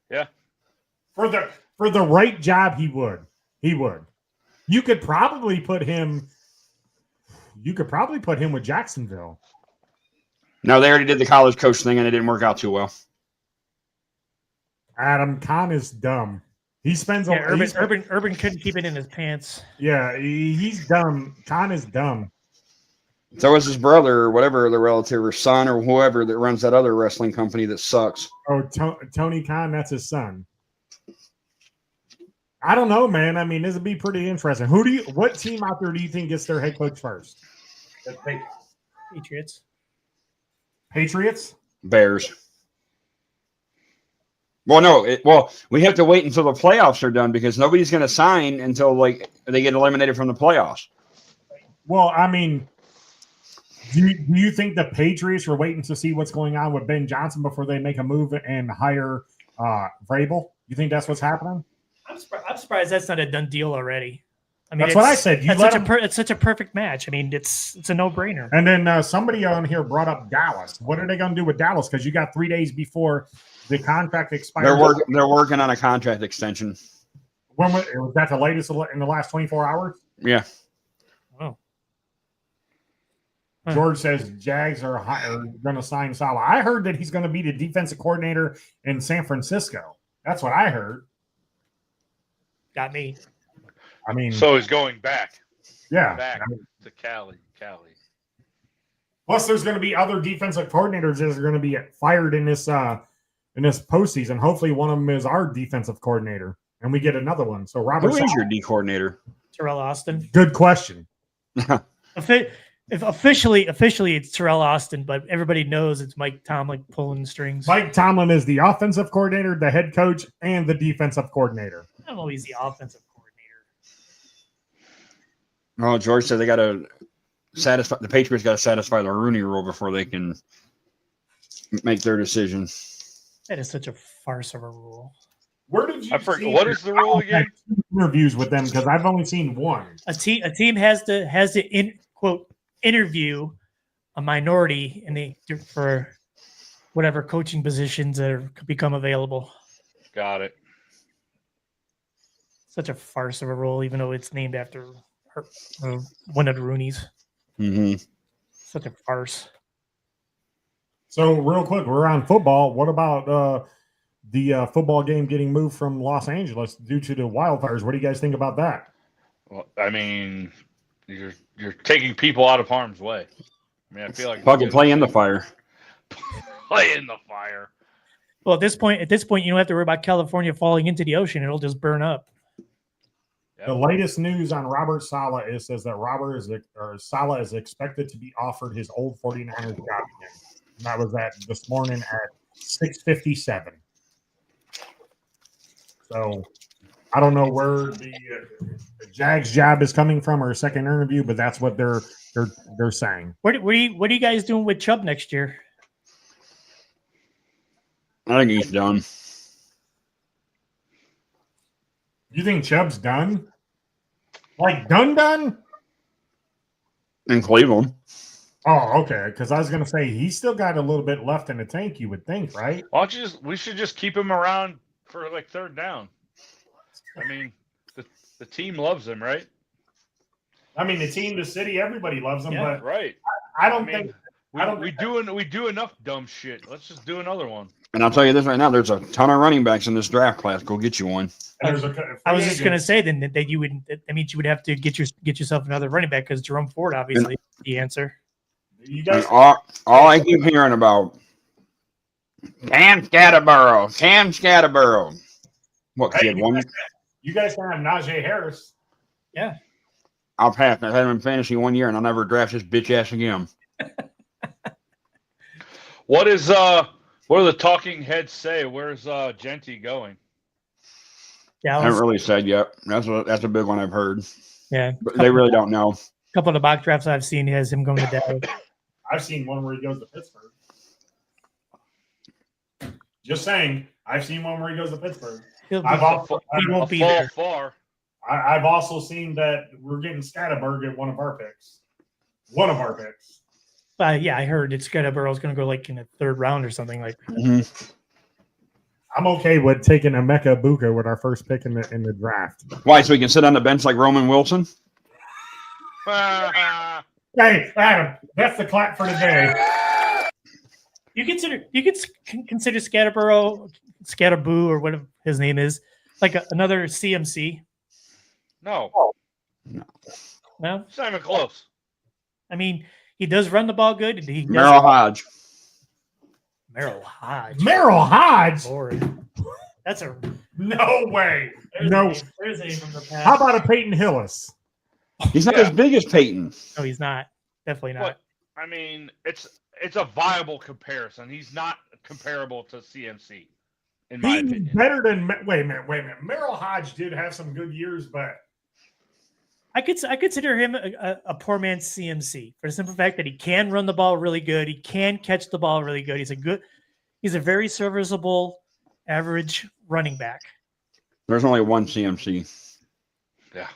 [SPEAKER 3] Yeah.
[SPEAKER 1] For the right job, he would. He would. You could probably put him with Jacksonville.
[SPEAKER 4] No, they already did the college coach thing and it didn't work out too well.
[SPEAKER 1] Adam Kahn is dumb. He spends
[SPEAKER 2] Urban couldn't keep it in his pants.
[SPEAKER 1] Yeah, he's dumb. Kahn is dumb.
[SPEAKER 4] So is his brother or whatever the relative or son or whoever that runs that other wrestling company that sucks.
[SPEAKER 1] Oh, Tony Khan, that's his son. I don't know, man. I mean, this would be pretty interesting. What team out there do you think gets their head coach first?
[SPEAKER 2] Patriots.
[SPEAKER 1] Patriots?
[SPEAKER 4] Bears. Well, no. We have to wait until the playoffs are done because nobody's going to sign until they get eliminated from the playoffs.
[SPEAKER 1] Well, I mean, do you think the Patriots are waiting to see what's going on with Ben Johnson before they make a move and hire Vrabel? You think that's what's happening?
[SPEAKER 2] I'm surprised that's not a done deal already. I mean,
[SPEAKER 1] That's what I said.
[SPEAKER 2] It's such a perfect match. I mean, it's a no-brainer.
[SPEAKER 1] And then somebody on here brought up Dallas. What are they going to do with Dallas? Because you got 3 days before the contract expires.
[SPEAKER 4] They're working on a contract extension.
[SPEAKER 1] When was that the latest in the last 24 hours?
[SPEAKER 4] Yeah.
[SPEAKER 2] Oh.
[SPEAKER 1] George says Jags are going to sign Salah. I heard that he's going to be the defensive coordinator in San Francisco. That's what I heard.
[SPEAKER 2] Got me.
[SPEAKER 1] I mean,
[SPEAKER 3] So he's going back
[SPEAKER 1] yeah.
[SPEAKER 3] to Cali.
[SPEAKER 1] Plus, there's going to be other defensive coordinators that are going to be fired in this postseason. Hopefully, one of them is our defensive coordinator, and we get another one. So, Robert,
[SPEAKER 4] Who is your D coordinator?
[SPEAKER 2] Terrell Austin.
[SPEAKER 1] Good question.
[SPEAKER 2] If officially it's Terrell Austin, but everybody knows it's Mike Tomlin pulling the strings.
[SPEAKER 1] Mike Tomlin is the offensive coordinator, the head coach, and the defensive coordinator.
[SPEAKER 2] I don't know he's the offensive coordinator.
[SPEAKER 4] Oh, George said they got to satisfy the Patriots. Got to satisfy the Rooney Rule before they can make their decision.
[SPEAKER 2] That is such a farce of a rule.
[SPEAKER 1] Where did you? See
[SPEAKER 3] what is the rule again?
[SPEAKER 1] Interviews with them because I've only seen one.
[SPEAKER 2] A team has to quote interview a minority for whatever coaching positions that become available.
[SPEAKER 3] Got it.
[SPEAKER 2] Such a farce of a rule, even though it's named after one of the Rooneys.
[SPEAKER 4] Mm-hmm.
[SPEAKER 2] Such a farce.
[SPEAKER 1] So, real quick, we're on football. What about the football game getting moved from Los Angeles due to the wildfires? What do you guys think about that?
[SPEAKER 3] Well, I mean, you're taking people out of harm's way. I mean, I feel like
[SPEAKER 4] Fucking play in the fire.
[SPEAKER 3] Play in the fire.
[SPEAKER 2] Well, at this point, you don't have to worry about California falling into the ocean. It'll just burn up.
[SPEAKER 1] The latest news on Robert Saleh says that Saleh is expected to be offered his old 49ers job again. And that was this morning at 6:57. So I don't know where the Jags job is coming from or a second interview, but that's what they're saying.
[SPEAKER 2] What are you guys doing with Chubb next year?
[SPEAKER 4] I think he's done.
[SPEAKER 1] You think Chubb's done? Like done?
[SPEAKER 4] In Cleveland.
[SPEAKER 1] Oh, okay. Because I was going to say he's still got a little bit left in the tank. You would think, right?
[SPEAKER 3] Why don't you we should just keep him around for like third down. I mean, the team loves him, right?
[SPEAKER 1] I mean, the team, the city, everybody loves him, but
[SPEAKER 3] right.
[SPEAKER 1] I don't think
[SPEAKER 3] we do enough dumb shit. Let's just do another one.
[SPEAKER 4] And I'll tell you this right now: there's a ton of running backs in this draft class. Go get you one.
[SPEAKER 2] I was just going to say then that you would. That means you would have to get yourself another running back because Jerome Ford obviously is the answer.
[SPEAKER 1] You guys,
[SPEAKER 4] all I keep hearing about Cam Scatterborough. What kid? One?
[SPEAKER 1] You guys can have Najee Harris.
[SPEAKER 2] Yeah.
[SPEAKER 4] I'll pass. I've had him in fantasy 1 year, and I'll never draft his bitch ass again.
[SPEAKER 3] What do the talking heads say? Where's Genty going?
[SPEAKER 2] Dallas.
[SPEAKER 4] I haven't really said yet. That's a big one I've heard.
[SPEAKER 2] Yeah.
[SPEAKER 4] But they really don't know.
[SPEAKER 2] A couple of the mock drafts I've seen has him going to Dallas.
[SPEAKER 1] I've seen one where he goes to Pittsburgh. Just saying, I've seen one where he goes to Pittsburgh.
[SPEAKER 2] He won't be there.
[SPEAKER 3] Far.
[SPEAKER 1] I've also seen that we're getting Scatterberg at one of our picks.
[SPEAKER 2] Yeah, I heard it's Scatterborough's going to go like in the third round or something like that.
[SPEAKER 4] Mm-hmm.
[SPEAKER 1] I'm okay with taking Emeka Buka with our first pick in the draft.
[SPEAKER 4] Why? So we can sit on the bench like Roman Wilson?
[SPEAKER 1] Hey, Adam, that's the clap for today.
[SPEAKER 2] You could consider Scatterboo, or whatever his name is, like another CMC.
[SPEAKER 3] No. It's not even close.
[SPEAKER 2] I mean, he does run the ball good.
[SPEAKER 4] Merrill Hodge.
[SPEAKER 2] Merrill Hodge.
[SPEAKER 1] Lord.
[SPEAKER 2] That's a
[SPEAKER 1] no way.
[SPEAKER 2] There's a name from the past.
[SPEAKER 1] How about a Peyton Hillis?
[SPEAKER 4] He's not as big as Peyton.
[SPEAKER 2] No, he's not. Definitely not.
[SPEAKER 3] But, I mean, it's a viable comparison. He's not comparable to CMC, in my opinion.
[SPEAKER 1] Better than wait a minute. Merrill Hodge did have some good years, but
[SPEAKER 2] I consider him a poor man's CMC for the simple fact that he can run the ball really good. He can catch the ball really good. He's a very serviceable, average running back.
[SPEAKER 4] There's only one CMC.
[SPEAKER 3] Yeah.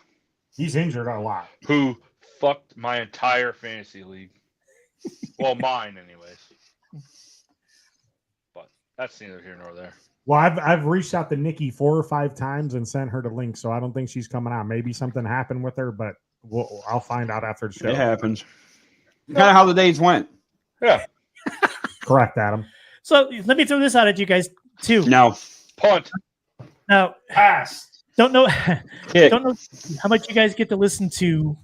[SPEAKER 1] He's injured a lot.
[SPEAKER 3] Who fucked my entire fantasy league. Well, mine anyways. But that's neither here nor there.
[SPEAKER 1] Well, I've reached out to Nikki 4 or 5 times and sent her the link, so I don't think she's coming out. Maybe something happened with her, but I'll find out after the show.
[SPEAKER 4] It happens. Kind of how the days went.
[SPEAKER 3] Yeah.
[SPEAKER 1] Correct, Adam.
[SPEAKER 2] So let me throw this out at you guys too.
[SPEAKER 4] No.
[SPEAKER 3] Punt.
[SPEAKER 2] Now,
[SPEAKER 1] Pass.
[SPEAKER 2] Don't know.
[SPEAKER 4] Kick.
[SPEAKER 2] Don't know how much you guys get to listen to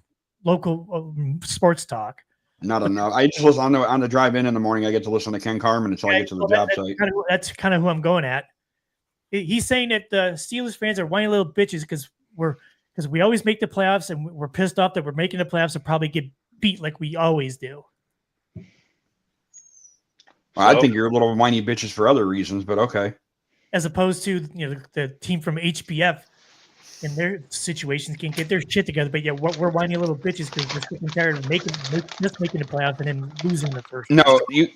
[SPEAKER 2] local sports talk.
[SPEAKER 4] Not enough. I just listen on the drive in the morning. I get to listen to Ken Carmen until I get to the job site.
[SPEAKER 2] That's kind of who I'm going at. He's saying that the Steelers fans are whiny little bitches because we always make the playoffs and we're pissed off that we're making the playoffs and probably get beat like we always do.
[SPEAKER 4] Well, I think you're a little whiny bitches for other reasons, but okay.
[SPEAKER 2] As opposed to the team from HBF in their situations can get their shit together, but yeah, we're whiny little bitches because we're sick and tired of making the playoffs and then losing the first.
[SPEAKER 4] No, you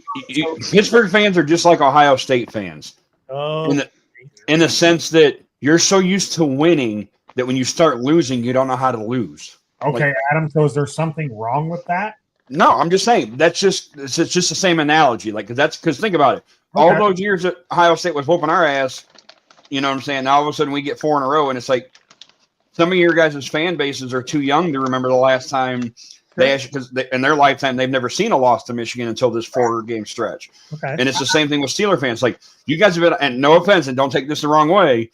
[SPEAKER 4] Pittsburgh fans are just like Ohio State fans.
[SPEAKER 2] Oh,
[SPEAKER 4] in the sense that you're so used to winning that when you start losing, you don't know how to lose.
[SPEAKER 1] Okay, Adam. So is there something wrong with that?
[SPEAKER 4] No, I'm just saying it's just the same analogy. Like, because think about it.
[SPEAKER 1] Okay.
[SPEAKER 4] All those years that Ohio State was whooping our ass, you know what I'm saying? Now all of a sudden we get 4 in a row, and it's like some of your guys' fan bases are too young to remember the last time they actually, because in their lifetime they've never seen a loss to Michigan until this 4-game stretch.
[SPEAKER 2] Okay.
[SPEAKER 4] And it's the same thing with Steeler fans. Like, you guys have been, and no offense, and don't take this the wrong way,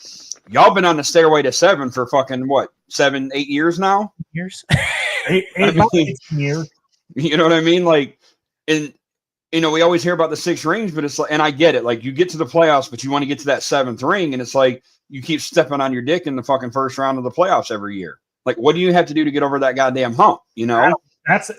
[SPEAKER 4] y'all been on the stairway to 7 for fucking what, 7, 8 years now?
[SPEAKER 2] Years.
[SPEAKER 1] 18 years.
[SPEAKER 4] You know what I mean? Like, and we always hear about the 6 rings, but it's like, and I get it. Like, you get to the playoffs, but you want to get to that 7th ring, and it's like you keep stepping on your dick in the fucking first round of the playoffs every year. Like, what do you have to do to get over that goddamn hump? You know?
[SPEAKER 1] That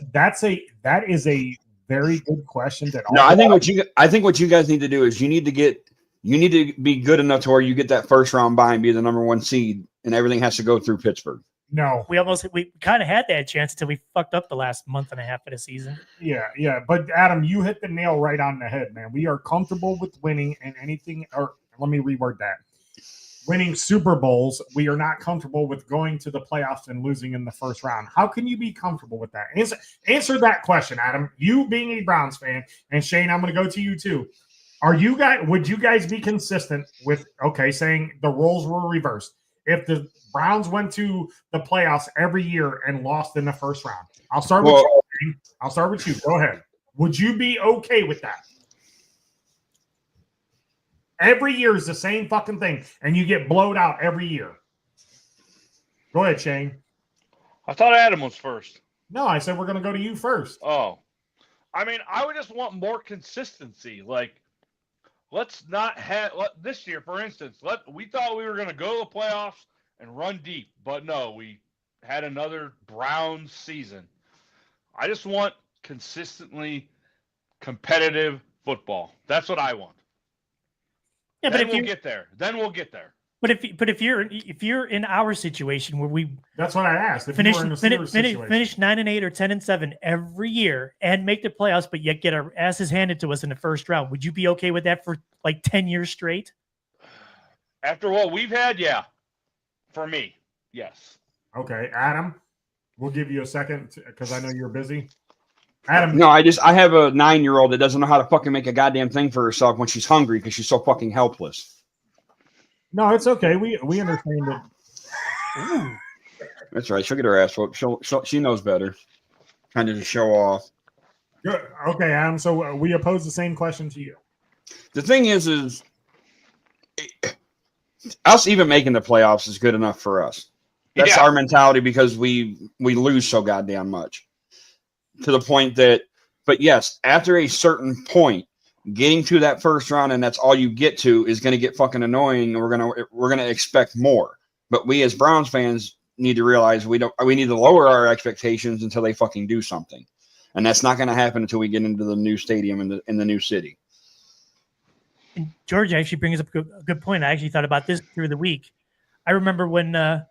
[SPEAKER 1] is a very good question.
[SPEAKER 4] I think what you guys need to do is you need to be good enough to where you get that first round bye and be the number 1 seed, and everything has to go through Pittsburgh.
[SPEAKER 1] No,
[SPEAKER 2] we kind of had that chance until we fucked up the last month and a half of the season.
[SPEAKER 1] Yeah. But Adam, you hit the nail right on the head, man. We are comfortable with winning and anything, or let me reword that. Winning Super Bowls, we are not comfortable with going to the playoffs and losing in the first round. How can you be comfortable with that? Answer that question, Adam. You being a Browns fan, and Shane, I'm going to go to you too. Would you guys be consistent with saying the roles were reversed? If the Browns went to the playoffs every year and lost in the first round, I'll start with you. Shane. I'll start with you. Go ahead. Would you be okay with that? Every year is the same fucking thing, and you get blowed out every year. Go ahead, Shane.
[SPEAKER 3] I thought Adam was first.
[SPEAKER 1] No, I said we're going to go to you first.
[SPEAKER 3] Oh. I mean, I would just want more consistency. Like, let's not have this year, for instance. We thought we were going to go to the playoffs and run deep, but no, we had another Browns season. I just want consistently competitive football. That's what I want.
[SPEAKER 2] Yeah,
[SPEAKER 3] but we'll get there. Then we'll get there.
[SPEAKER 2] But if you're in our situation where we
[SPEAKER 1] that's what I asked. If
[SPEAKER 2] finish
[SPEAKER 1] you were in
[SPEAKER 2] finish 9-8 or 10-7 every year and make the playoffs, but yet get our asses handed to us in the first round, would you be okay with that for like 10 years straight?
[SPEAKER 3] After what we've had, yeah. For me, yes.
[SPEAKER 1] Okay, Adam, we'll give you a second because I know you're busy. Adam,
[SPEAKER 4] no, I have a 9-year-old that doesn't know how to fucking make a goddamn thing for herself when she's hungry because she's so fucking helpless.
[SPEAKER 1] No, it's okay. We understand it.
[SPEAKER 2] Ooh.
[SPEAKER 4] That's right. She'll get her ass whooped. She knows better. Trying to just show off.
[SPEAKER 1] Good. Okay, Adam. So we oppose the same question to you.
[SPEAKER 4] The thing is us even making the playoffs is good enough for us. That's our mentality because we lose so goddamn much. To the point that, but yes, after a certain point, getting to that first round and that's all you get to is going to get fucking annoying. And we're gonna expect more. But we as Browns fans need to realize we need to lower our expectations until they fucking do something, and that's not going to happen until we get into the new stadium in the new city.
[SPEAKER 2] And George actually brings up a good point. I actually thought about this through the week. I remember when the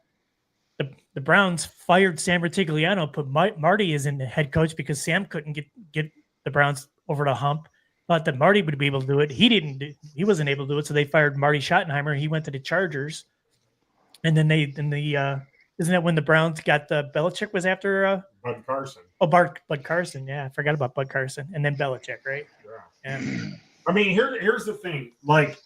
[SPEAKER 2] Browns fired Sam Rutigliano, put Marty as in the head coach because Sam couldn't get the Browns over the hump. Thought that Marty would be able to do it. He wasn't able to do it, so they fired Marty Schottenheimer. He went to the Chargers, and then isn't that when the Browns got Belichick was after
[SPEAKER 1] Bud Carson?
[SPEAKER 2] Oh, Bud Carson. Yeah, I forgot about Bud Carson, and then Belichick, right?
[SPEAKER 1] Yeah.
[SPEAKER 2] Yeah.
[SPEAKER 1] I mean, here's the thing. Like,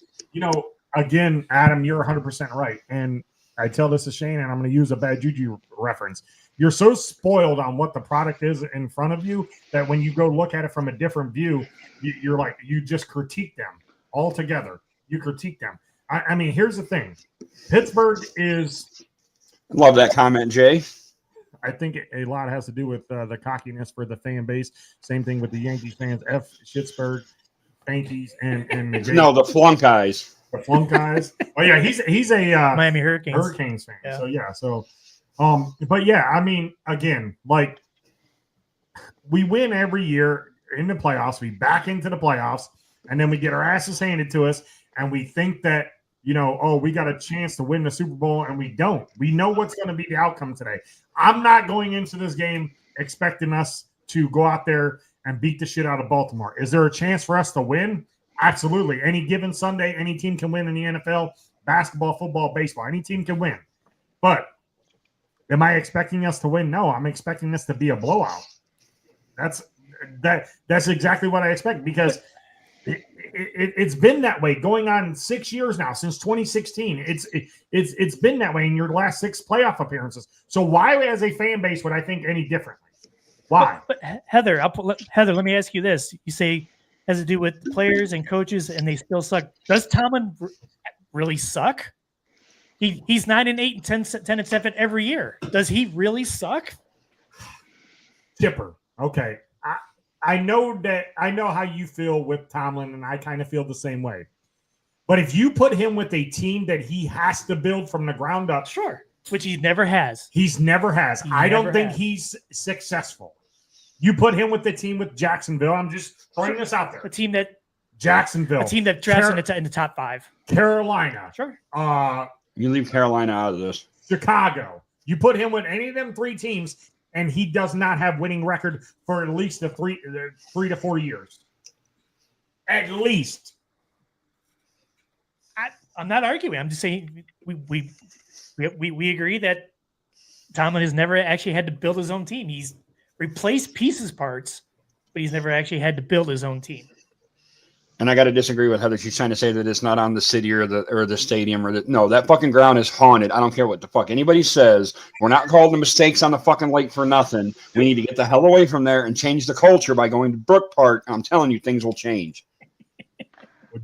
[SPEAKER 1] again, Adam, you're 100% right, and I tell this to Shane, and I'm going to use a bad juju reference. You're so spoiled on what the product is in front of you that when you go look at it from a different view, you're like, you just critique them altogether. You critique them. I mean, here's the thing. Pittsburgh is.
[SPEAKER 4] Love that comment, Jay.
[SPEAKER 1] I think a lot has to do with the cockiness for the fan base. Same thing with the Yankees fans. F. Schittsburg, Yankees, and the
[SPEAKER 4] No, the flunk eyes.
[SPEAKER 1] The flunk guys. Oh yeah, he's a
[SPEAKER 2] Miami Hurricanes
[SPEAKER 1] fan.
[SPEAKER 2] Yeah.
[SPEAKER 1] So but yeah, I mean, again, like we win every year in the playoffs. We back into the playoffs, and then we get our asses handed to us, and we think that we got a chance to win the Super Bowl, and we don't. We know what's going to be the outcome today. I'm not going into this game expecting us to go out there and beat the shit out of Baltimore. Is there a chance for us to win? Absolutely. Any given Sunday, any team can win in the NFL, basketball, football, baseball. Any team can win. But am I expecting us to win? No, I'm expecting this to be a blowout. That's exactly what I expect, because it's been that way going on 6 years now, since 2016. It's been that way in your last 6 playoff appearances. So why, as a fan base, would I think any differently? Why?
[SPEAKER 2] But Heather, Heather, let me ask you this. You say has to do with players and coaches, and they still suck. Does Tomlin really suck? He's 9-8 and 10-7 every year. Does he really suck?
[SPEAKER 1] Chipper. Okay. I know how you feel with Tomlin, and I kind of feel the same way. But if you put him with a team that he has to build from the ground up,
[SPEAKER 2] sure, which he never has.
[SPEAKER 1] I don't think he's successful. You put him with the team with Jacksonville. I'm just throwing this out there.
[SPEAKER 2] A team that
[SPEAKER 1] drafts in
[SPEAKER 2] the top 5.
[SPEAKER 1] Carolina.
[SPEAKER 2] Sure.
[SPEAKER 4] You leave Carolina out of this.
[SPEAKER 1] Chicago. You put him with any of them 3 teams, and he does not have winning record for at least 3 to 4 years. At least.
[SPEAKER 2] I'm not arguing. I'm just saying we agree that Tomlin has never actually had to build his own team. He's replaced parts, but he's never actually had to build his own team.
[SPEAKER 4] And I got to disagree with Heather. She's trying to say that it's not on the city or the stadium no, that fucking ground is haunted. I don't care what the fuck anybody says. We're not called the mistakes on the fucking lake for nothing. We need to get the hell away from there and change the culture by going to Brook Park. I'm telling you, things will change.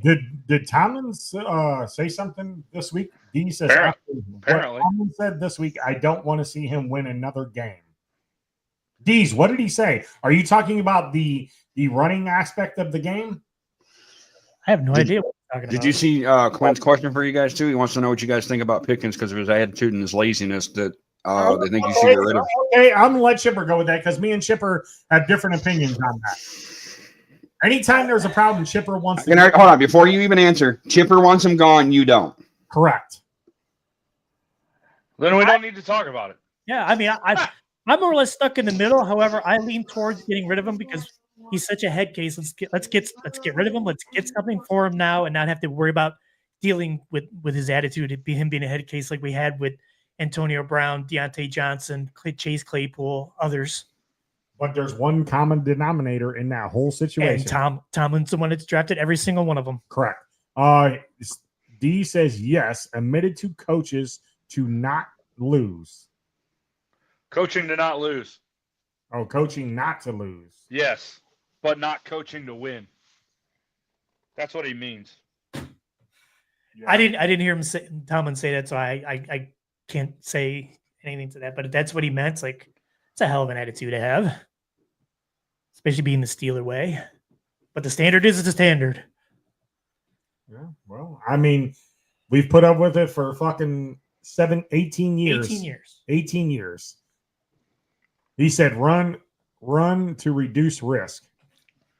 [SPEAKER 1] Did Tomlin say something this week? He says
[SPEAKER 3] apparently.
[SPEAKER 1] Tomlin said this week, I don't want to see him win another game. Deez, what did he say? Are you talking about the running aspect of the game?
[SPEAKER 2] I have no idea what you're talking about.
[SPEAKER 4] Did you see Clint's question for you guys too? He wants to know what you guys think about Pickens because of his attitude and his laziness that they think you should get rid of.
[SPEAKER 1] Okay, I'm gonna let Chipper go with that because me and Chipper have different opinions on that. Anytime there's a problem, Chipper wants to
[SPEAKER 4] hold on, before you even answer, Chipper wants him gone, you don't.
[SPEAKER 1] Correct.
[SPEAKER 3] Then we don't need to talk about it.
[SPEAKER 2] Yeah, I mean, I'm more or less stuck in the middle. However, I lean towards getting rid of him because he's such a head case. Let's get rid of him. Let's get something for him now and not have to worry about dealing with his attitude. Him being a head case like we had with Antonio Brown, Deontay Johnson, Chase Claypool, others.
[SPEAKER 1] But there's one common denominator in that whole situation.
[SPEAKER 2] And Tomlin's the one that's drafted every single one of them.
[SPEAKER 1] Correct. D says yes, admitted to coaches to not lose.
[SPEAKER 3] Coaching to not lose.
[SPEAKER 1] Oh, coaching not to lose.
[SPEAKER 3] Yes, but not coaching to win. That's what he means.
[SPEAKER 1] Yeah.
[SPEAKER 2] I didn't hear Tomlin say that, so I can't say anything to that. But if that's what he meant, it's like it's a hell of an attitude to have, especially being the Steeler way. But the standard is the standard.
[SPEAKER 1] Yeah, well, I mean, we've put up with it for fucking 18 years. 18 years. He said, run to reduce risk.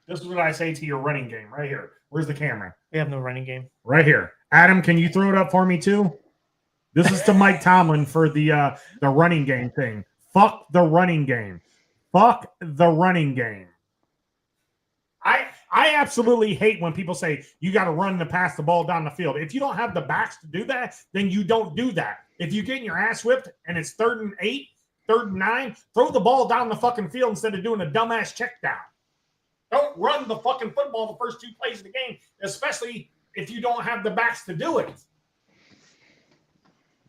[SPEAKER 1] This is what I say to your running game right here. Where's the camera?
[SPEAKER 2] We have no running game.
[SPEAKER 1] Right here. Adam, can you throw it up for me too? This is to Mike Tomlin for the running game thing. Fuck the running game. Fuck the running game. I absolutely hate when people say you got to run to pass the ball down the field. If you don't have the backs to do that, then you don't do that. If you're getting your ass whipped and it's 3rd and 8, 3rd and 9, throw the ball down the fucking field instead of doing a dumbass check down. Don't run the fucking football the first 2 plays of the game, especially if you don't have the backs to do it.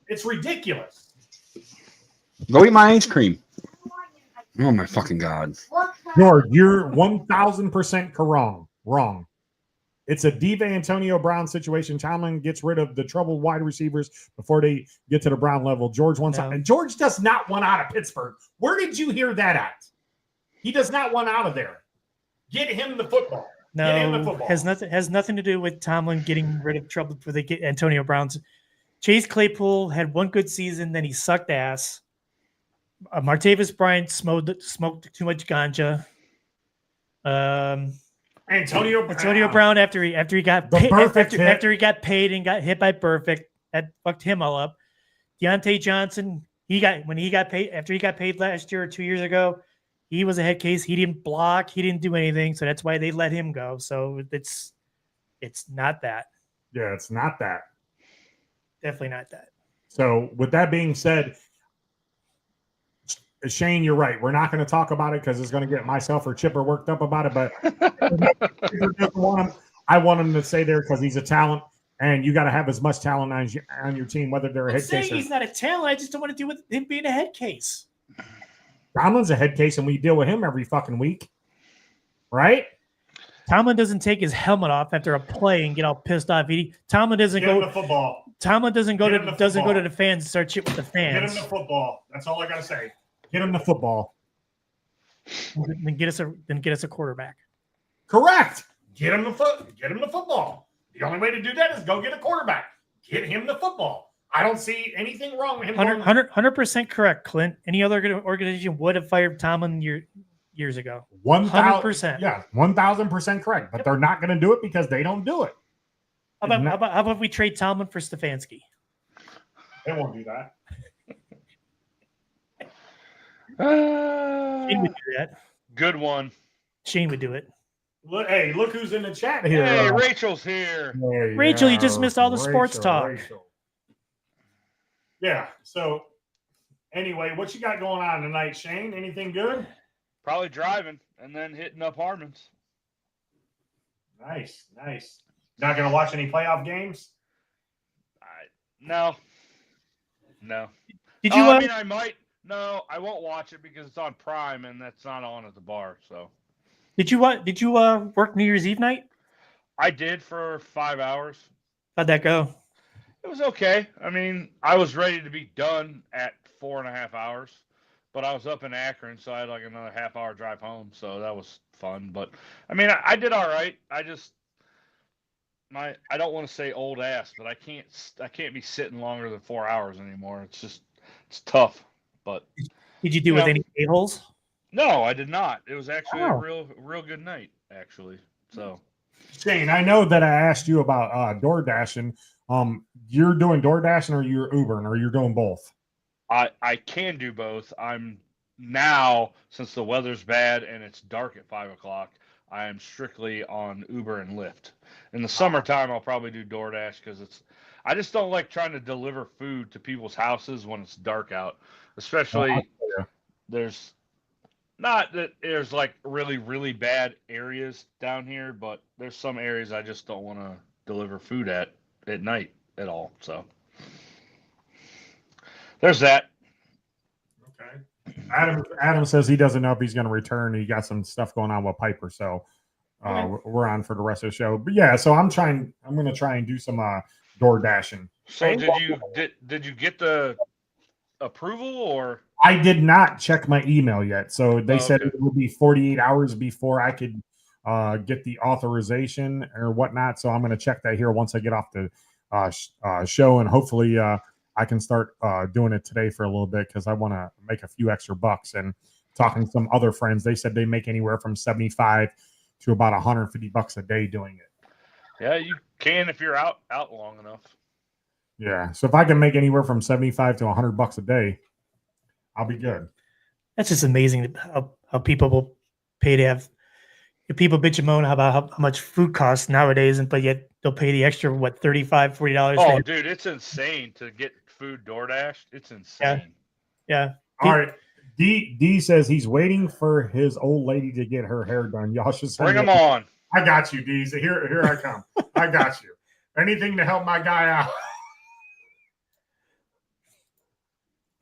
[SPEAKER 1] It's ridiculous.
[SPEAKER 4] Go eat my ice cream. Oh my fucking God.
[SPEAKER 1] George, you're 1,000% wrong. It's a Diva Antonio Brown situation. Tomlin gets rid of the troubled wide receivers before they get to the Brown level. George wants out, and George does not want out of Pittsburgh. Where did you hear that at? He does not want out of there. Get him the football.
[SPEAKER 2] No,
[SPEAKER 1] Get him the football.
[SPEAKER 2] Has nothing to do with Tomlin getting rid of trouble for the Antonio Browns. Chase Claypool had one good season, then he sucked ass. Martavis Bryant smoked too much ganja. Antonio Brown after he got paid and got hit by Perfect, that fucked him all up. Deontay Johnson, when he got paid last year or 2 years ago, he was a head case. He didn't block, he didn't do anything, so that's why they let him go. So it's not that.
[SPEAKER 1] Yeah, it's not that.
[SPEAKER 2] Definitely not that.
[SPEAKER 1] So with that being said, Shane, you're right. We're not going to talk about it because it's going to get myself or Chipper worked up about it. But I want him to stay there because he's a talent, and you got to have as much talent on your team, whether they're a head case.
[SPEAKER 2] He's not a talent. I just don't want to deal with him being a head case.
[SPEAKER 1] Tomlin's a head case, and we deal with him every fucking week, right?
[SPEAKER 2] Tomlin doesn't take his helmet off after a play and get all pissed off. Tomlin doesn't go
[SPEAKER 1] to football.
[SPEAKER 2] Tomlin doesn't go to the fans and start shit with the fans.
[SPEAKER 1] Get him the football. That's all I gotta say. Get him the football.
[SPEAKER 2] Then get us a quarterback.
[SPEAKER 1] Correct. Get him the football. The only way to do that is go get a quarterback. Get him the football. I don't see anything wrong with him.
[SPEAKER 2] 100% correct, Clint. Any other organization would have fired Tomlin years ago.
[SPEAKER 1] 100%. Yeah, 1,000% correct. But they're not going to do it because they don't do it.
[SPEAKER 2] How about we trade Tomlin for Stefanski?
[SPEAKER 1] They won't do that.
[SPEAKER 2] Shane would do that.
[SPEAKER 3] Good one.
[SPEAKER 2] Shane would do it.
[SPEAKER 1] Look who's in the chat here.
[SPEAKER 3] Hey, Rachel's here.
[SPEAKER 2] Rachel, you just missed all the sports talk.
[SPEAKER 1] Rachel. Yeah. So, anyway, what you got going on tonight, Shane? Anything good?
[SPEAKER 3] Probably driving and then hitting up Harmon's.
[SPEAKER 1] Nice. Not going to watch any playoff games?
[SPEAKER 3] No.
[SPEAKER 2] Did you?
[SPEAKER 3] I mean, I might. No, I won't watch it because it's on Prime and that's not on at the bar. So,
[SPEAKER 2] did you work New Year's Eve night?
[SPEAKER 3] I did for 5 hours.
[SPEAKER 2] How'd that go?
[SPEAKER 3] It was okay. I mean, I was ready to be done at 4.5 hours, but I was up in Akron, so I had like another half-hour drive home. So that was fun. But I mean, I did all right. I don't want to say old ass, but I can't be sitting longer than 4 hours anymore. It's tough. But
[SPEAKER 2] did you do with any a-holes?
[SPEAKER 3] No, I did not. It was actually a real good night, actually. So,
[SPEAKER 1] Shane, I know that I asked you about DoorDashing. You're doing DoorDashing or you're Ubering or you're doing both?
[SPEAKER 3] I can do both. I'm now, since the weather's bad and it's dark at 5 o'clock, I am strictly on Uber and Lyft. In the summertime, I'll probably do DoorDash because I just don't like trying to deliver food to people's houses when it's dark out. Especially there's not that there's like really, really bad areas down here, but there's some areas I just don't want to deliver food at night at all. So there's that.
[SPEAKER 1] Okay. Adam says he doesn't know if he's going to return. He got some stuff going on with Piper, so we're on for the rest of the show. But yeah, so I'm going to try and do some door dashing.
[SPEAKER 3] So did you get the approval or?
[SPEAKER 1] I did not check my email yet. So they said it would be 48 hours before I could get the authorization or whatnot. So I'm going to check that here once I get off the show, and hopefully I can start doing it today for a little bit because I want to make a few extra bucks. And talking to some other friends, they said they make anywhere from 75 to about 150 bucks a day doing it.
[SPEAKER 3] Yeah, you can if you're out long enough.
[SPEAKER 1] Yeah, so if I can make anywhere from 75 to 100 bucks a day, I'll be good.
[SPEAKER 2] That's just amazing how people will pay to have. People bitch and moan about how much food costs nowadays, but yet they'll pay the extra $35, $40.
[SPEAKER 3] Oh, dude, it's insane to get food DoorDashed. It's insane.
[SPEAKER 2] Yeah.
[SPEAKER 1] All right. D says he's waiting for his old lady to get her hair done. Y'all should
[SPEAKER 3] bring him on.
[SPEAKER 1] I got you, D. Here I come. I got you. Anything to help my guy out.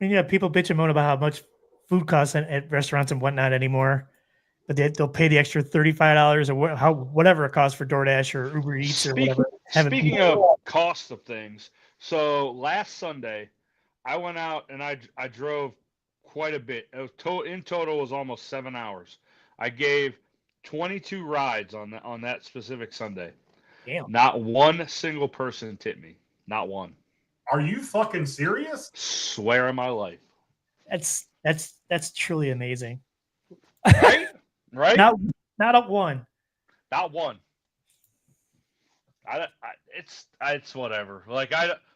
[SPEAKER 2] I mean, yeah, people bitch and moan about how much food costs at restaurants and whatnot anymore. but they'll pay the extra $35 or whatever it costs for DoorDash or Uber Eats or whatever.
[SPEAKER 3] Speaking of cost of things, so last Sunday, I went out and I drove quite a bit. It was in total was almost 7 hours. I gave 22 rides on that specific Sunday.
[SPEAKER 2] Damn.
[SPEAKER 3] Not one single person tipped me. Not one.
[SPEAKER 1] Are you fucking serious?
[SPEAKER 3] Swear on my life.
[SPEAKER 2] That's truly amazing.
[SPEAKER 3] Right? Right?
[SPEAKER 2] Not a one.
[SPEAKER 3] Not one. It's whatever. Like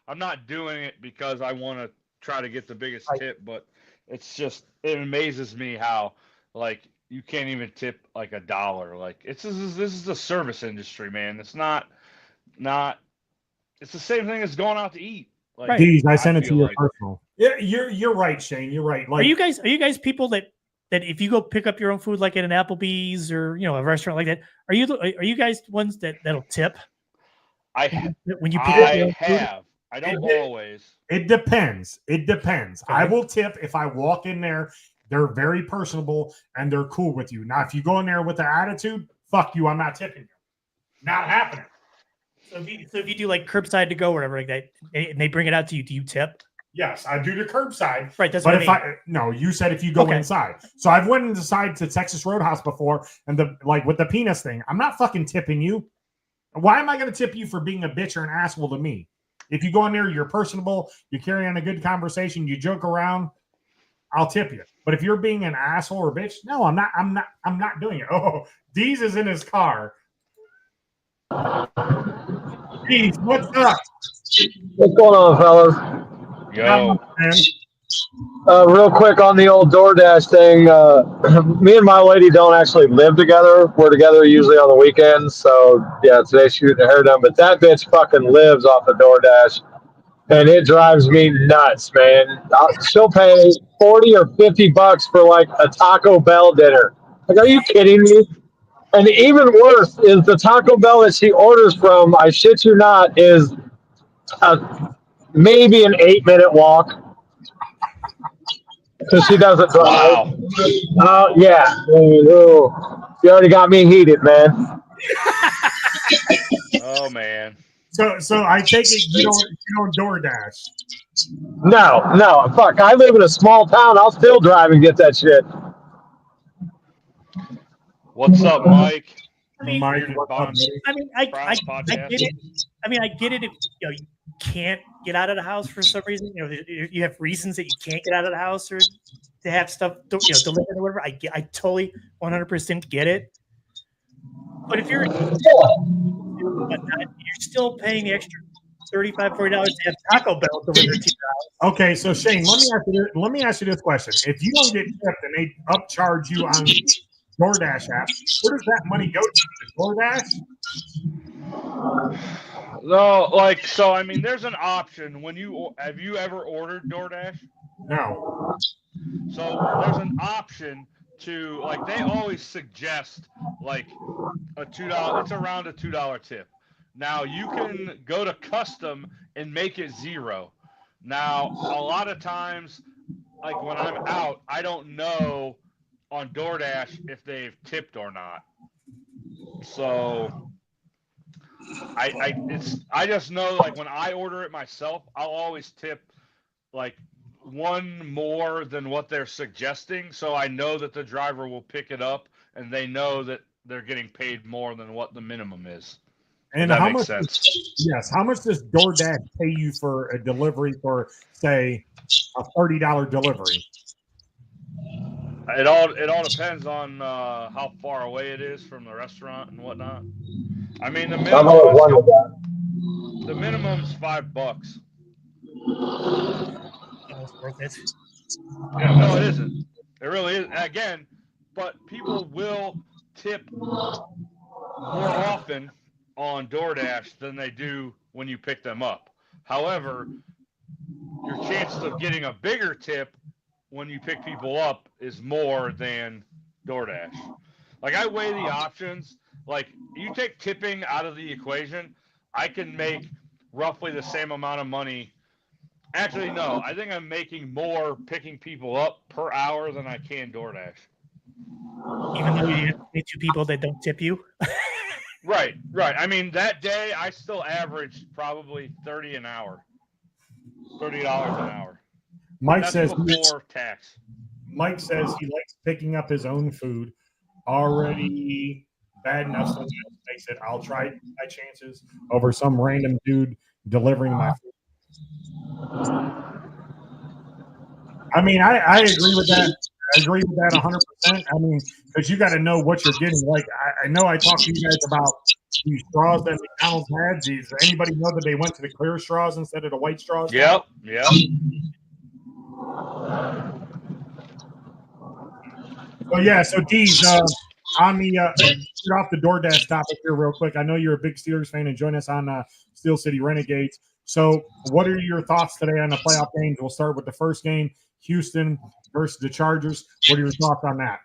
[SPEAKER 3] I'm not doing it because I want to try to get the biggest tip, but it's just it amazes me how like you can't even tip like $1. Like this is the service industry, man. It's not it's the same thing as going out to eat. Like,
[SPEAKER 2] Right.
[SPEAKER 1] Geez, I sent it to
[SPEAKER 3] feel
[SPEAKER 1] your
[SPEAKER 3] like-
[SPEAKER 1] personal. Yeah, you're right, Shane. You're right. Like,
[SPEAKER 2] Are you guys people that if you go pick up your own food like at an Applebee's or a restaurant like that, are you guys ones that'll tip? When you pick up your own food?
[SPEAKER 3] I don't always.
[SPEAKER 1] It depends. It depends.
[SPEAKER 2] Okay.
[SPEAKER 1] I will tip if I walk in there. They're very personable and they're cool with you. Now, if you go in there with the attitude, fuck you, I'm not tipping you. Not happening.
[SPEAKER 2] So if you do like curbside to go or whatever like that, and they bring it out to you, do you tip?
[SPEAKER 1] Yes, I do the curbside.
[SPEAKER 2] Right. That's
[SPEAKER 1] But
[SPEAKER 2] what I mean.
[SPEAKER 1] no, you said if you go
[SPEAKER 2] Okay.
[SPEAKER 1] inside. So I've went inside to Texas Roadhouse before, and with the penis thing, I'm not fucking tipping you. Why am I going to tip you for being a bitch or an asshole to me? If you go in there, you're personable, you carry on a good conversation, you joke around, I'll tip you. But if you're being an asshole or bitch, no, I'm not doing it. Oh, Deez is in his car. Deez, what's up?
[SPEAKER 5] What's going on, fellas?
[SPEAKER 3] Yo.
[SPEAKER 1] Man.
[SPEAKER 5] Real quick on the old DoorDash thing. Me and my lady don't actually live together. We're together usually on the weekends. So, yeah, today's shooting a hair done. But that bitch fucking lives off of DoorDash. And it drives me nuts, man. She'll pay 40 or 50 bucks for like a Taco Bell dinner. Like, are you kidding me? And even worse is the Taco Bell that she orders from, I shit you not, is maybe an 8-minute walk. Because she doesn't drive.
[SPEAKER 3] Wow.
[SPEAKER 5] Yeah. Ooh, you already got me heated, man.
[SPEAKER 3] Oh man.
[SPEAKER 1] So I take it you don't DoorDash.
[SPEAKER 5] No. Fuck, I live in a small town. I'll still drive and get that shit.
[SPEAKER 3] What's up, Mike?
[SPEAKER 2] I mean,
[SPEAKER 1] Mike,
[SPEAKER 3] Bearded
[SPEAKER 1] what's up,
[SPEAKER 3] Bonds.
[SPEAKER 1] buddy?
[SPEAKER 2] I mean, I
[SPEAKER 3] Podcast.
[SPEAKER 2] get it. I mean, I get it if you can't get out of the house for some reason. You have reasons that you can't get out of the house or to have stuff delivered or whatever. I totally 100% get it. But if you're still paying the extra $35, $40 to have Taco Bell delivered to your house.
[SPEAKER 1] Okay, so Shane, let me ask you this question. If you don't get tipped and they upcharge you on DoorDash app, where does that money go to? DoorDash?
[SPEAKER 3] No, I mean, there's an option when have you ever ordered DoorDash?
[SPEAKER 1] No.
[SPEAKER 3] So there's an option to they always suggest like a $2. It's around a $2 tip. Now you can go to custom and make it 0. Now a lot of times, like when I'm out, I don't know on DoorDash if they've tipped or not. So I just know like when I order it myself, I'll always tip like one more than what they're suggesting, so I know that the driver will pick it up and they know that they're getting paid more than what the minimum is.
[SPEAKER 1] And
[SPEAKER 3] that
[SPEAKER 1] how
[SPEAKER 3] makes
[SPEAKER 1] much?
[SPEAKER 3] sense.
[SPEAKER 1] Yes. How much does DoorDash pay you for a delivery for, say, a $30 delivery?
[SPEAKER 3] It all depends on how far away it is from the restaurant and whatnot. I mean, the minimum's $5.
[SPEAKER 2] It's worth it.
[SPEAKER 3] No, it isn't. It really is. Again, but people will tip more often on DoorDash than they do when you pick them up. However, your chances of getting a bigger tip when you pick people up is more than DoorDash. Like, I weigh the options. Like, you take tipping out of the equation, I can make roughly the same amount of money. Actually, no, I think I'm making more picking people up per hour than I can DoorDash.
[SPEAKER 2] Even though you have to pay 2 people that don't tip you.
[SPEAKER 3] Right. I mean, that day I still averaged probably $30 an hour. $30 an hour.
[SPEAKER 1] Mike
[SPEAKER 3] That's
[SPEAKER 1] says
[SPEAKER 3] before tax.
[SPEAKER 1] Mike says he likes picking up his own food. Already bad enough. Someone else makes it. I'll try my chances over some random dude delivering my food. I mean, I agree with that. I agree with that 100%. I mean, because you got to know what you're getting. Like, I know I talked to you guys about these straws that McDonald's had. Does anybody know that they went to the clear straws instead of the white straws?
[SPEAKER 3] Yep.
[SPEAKER 1] So yeah, so D's on the get off the DoorDash topic here real quick. I know you're a big Steelers fan and join us on Steel City Renegades. So what are your thoughts today on the playoff games? We'll start with the first game, Houston versus the Chargers. What are your thoughts on that?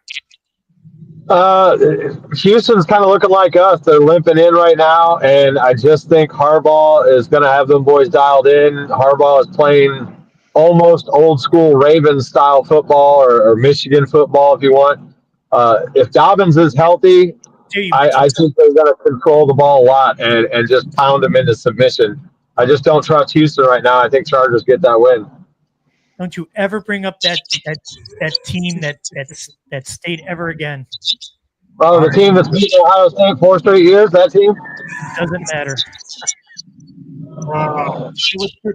[SPEAKER 5] Houston's kind of looking like us. They're limping in right now, and I just think Harbaugh is going to have them boys dialed in. Harbaugh is playing almost old school Ravens style football or Michigan football, if you want. If Dobbins is healthy, I think they're going to control the ball a lot and just pound them into submission. I just don't trust Houston right now. I think Chargers get that win.
[SPEAKER 2] Don't you ever bring up that team that state ever again.
[SPEAKER 5] Oh, the team that's beaten Ohio State 4 straight years, that team?
[SPEAKER 2] Doesn't matter.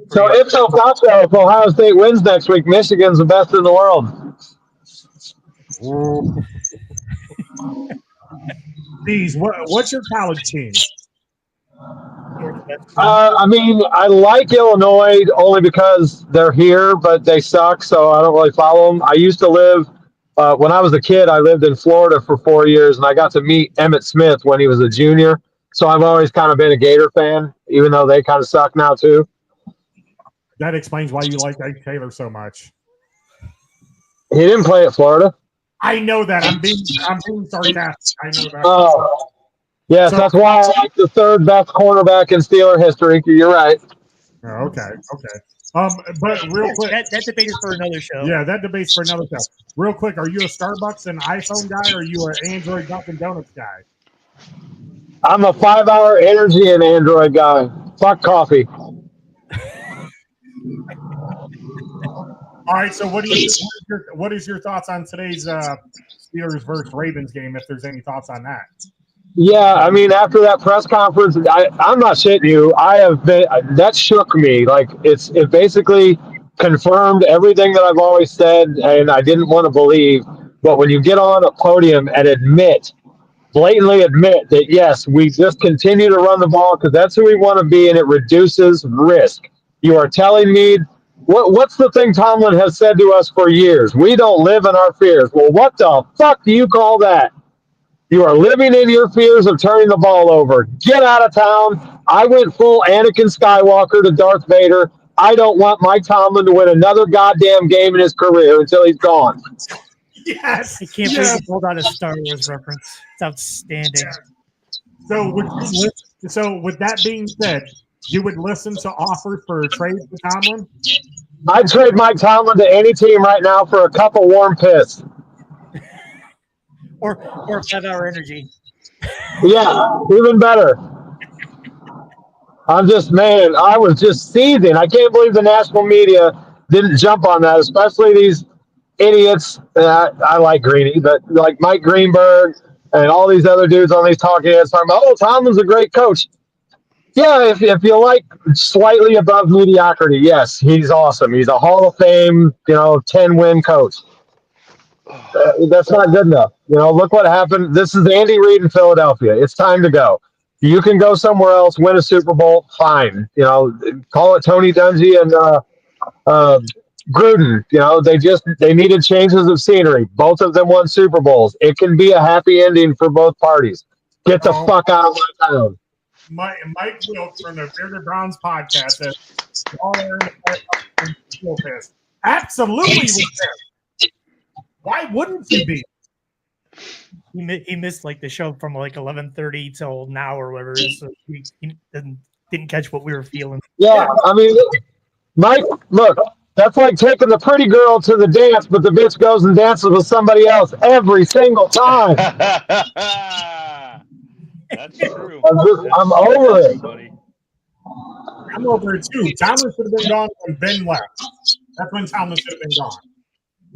[SPEAKER 5] So ipso facto, if Ohio State wins next week, Michigan's the best in the world.
[SPEAKER 1] These, what's your college team?
[SPEAKER 5] I mean, I like Illinois only because they're here, but they suck, so I don't really follow them. I used to live, when I was a kid, I lived in Florida for 4 years, and I got to meet Emmitt Smith when he was a junior. So I've always kind of been a Gator fan, even though they kind of suck now too.
[SPEAKER 1] That explains why you like Ike Taylor so much.
[SPEAKER 5] He didn't play at Florida.
[SPEAKER 1] I know that. I'm being sarcastic. I know that.
[SPEAKER 5] Oh, yes, so, that's why I like the 3rd best cornerback in Steeler history. You're right.
[SPEAKER 1] Okay. But real quick,
[SPEAKER 2] that debate is for another show.
[SPEAKER 1] Yeah, that debate's for another show. Real quick, are you a Starbucks and iPhone guy, or are you an Android Dunkin' Donuts guy?
[SPEAKER 5] I'm a 5-hour energy and Android guy. Fuck coffee.
[SPEAKER 1] All right, so what is your thoughts on today's Steelers versus Ravens game, if there's any thoughts on that?
[SPEAKER 5] Yeah, I mean, after that press conference, I'm not shitting you. That shook me. Like, it basically confirmed everything that I've always said and I didn't want to believe. But when you get on a podium and blatantly admit that, yes, we just continue to run the ball because that's who we want to be and it reduces risk. You are telling me, what's the thing Tomlin has said to us for years? We don't live in our fears. Well, what the fuck do you call that? You are living in your fears of turning the ball over. Get out of town. I went full Anakin Skywalker to Darth Vader. I don't want Mike Tomlin to win another goddamn game in his career until he's gone.
[SPEAKER 1] Yes.
[SPEAKER 2] I can't believe you pulled out a Star Wars reference. It's outstanding.
[SPEAKER 1] Yeah. So with that being said, you would listen to offers for a trade for Tomlin?
[SPEAKER 5] I'd trade Mike Tomlin to any team right now for a cup of warm piss.
[SPEAKER 2] Or 5-hour energy.
[SPEAKER 5] Yeah, even better. I was just seething. I can't believe the national media didn't jump on that, especially these idiots. I like Greeny, but like Mike Greenberg and all these other dudes on these talking heads talking about, oh, Tomlin's a great coach. Yeah, if you like slightly above mediocrity, yes, he's awesome. He's a Hall of Fame, 10-win coach. That's not good enough. Look what happened. This is Andy Reid in Philadelphia. It's time to go. You can go somewhere else, win a Super Bowl, fine. Call it Tony Dungy and Gruden. They needed changes of scenery. Both of them won Super Bowls. It can be a happy ending for both parties. Get the fuck out of my town.
[SPEAKER 1] Mike Wilkes from the Bearded Browns podcast says, absolutely. Why wouldn't you be?
[SPEAKER 2] He missed like the show from like 11:30 till now or whatever it is, so he didn't catch what we were feeling.
[SPEAKER 5] Yeah, I mean, Mike, look, That's like taking the pretty girl to the dance, but the bitch goes and dances with somebody else every single time.
[SPEAKER 3] That's true.
[SPEAKER 5] I'm over
[SPEAKER 3] That's
[SPEAKER 5] it.
[SPEAKER 3] true, buddy.
[SPEAKER 1] I'm over it too. Thomas should have been gone when Ben left. That's when Thomas should have been gone.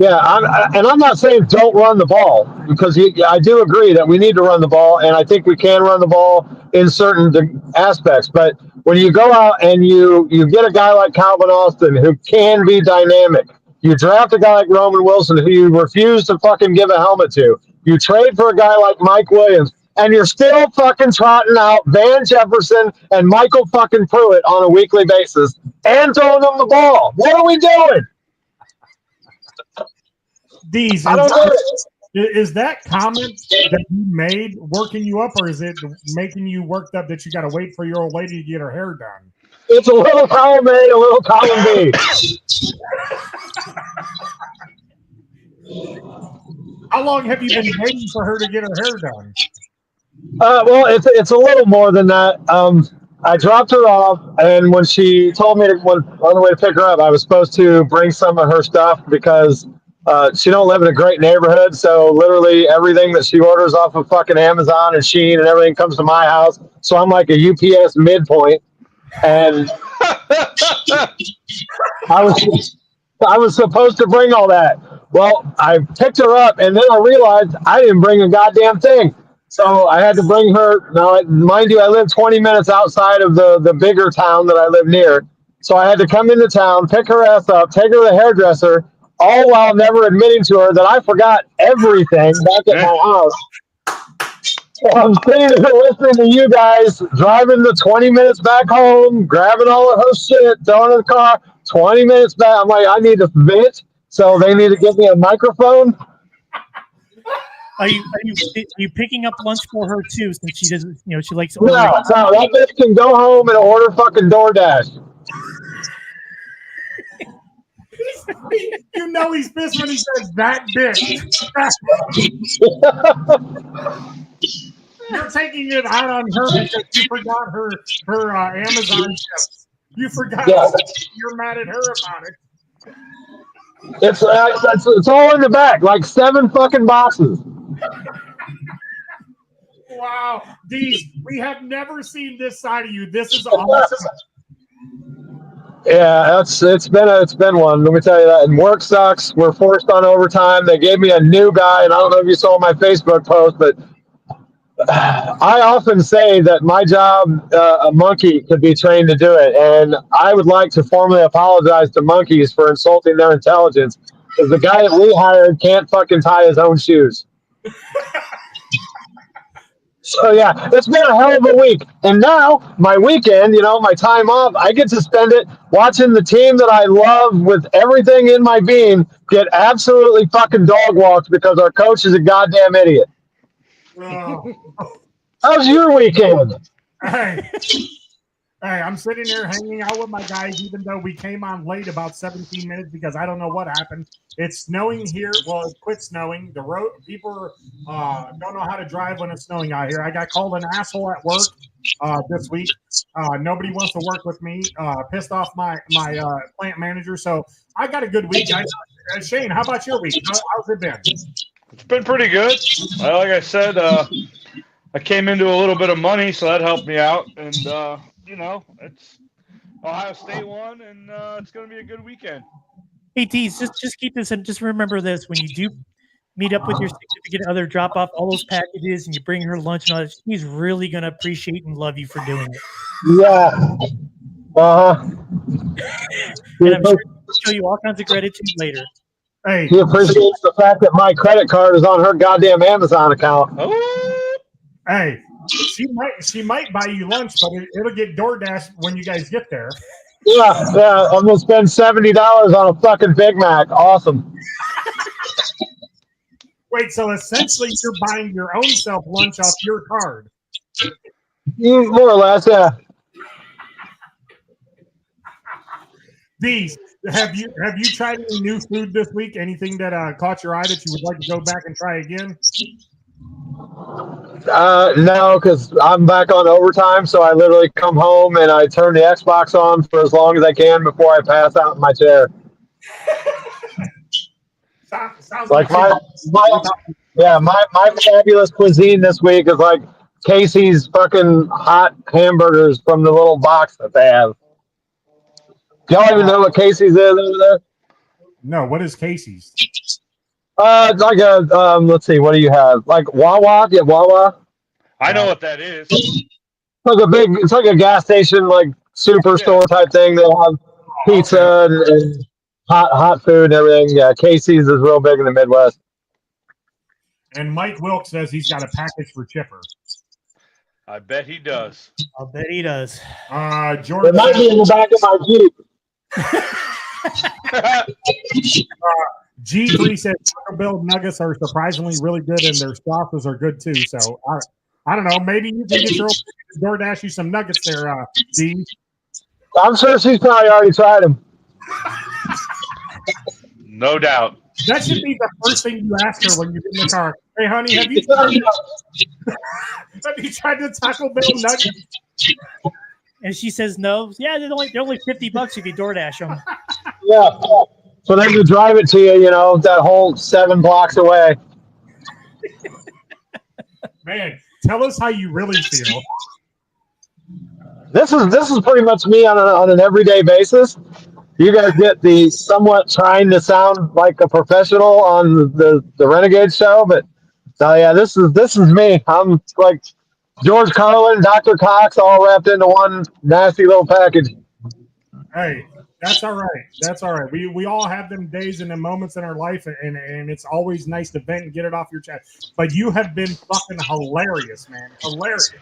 [SPEAKER 5] Yeah, I'm not saying don't run the ball, because I do agree that we need to run the ball, and I think we can run the ball in certain aspects. But when you go out and you get a guy like Calvin Austin who can be dynamic, you draft a guy like Roman Wilson who you refuse to fucking give a helmet to, you trade for a guy like Mike Williams, and you're still fucking trotting out Van Jefferson and Michael fucking Pruitt on a weekly basis and throwing them the ball. What are we doing?
[SPEAKER 1] Deez,
[SPEAKER 5] I don't know.
[SPEAKER 1] is that comment that you made working you up, or is it making you worked up that you got to wait for your old lady to get her hair done?
[SPEAKER 5] It's a little column A, a little column B.
[SPEAKER 1] How long have you been waiting for her to get her hair done?
[SPEAKER 5] Well, it's a little more than that. I dropped her off, and when she told me on the way to pick her up, I was supposed to bring some of her stuff because she don't live in a great neighborhood. So literally everything that she orders off of fucking Amazon and Shein and everything comes to my house. So I'm like a UPS midpoint, and I was supposed to bring all that. Well, I picked her up, and then I realized I didn't bring a goddamn thing. So I had to bring her. Now, mind you, I live 20 minutes outside of the bigger town that I live near. So I had to come into town, pick her ass up, take her to the hairdresser, all while never admitting to her that I forgot everything back at my house. So I'm sitting there listening to you guys, driving the 20 minutes back home, grabbing all of her shit, throwing it in the car, 20 minutes back. I'm like, I need to vent, so they need to give me a microphone.
[SPEAKER 2] Are you picking up lunch for her too? Since she doesn't, she likes.
[SPEAKER 5] No, that bitch can go home and order fucking DoorDash.
[SPEAKER 1] You know he's pissed when he says that bitch. You're taking it out on her because you forgot her Amazon chips. You forgot.
[SPEAKER 5] Yeah.
[SPEAKER 1] You're mad at her about it.
[SPEAKER 5] It's all in the back, like 7 fucking boxes.
[SPEAKER 1] Wow, Deez, we have never seen this side of you. This is awesome.
[SPEAKER 5] Yeah, it's been one. Let me tell you that. And work sucks. We're forced on overtime. They gave me a new guy, and I don't know if you saw my Facebook post, but I often say that my job, a monkey could be trained to do it, and I would like to formally apologize to monkeys for insulting their intelligence, because the guy that we hired can't fucking tie his own shoes. So yeah, it's been a hell of a week. And now my weekend, my time off, I get to spend it watching the team that I love with everything in my being get absolutely fucking dog walked because our coach is a goddamn idiot.
[SPEAKER 1] Oh.
[SPEAKER 5] How's your weekend?
[SPEAKER 1] Hey, I'm sitting there hanging out with my guys, even though we came on late about 17 minutes because I don't know what happened. It's snowing here. Well, it quit snowing. The road people don't know how to drive when it's snowing out here. I got called an asshole at work this week. Nobody wants to work with me. Pissed off my plant manager. So I got a good week. Shane, how about your week? How's it been?
[SPEAKER 3] It's been pretty good. Like I said, I came into a little bit of money, so that helped me out. And it's Ohio State won, and it's going to be a good weekend.
[SPEAKER 2] Hey, Deez, just keep this and just remember this: when you do meet up with your significant other, drop off all those packages, and you bring her lunch and all that, he's really going to appreciate and love you for doing it.
[SPEAKER 5] Yeah.
[SPEAKER 2] And I'm sure he'll show you all kinds of gratitude later.
[SPEAKER 1] Hey,
[SPEAKER 5] He appreciates the fact that my credit card is on her goddamn Amazon account.
[SPEAKER 3] Oh,
[SPEAKER 1] hey, she might buy you lunch, but it'll get DoorDash when you guys get there.
[SPEAKER 5] Yeah, I'm gonna spend $70 on a fucking Big Mac. Awesome.
[SPEAKER 1] Wait, so essentially you're buying your own self lunch off your card.
[SPEAKER 5] More or less, yeah.
[SPEAKER 1] Deez, have you tried any new food this week? Anything that caught your eye that you would like to go back and try again?
[SPEAKER 5] No, because I'm back on overtime, so I literally come home and I turn the Xbox on for as long as I can before I pass out in my chair.
[SPEAKER 1] Sounds
[SPEAKER 5] Like
[SPEAKER 1] like
[SPEAKER 5] my fabulous cuisine this week is like Casey's fucking hot hamburgers from the little box that they have. Y'all even know what Casey's is over there?
[SPEAKER 1] no. What is Casey's?
[SPEAKER 5] It's like a let's see, what do you have? Like Wawa? Yeah, Wawa.
[SPEAKER 3] I know what that is.
[SPEAKER 5] It's like a gas station, like superstore type thing. They have pizza and hot food and everything. Yeah, Casey's is real big in the Midwest.
[SPEAKER 1] And Mike Wilkes says he's got a package for Chipper.
[SPEAKER 3] I bet he does.
[SPEAKER 2] I'll bet he does.
[SPEAKER 1] George
[SPEAKER 5] It might be in the back of my Jeep.
[SPEAKER 1] G3 says Taco Bell nuggets are surprisingly really good, and their sauces are good too. So I don't know. Maybe you can get your own DoorDash you some nuggets there, D.
[SPEAKER 5] I'm sure she's probably already tried them.
[SPEAKER 3] No doubt.
[SPEAKER 1] That should be the first thing you ask her when you get in the car. Hey, honey, have you tried the Taco Bell nuggets?
[SPEAKER 2] And she says no. Yeah, they're only $50 if you DoorDash them.
[SPEAKER 5] Yeah. So they can drive it to you, that whole 7 blocks away.
[SPEAKER 1] Man, tell us how you really feel.
[SPEAKER 5] This is pretty much me on an everyday basis. You guys get the somewhat trying to sound like a professional on the Renegade show, but yeah, this is me. I'm like George Carlin, Dr. Cox, all wrapped into one nasty little package.
[SPEAKER 1] Hey, that's all right. That's all right. We all have them days and the moments in our life, and it's always nice to vent and get it off your chest. But you have been fucking hilarious, man. Hilarious.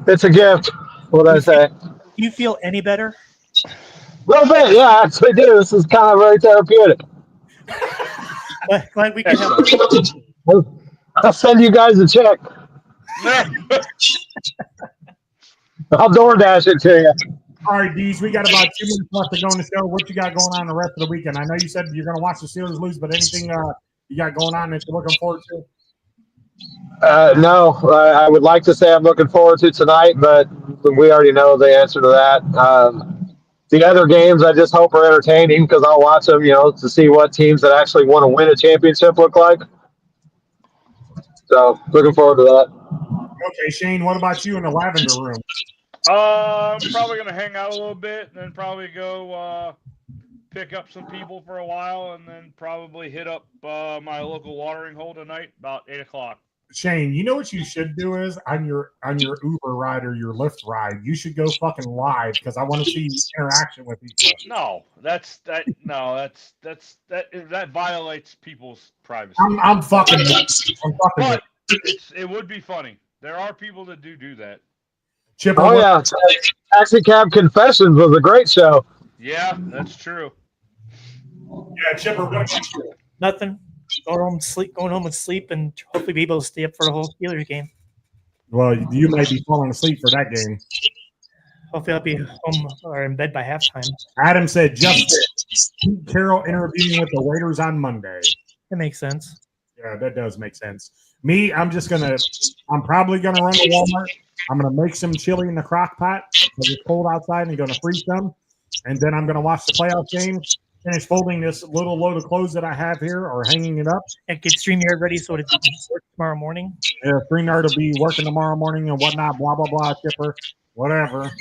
[SPEAKER 5] It's a gift. What I say?
[SPEAKER 2] Do you feel any better?
[SPEAKER 5] A little bit, yeah, I actually do. This is kind of very therapeutic.
[SPEAKER 2] Glad we can help.
[SPEAKER 5] I'll send you guys a check. I'll DoorDash it to you.
[SPEAKER 1] All right, Deez, we got about 2 minutes left to go in the show. What you got going on the rest of the weekend? I know you said you're going to watch the Steelers lose, but anything you got going on that you're looking forward to?
[SPEAKER 5] No, I would like to say I'm looking forward to tonight, but we already know the answer to that. The other games I just hope are entertaining because I'll watch them, to see what teams that actually want to win a championship look like. So looking forward to that.
[SPEAKER 1] Okay, Shane, what about you in the lavender room?
[SPEAKER 3] I'm probably going to hang out a little bit and then probably go pick up some people for a while and then probably hit up my local watering hole tonight about 8 o'clock.
[SPEAKER 1] Shane, you know what you should do is on your Uber ride or your Lyft ride, you should go fucking live because I want to see interaction with people.
[SPEAKER 3] No, that violates people's privacy.
[SPEAKER 1] I'm fucking.
[SPEAKER 3] But it would be funny. There are people that do that.
[SPEAKER 1] Chipper,
[SPEAKER 5] oh yeah, Taxi Cab Confessions was a great show.
[SPEAKER 3] Yeah, that's true.
[SPEAKER 1] Yeah, Chipper, what about you?
[SPEAKER 2] Nothing. Going home and sleep, and hopefully be able to stay up for the whole Steelers game.
[SPEAKER 1] Well, you might be falling asleep for that game.
[SPEAKER 2] Hopefully, I'll be home or in bed by halftime.
[SPEAKER 1] Adam said, just Pete Carroll interviewing with the Raiders on Monday.
[SPEAKER 2] That makes sense.
[SPEAKER 1] Yeah, that does make sense. Me, I'm probably gonna run to Walmart. I'm gonna make some chili in the crock pot because it's cold outside and gonna freeze some. And then I'm gonna watch the playoff game. Finish folding this little load of clothes that I have here or hanging it up.
[SPEAKER 2] And get StreamYard ready so it's work tomorrow morning.
[SPEAKER 1] Yeah, StreamYard will be working tomorrow morning and whatnot, blah, blah, blah, Chipper, whatever.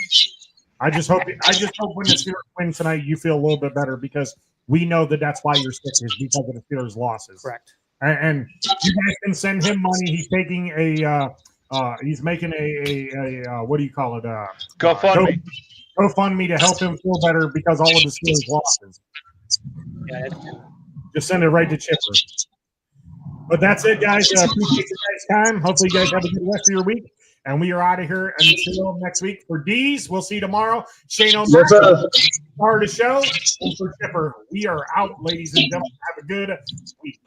[SPEAKER 1] I just hope when the Steelers win tonight, you feel a little bit better because we know that's why you're sick is because of the Steelers' losses.
[SPEAKER 2] Correct.
[SPEAKER 1] And you guys can send him money. He's taking he's making a what do you call it?
[SPEAKER 3] GoFundMe.
[SPEAKER 1] GoFundMe to help him feel better because all of the Steelers' losses.
[SPEAKER 2] Yeah,
[SPEAKER 1] just send it right to Chipper. But that's it, guys. Appreciate you guys' time. Hopefully, you guys have a good rest of your week. And we are out of here until next week. For D's, we'll see you tomorrow. Shane O'Mara, start of the show. And for Chipper, we are out, ladies and gentlemen. Have a good week.